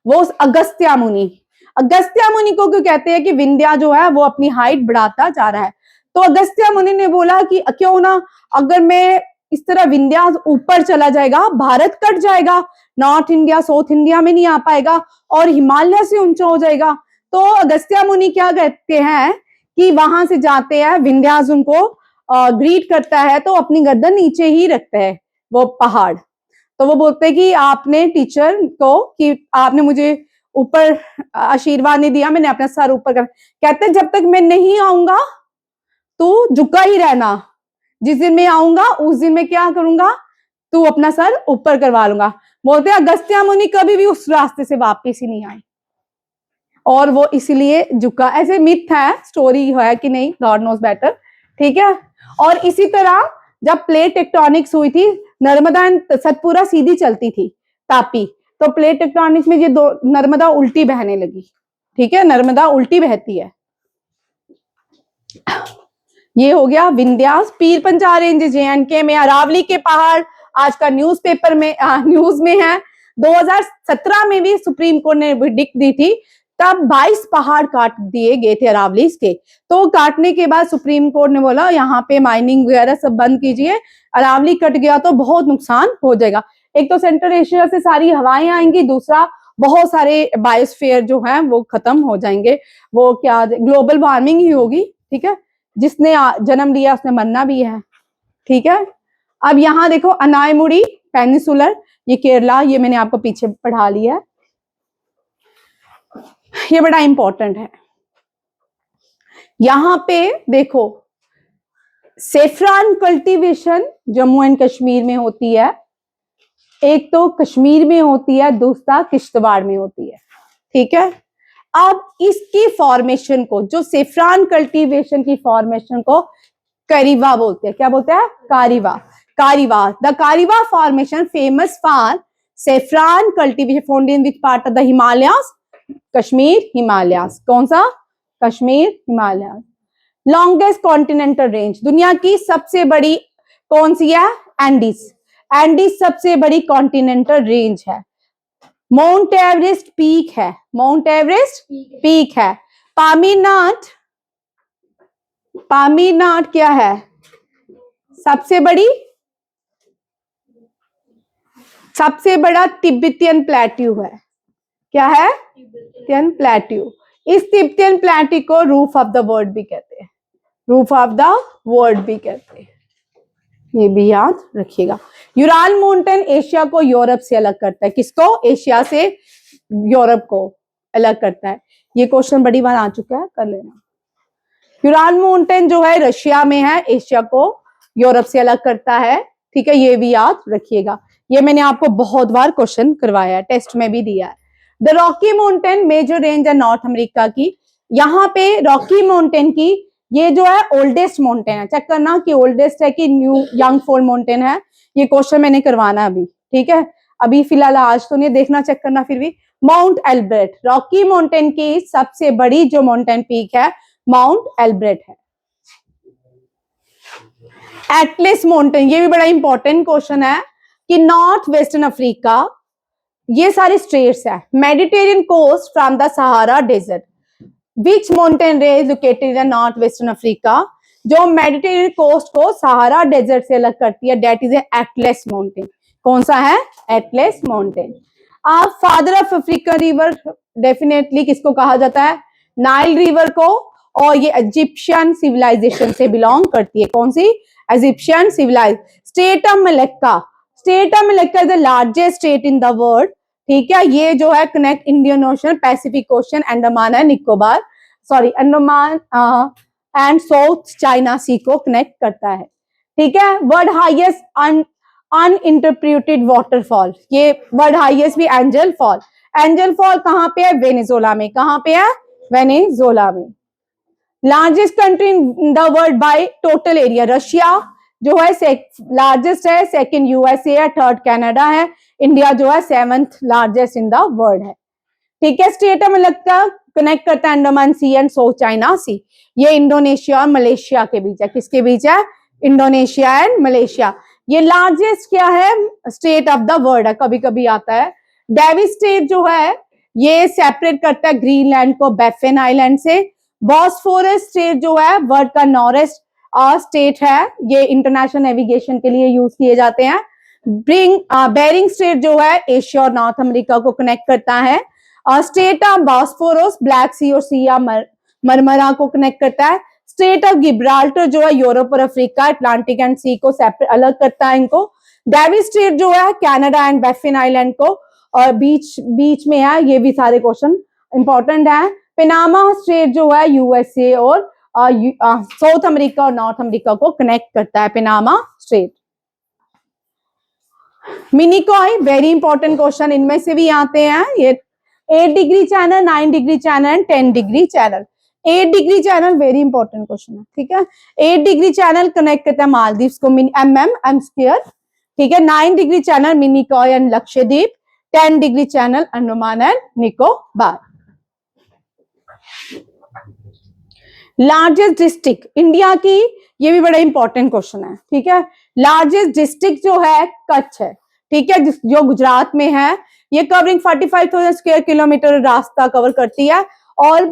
वो अगस्त्य मुनि को क्यों कहते हैं कि विंध्या जो है वो अपनी हाइट बढ़ाता जा रहा है। तो अगस्त्य मुनि ने बोला कि क्यों ना अगर मैं इस तरह विंध्या ऊपर चला जाएगा, भारत कट जाएगा, नॉर्थ इंडिया साउथ इंडिया में नहीं आ पाएगा और हिमालय से ऊंचा हो जाएगा। तो अगस्त्य मुनि क्या कहते हैं कि वहां से जाते हैं, विंध्यास उनको ग्रीट करता है तो अपनी गर्दन नीचे ही रखता है वो पहाड़। तो वो बोलते हैं कि आपने टीचर को कि आपने मुझे ऊपर आशीर्वाद नहीं दिया, मैंने अपना सर ऊपर कर, कहते जब तक मैं नहीं आऊंगा तू झुका ही रहना, जिस दिन मैं आऊंगा उस दिन मैं क्या करूंगा, तू अपना सर ऊपर करवा लूंगा। बोलते हैं अगस्त्य मुनि कभी भी उस रास्ते से वापस ही नहीं आए और वो इसलिए झुका। ऐसे मिथ है, स्टोरी है कि नहीं, गॉड नोज बेटर, ठीक है। और इसी तरह जब प्लेट टेक्टोनिक्स हुई थी, नर्मदा सतपुरा सीधी चलती थी तापी, तो प्लेट टेक्टोनिक्स में ये दो नर्मदा उल्टी बहने लगी, ठीक है, नर्मदा उल्टी बहती है। ये हो गया विंध्यास। पीर पंचाल रेंज JNK में, अरावली के पहाड़ आज का न्यूज़पेपर में न्यूज में है। 2017 में भी सुप्रीम कोर्ट ने वर्डिक्ट दी थी, तब 22 पहाड़ काट दिए गए थे अरावली के। तो काटने के बाद सुप्रीम कोर्ट ने बोला यहाँ पे माइनिंग वगैरह सब बंद कीजिए, अरावली कट गया तो बहुत नुकसान हो जाएगा। एक तो सेंट्रल एशिया से सारी हवाएं आएंगी, दूसरा बहुत सारे बायोस्फीयर जो है वो खत्म हो जाएंगे, वो क्या ग्लोबल वार्मिंग ही होगी, ठीक है। जिसने जन्म लिया उसने मरना भी है, ठीक है। अब यहाँ देखो अनायमुड़ी पेनिसुलर, ये केरला, ये मैंने आपको पीछे पढ़ा लिया है, ये बड़ा इंपॉर्टेंट है। यहां पे देखो सेफ्रान कल्टीवेशन जम्मू एंड कश्मीर में होती है, एक तो कश्मीर में होती है, दूसरा किश्तवाड़ में होती है, ठीक है। अब इसकी फॉर्मेशन को, जो सेफ्रान कल्टीवेशन की फॉर्मेशन को कारीवा बोलते हैं, क्या बोलते हैं, Karewa. Karewa, the Karewa formation famous for saffron cultivation found in which part of the Himalayas, Kashmir Himalayas. कौन सा, Kashmir Himalayas. Longest continental range, दुनिया की सबसे बड़ी कौन सी है, एंडीज। एंडीज सबसे बड़ी कॉन्टिनेंटल रेंज है। माउंट एवरेस्ट पीक है, माउंट एवरेस्ट पीक है। पामीनाथ, पामीनाथ क्या है, सबसे बड़ी, सबसे बड़ा तिब्बतियन प्लेट्यू है, क्या है, तिब्बतियन प्लेट्यू। इस तिब्बतियन प्लेट्यू को रूफ ऑफ द वर्ल्ड भी कहते हैं, रूफ ऑफ द वर्ल्ड भी कहते हैं, ये भी याद रखिएगा। यूराल माउंटेन एशिया को यूरोप से अलग करता है, किसको, एशिया से यूरोप को अलग करता है। ये क्वेश्चन बड़ी बार आ चुका है, कर लेना। यूराल माउंटेन जो है रशिया में है, एशिया को यूरोप से अलग करता है, ठीक है, ये भी याद रखिएगा। ये मैंने आपको बहुत बार क्वेश्चन करवाया है, टेस्ट में भी दिया है। The Rocky Mountain major range है नॉर्थ अमेरिका की। यहाँ पे रॉकी माउंटेन की, ये जो है ओल्डेस्ट माउंटेन है, चेक करना कि ओल्डेस्ट है कि न्यू यंग फोल्ड माउंटेन है, ये क्वेश्चन मैंने करवाना अभी, ठीक है। अभी फिलहाल आज तो नहीं देखना, चेक करना फिर भी। माउंट एल्ब्रेट, रॉकी माउंटेन की सबसे बड़ी जो माउंटेन पीक है माउंट एल्ब्रेट है। एटलस माउंटेन, ये भी बड़ा इंपॉर्टेंट क्वेश्चन है कि नॉर्थ वेस्टर्न अफ्रीका, ये सारे स्टेट्स है, Mediterranean coast from the Sahara desert, which mountain range located in north western Africa, जो मेडिटेरियन कोस्ट को सहारा डेजर्ट से अलग करती है, दैट इज एटलस माउंटेन। कौन सा है, Atlas mountain. Father of African river definitely किसको कहा जाता है, नाइल रिवर को, और ये इजिप्शियन सिविलाइजेशन से बिलोंग करती है, कौन सी, Egyptian civilise. Strait of Malacca, strait of Malacca is the largest strait in the world, ठीक है। ये जो है connect Indian ocean, Pacific ocean, Andaman and Nicobar, sorry Andaman and South China sea को कनेक्ट करता है, ठीक है। वर्ल्ड हाईएस्ट अनइंटरप्रेटेड वाटरफॉल, ये वर्ल्ड हाईएस्ट भी एंजल फॉल। एंजल फॉल कहाँ पे है, वेनेजुएला में, कहाँ पे है, वेनेजुएला में। Largest country in the world by total area, Russia जो है लार्जेस्ट है, सेकंड यूएसए है, थर्ड कनाडा है, इंडिया जो है 7th largest in the world है, ठीक है। स्टेट ऑफ मलक्का कनेक्ट करता है अंडमान सी एंड साउथ चाइना सी, ये इंडोनेशिया और मलेशिया के बीच है, किसके बीच है, इंडोनेशिया एंड मलेशिया। ये लार्जेस्ट क्या है, स्टेट ऑफ द वर्ल्ड है, कभी कभी आता है। डेविस स्टेट जो है ये सेपरेट करता है ग्रीनलैंड को बेफिन आइलैंड से। बॉस्फोरस स्टेट जो है वर्ल्ड का नॉरेस्ट स्टेट है, ये इंटरनेशनल नेविगेशन के लिए यूज किए जाते हैं। बेरिंग स्टेट जो है एशिया और नॉर्थ अमेरिका को कनेक्ट करता है। स्टेट ऑफ बॉस्फोरस ब्लैक सी और सिया मरमरा को कनेक्ट करता है। स्टेट ऑफ गिब्राल्टर जो है यूरोप और अफ्रीका अटलांटिक एंड सी को सेपरेट अलग करता है इनको। डेविस स्टेट जो है कनाडा एंड बेफिन आइलैंड को, और बीच बीच में है, ये भी सारे क्वेश्चन इंपॉर्टेंट है। पनामा स्ट्रेट जो है यूएसए और साउथ अमेरिका और नॉर्थ अमेरिका को कनेक्ट करता है, Panama straight. Minicoy very important question, इनमें से भी आते हैं ये 8 degree channel, 9 degree channel, 10 degree channel. 8 degree channel very important question है, ठीक है। 8 डिग्री चैनल कनेक्ट करता है मालदीव्स को, एम स्क्वायर, ठीक है। 9 degree channel Minicoy and Lakshadweep, 10 degree channel Andaman and Nicobar. Largest district India की, ये भी बड़ा इंपॉर्टेंट क्वेश्चन है, ठीक है। लार्जेस्ट डिस्ट्रिक्ट जो है कच्छ है, ठीक है, जो गुजरात में है। ये कवरिंग 45,000 स्क्वायर किलोमीटर रास्ता कवर करती है। और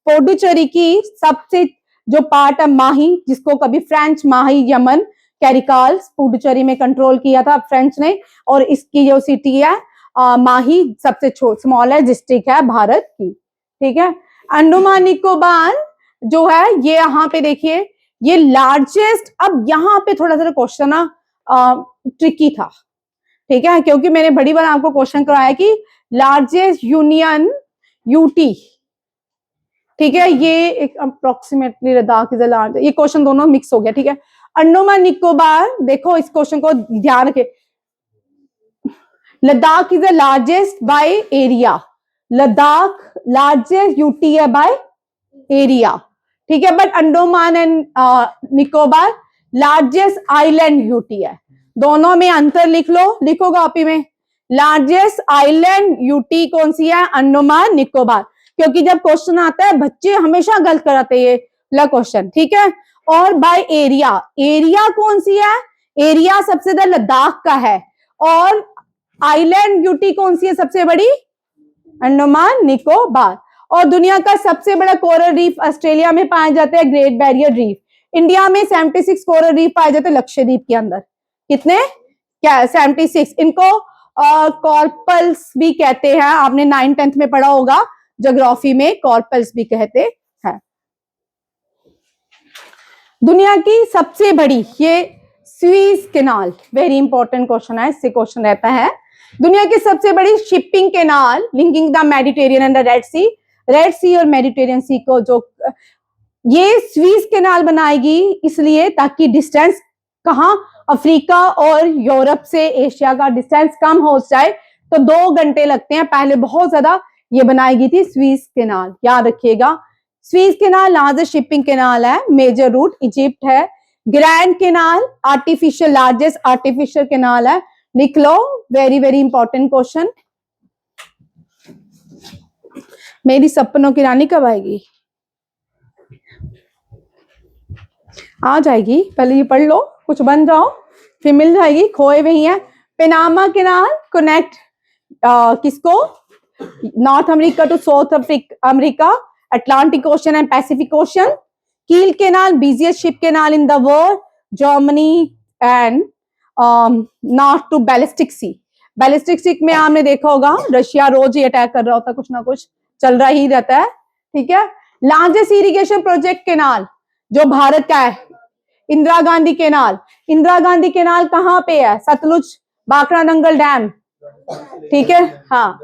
पुडुचेरी की सबसे जो पार्ट है माही, जिसको कभी फ्रेंच माही यमन कैरिकाल पुडुचेरी में कंट्रोल किया था फ्रेंच ने, और इसकी जो सिटी है माही सबसे स्मॉल है डिस्ट्रिक्ट है भारत की, ठीक है। अंडमान निकोबार जो है ये यहाँ पे देखिए ये लार्जेस्ट, अब यहाँ पे थोड़ा सा क्वेश्चन ना ट्रिकी था, ठीक है, क्योंकि मैंने बड़ी बार आपको क्वेश्चन कराया कि लार्जेस्ट यूनियन यूटी, ठीक है, ये अप्रोक्सीमेटली लद्दाख इज लार्ज, ये क्वेश्चन दोनों मिक्स हो गया, ठीक है। अंडमान निकोबार, देखो इस क्वेश्चन को ध्यान रखे, Ladakh is the largest by area, Ladakh largest UT है बाय एरिया, ठीक है। But Andaman and Nicobar largest island UT है, दोनों में अंतर लिख लो, लिखो कॉपी में। लार्जेस्ट आइलैंड यूटी कौन सी है? अंडमान निकोबार, क्योंकि जब क्वेश्चन आता है बच्चे हमेशा गलत कराते हैं ये क्वेश्चन, ठीक है। और बाय एरिया, एरिया कौन सी है? एरिया सबसे ज्यादा लद्दाख का है, और आइलैंड यूटी कौन सी है सबसे बड़ी? अंडमान निकोबार। और दुनिया का सबसे बड़ा कोरल रीफ ऑस्ट्रेलिया में पाया जाता है, ग्रेट बैरियर रीफ। इंडिया में 76 कोरल रीफ पाए जाते हैं लक्षद्वीप के अंदर। कितने? क्या? 76। इनको कॉर्पल्स भी कहते हैं, आपने 9th-10th में पढ़ा होगा ज्योग्राफी में, कॉर्पल्स भी कहते हैं। दुनिया की सबसे बड़ी, ये Suez canal, very important question है, इससे क्वेश्चन रहता है। दुनिया की सबसे बड़ी shipping canal linking the Mediterranean and the red sea और मेडिटेरियन सी को, जो ये स्वीज कैनाल बनाएगी इसलिए ताकि डिस्टेंस कहाँ, अफ्रीका और यूरोप से एशिया का डिस्टेंस कम हो जाए, तो 2 घंटे लगते हैं। पहले बहुत ज्यादा ये बनाई थी स्वीज कैनाल, याद रखिएगा। स्वीज कैनाल लार्जेस्ट शिपिंग कैनाल है, मेजर रूट इजिप्ट है। Grand canal artificial, largest artificial canal है, लिख लो, वेरी वेरी इंपॉर्टेंट क्वेश्चन। मेरी सपनों की रानी कब आएगी? आ जाएगी, पहले ये पढ़ लो, कुछ बन जाओ, फिर मिल जाएगी, खोए हुए हैं। पनामा कैनाल कनेक्ट किसको? North America to south America, Atlantic ocean and Pacific ocean. Kiel canal busiest ship canal in the world, Germany and north to ballistic sea. Ballistic sea में आपने देखा होगा रशिया रोज ही अटैक कर रहा होता, कुछ ना कुछ चल रहा ही रहता है, ठीक है। लार्जेस्ट इरिगेशन प्रोजेक्ट कैनाल जो भारत का है, इंदिरा गांधी कैनाल। इंदिरा गांधी कैनाल कहाँ पे है? सतलुज बाखरा नंगल डैम, ठीक है, हाँ,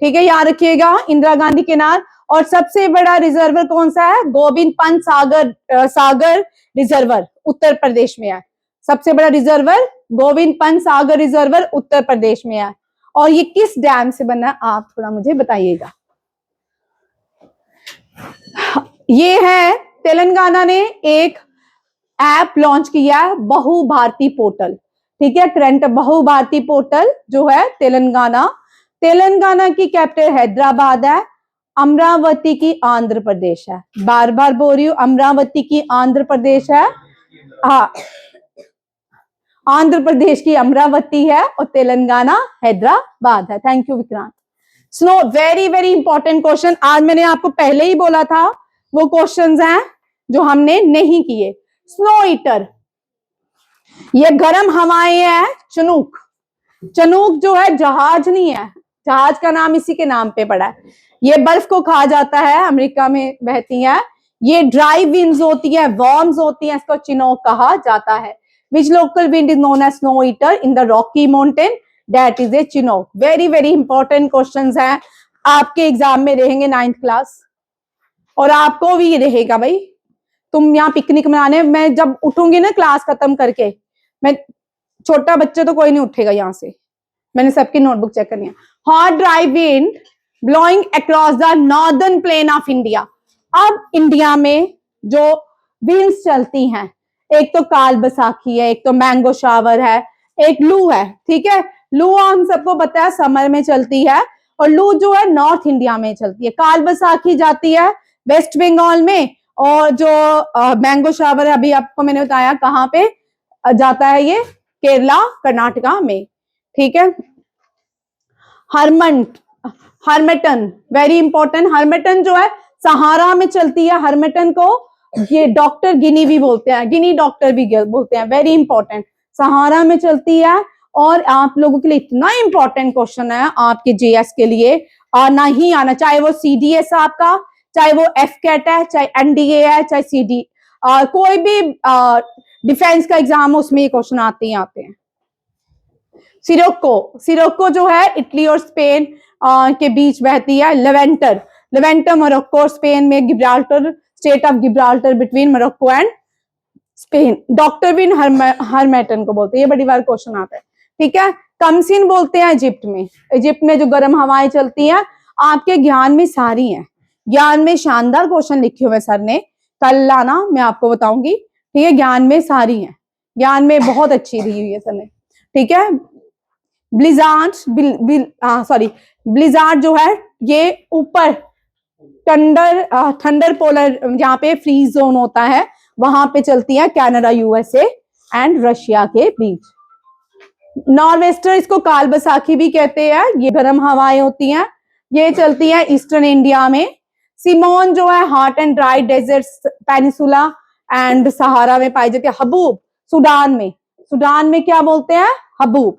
ठीक है, याद रखिएगा इंदिरा गांधी कैनाल। और सबसे बड़ा रिजर्वर कौन सा है? गोविंद पंत सागर रिजर्वर उत्तर प्रदेश में है। सबसे बड़ा रिजर्वर गोविंद पंत सागर रिजर्वर उत्तर प्रदेश में है। और ये किस डैम से बना है, आप थोड़ा मुझे बताइएगा। ये है तेलंगाना ने एक ऐप लॉन्च किया है, बहु भारती पोर्टल, ठीक है, करंट बहु भारती पोर्टल जो है तेलंगाना। तेलंगाना की कैपिटल हैदराबाद है, अमरावती की आंध्र प्रदेश है। बार बार बोल रही हूँ, अमरावती की आंध्र प्रदेश है, हाँ, आंध्र प्रदेश की अमरावती है और तेलंगाना हैदराबाद है। Thank you Vikrant. Snow, very very important question, आज मैंने आपको पहले ही बोला था वो क्वेश्चंस हैं जो हमने नहीं किए। स्नो ईटर, ये गर्म हवाएं हैं, चनूक। चनूक जो है जहाज नहीं है, जहाज का नाम इसी के नाम पे पड़ा है। ये बर्फ को खा जाता है, अमेरिका में बहती है। ये ड्राई विंड्स होती है, वार्म्स होती है, इसको चिनोक कहा जाता है। Which local wind is known as snow eater in the Rocky mountain? That is a Chinook. Very very important questions हैं, आपके एग्जाम में रहेंगे 9th क्लास, और आपको भी रहेगा भाई। तुम यहाँ पिकनिक मनाने, मैं जब उठूंगी ना क्लास खत्म करके, मैं, छोटा बच्चे तो कोई नहीं उठेगा यहाँ से, मैंने सबकी नोटबुक चेक करनी है। Hot dry wind blowing across the northern plain of India. अब इंडिया में जो विंड्स चलती हैं, एक तो काल बैसाखी है, एक तो मैंगो शावर है, एक लू है, ठीक है। लू हम सबको पता है समर में चलती है, और लू जो है नॉर्थ इंडिया में चलती है। काल बैसाखी जाती है वेस्ट बंगाल में, और जो मैंगो शावर है, अभी आपको मैंने बताया कहाँ पे जाता है, ये केरला कर्नाटका में, ठीक है। हर्मेटन वेरी इंपॉर्टेंट। हर्मेटन जो है सहारा में चलती है। हर्मेटन को ये डॉक्टर गिनी भी बोलते हैं, गिनी डॉक्टर भी बोलते हैं, वेरी इंपॉर्टेंट, सहारा में चलती है। और आप लोगों के लिए इतना इंपॉर्टेंट क्वेश्चन है आपके जेएस के लिए, आना ही आना, चाहे वो सीडीएस आपका, चाहे वो एफ कैट है, चाहे एनडीए है, चाहे सीडी, कोई भी डिफेंस का एग्जाम हो, उसमें ये क्वेश्चन आते ही आते हैं। सिरोको जो है इटली और स्पेन के बीच बहती है। लेवेंटर मोरक्को और स्पेन में, Gibraltar, strait of Gibraltar between Morocco and Spain. Doctor wind Harmattan को बोलते हैं, ये बड़ी बार क्वेश्चन आता है, ठीक है। कमसिन बोलते हैं इजिप्ट में। इजिप्ट में जो गर्म हवाएं चलती हैं, आपके ज्ञान में सारी हैं, ज्ञान में शानदार क्वेश्चन लिखे हुए सर ने, कल लाना मैं आपको बताऊंगी, ठीक है। ज्ञान में सारी हैं, ज्ञान में बहुत अच्छी दी हुई है सर ने, ठीक है। ब्लिजार्ड जो है ये ऊपर थंडर पोलर, जहाँ पे फ्रीज जोन होता है, वहां पे चलती है, कनाडा, यूएसए एंड रशिया के बीच। नॉर्वेस्टर, इसको काल बैसाखी भी कहते हैं, ये गर्म हवाएं होती हैं, ये चलती है ईस्टर्न इंडिया में। सिमोन जो है hot and dry desert peninsula and Sahara में पाई जाती है। हबूब सुडान में क्या बोलते हैं, हबूब।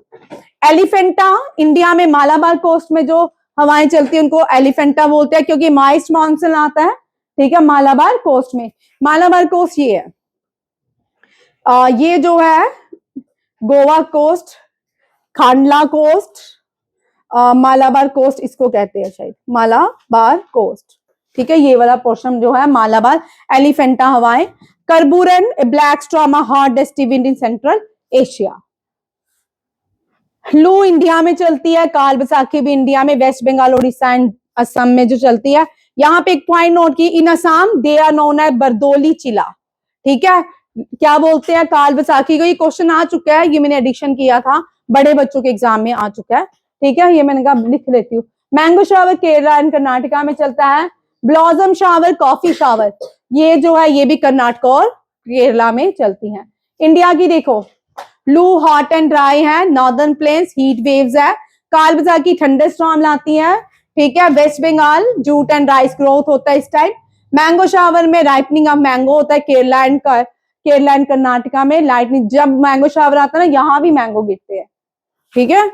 एलिफेंटा, इंडिया में मालाबार कोस्ट में जो हवाएं चलती है उनको एलिफेंटा बोलते हैं, क्योंकि माइस्ट मानसून आता है, ठीक है, मालाबार कोस्ट में। मालाबार कोस्ट ये है, ये जो है Goa coast, Kandla coast, Malabar coast इसको कहते हैं शायद, मालाबार कोस्ट, ठीक है। ये वाला पोर्शन जो है मालाबार। एलिफेंटा हवाएं। Karaburan, black storm, hot dusty wind in central Asia. Loo India में चलती है, काल बैसाखी भी इंडिया में, वेस्ट बंगाल, उड़ीसा एंड असम में जो चलती है। यहाँ पे एक पॉइंट नोट की, in Assam they are known as Bardoli Chila, ठीक है। क्या बोलते हैं काल बैसाखी को, ये क्वेश्चन आ चुका है, ये मैंने एडिशन किया था, बड़े बच्चों के एग्जाम में आ चुका है, ठीक है, ये मैंने कहा लिख लेती हूँ। Mango shower Kerala and Karnataka में चलता है। ब्लॉसम शावर, कॉफी शावर, ये जो है ये भी कर्नाटक और केरला में चलती हैं। इंडिया की देखो, लू हॉट एंड ड्राई है, नॉर्दर्न प्लेन्स हीट वेव्स है, काल बैसाखी थंडर स्टॉर्म लाती है, ठीक है। West Bengal jute and rice growth होता है इस टाइम। मैंगो शावर में राइपनिंग ऑफ मैंगो होता है, केरला एंड कर्नाटका में लाइटनिंग, जब मैंगो शावर आता है ना, यहाँ भी मैंगो गिरते हैं, ठीक है।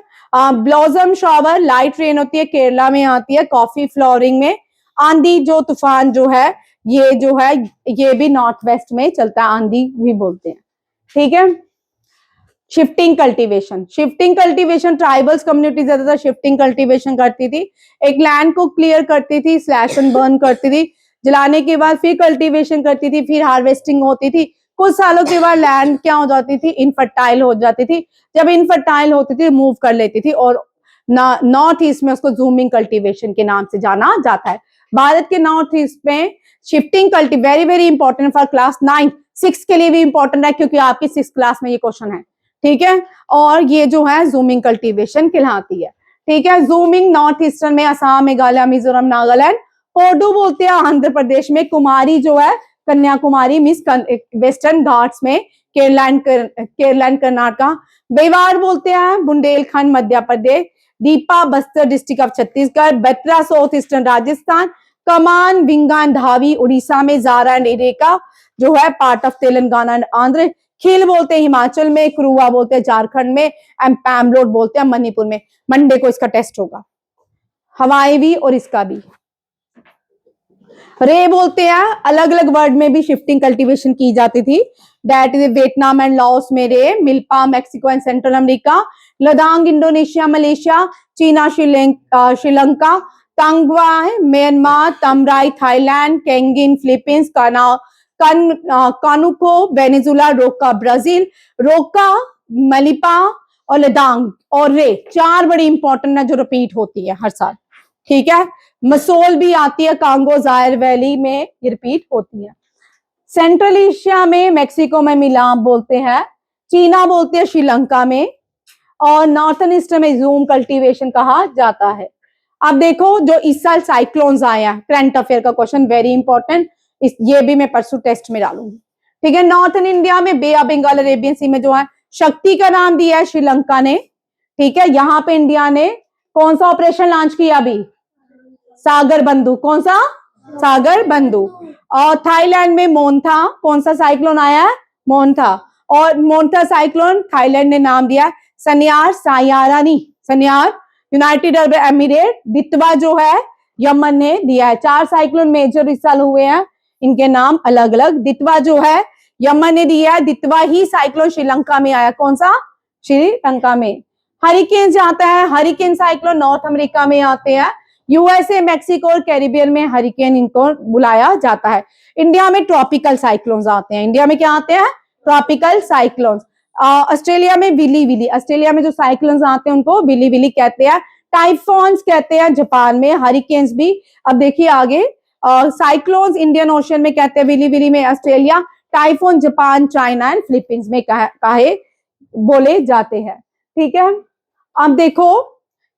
ब्लॉसम शावर लाइट रेन होती है, केरला में आती है। कॉफी फ्लोरिंग में। आंधी जो तूफान जो है, ये जो है ये भी नॉर्थ वेस्ट में चलता है, आंधी भी बोलते हैं, ठीक है। शिफ्टिंग कल्टीवेशन ट्राइबल्स कम्युनिटी ज्यादातर शिफ्टिंग कल्टीवेशन करती थी। एक लैंड को क्लियर करती थी, स्लैश एंड बर्न करती थी, जलाने के बाद फिर कल्टीवेशन करती थी, फिर हार्वेस्टिंग होती थी। कुछ सालों के बाद लैंड क्या हो जाती थी, इनफर्टाइल हो जाती थी। जब इनफर्टाइल होती थी मूव कर लेती थी, और नॉर्थ ईस्ट में उसको जूमिंग कल्टीवेशन के नाम से जाना जाता है। भारत के नॉर्थ ईस्ट में shifting very very important for class 9, 6 के लिए भी इंपॉर्टेंट है, क्योंकि आपकी 6th क्लास में ये क्वेश्चन है, ठीक है। और ये जो है जूमिंग कल्टीवेशन कहलाती है, ठीक है। जूमिंग नॉर्थ ईस्टर्न में असम, मेघालय, मिजोरम, नागालैंड। पोडू बोलते हैं आंध्र प्रदेश में। कुमारी जो है कन्याकुमारी मिस वेस्टर्न घाट्स में, केरला एंड कर्नाटका। बेवार बोलते हैं Bundelkhand Madhya Pradesh. Deepa Bastar district of Chhattisgarh. Batra south eastern Rajasthan. Kaman Vinga and Dhavi Orissa में। जारा एंड इरेका जो है part of Telangana and Andhra. Khil बोलते हैं हिमाचल में। क्रुआ बोलते हैं झारखंड में। एंड पैमलोड बोलते हैं मणिपुर में। मंडे को इसका टेस्ट होगा, हवाई भी और इसका भी। रे बोलते हैं, अलग अलग वर्ड में भी शिफ्टिंग कल्टीवेशन की जाती थी। That is Vietnam and Laos में ray, milpa Mexico and central America, Ladakh Indonesia Malaysia, chena Sri Lanka, taungya Myanmar, tamrai Thailand, caingin Philippines, conuco Venezuela, roca Brazil, roca milpa और लद्दाख और रे। चार बड़ी इंपॉर्टेंट है जो रिपीट होती है हर साल, ठीक है। मसोल भी आती है कांगो जायर वैली में, ये रिपीट होती है। सेंट्रल एशिया में मेक्सिको में मिलाप बोलते हैं, चीना बोलते हैं श्रीलंका में, और नॉर्थन ईस्टर्न में जूम कल्टीवेशन कहा जाता है। अब देखो जो इस साल साइक्लोन्स आए हैं, करंट अफेयर का क्वेश्चन वेरी इंपॉर्टेंट, ये भी मैं परसों टेस्ट में डालूंगी, ठीक है। नॉर्थन इंडिया में बे ऑफ बंगाल अरेबियन सी में जो है शक्ति का नाम दिया है श्रीलंका ने, ठीक है। यहां पे इंडिया ने कौन सा ऑपरेशन लॉन्च किया अभी, सागर बंधु, कौन सा, सागर बंधु। और थाईलैंड में मोन्था, कौन सा साइक्लोन आया है, मोन्था, और मोन्था साइक्लोन थाईलैंड ने नाम दिया सन्यार सायारानी, सन्यार। यूनाइटेड अरब एमिरेट, दितवा जो है यमन ने दिया है। चार साइक्लोन मेजर इस साल हुए हैं, इनके नाम अलग अलग। दितवा जो है यमन ने दिया है, दितवा ही साइक्लोन श्रीलंका में आया, कौन सा, श्रीलंका में। हरिकेन आता है, हरिकेन साइक्लोन नॉर्थ अमेरिका में आते हैं, यूएसए मैक्सिको और कैरिबियन में हरिकेन इनको बुलाया जाता है। इंडिया में ट्रॉपिकल साइक्लोन्स आते हैं, इंडिया में क्या आते हैं, ट्रॉपिकल साइक्लोन्स। ऑस्ट्रेलिया में विली विली, ऑस्ट्रेलिया में जो साइक्लोन्स आते हैं उनको विली विली कहते हैं। टाइफॉन्स कहते हैं जापान में, हरिकेन्स भी। अब देखिए आगे, साइक्लोन्स इंडियन ओशन में कहते हैं विली विली में Australia, typhoon Japan China and Philippines में कहे बोले जाते हैं, ठीक है। अब देखो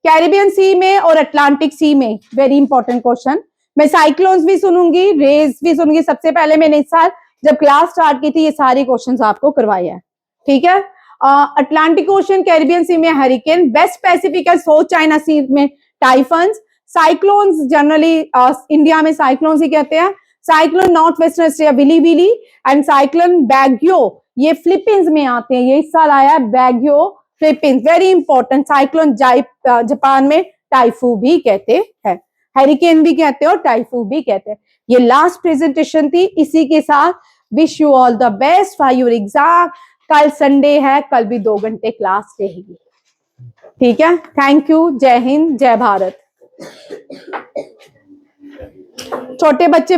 कैरिबियन सी में और अटलांटिक सी में वेरी इंपॉर्टेंट क्वेश्चन, मैं साइक्लोन्स भी सुनूंगी, रेज भी सुनूंगी। सबसे पहले मैंने इस साल जब क्लास स्टार्ट की थी ये सारे क्वेश्चंस आपको करवाए हैं, ठीक है। अटलांटिक ओशन कैरिबियन सी में हरिकेन, वेस्ट पैसिफिक है साउथ चाइना सी में टाइफन्स। साइक्लोन्स जनरली इंडिया में साइक्लोन्स ही कहते हैं। Cyclone north western Australia willy willy, and cyclone baguio ये फिलीपींस में आते हैं, ये इस साल आया baguio Philippines, very important. Cyclone Japan में टाइफू भी कहते हैं, हैरिकेन भी कहते हैं और टाइफू भी कहते हैं। ये लास्ट प्रेजेंटेशन थी, इसी के साथ wish you all the best for your exam. कल संडे है, कल भी 2 घंटे क्लास रहेगी, ठीक है। थैंक यू, जय हिंद, जय भारत। छोटे बच्चे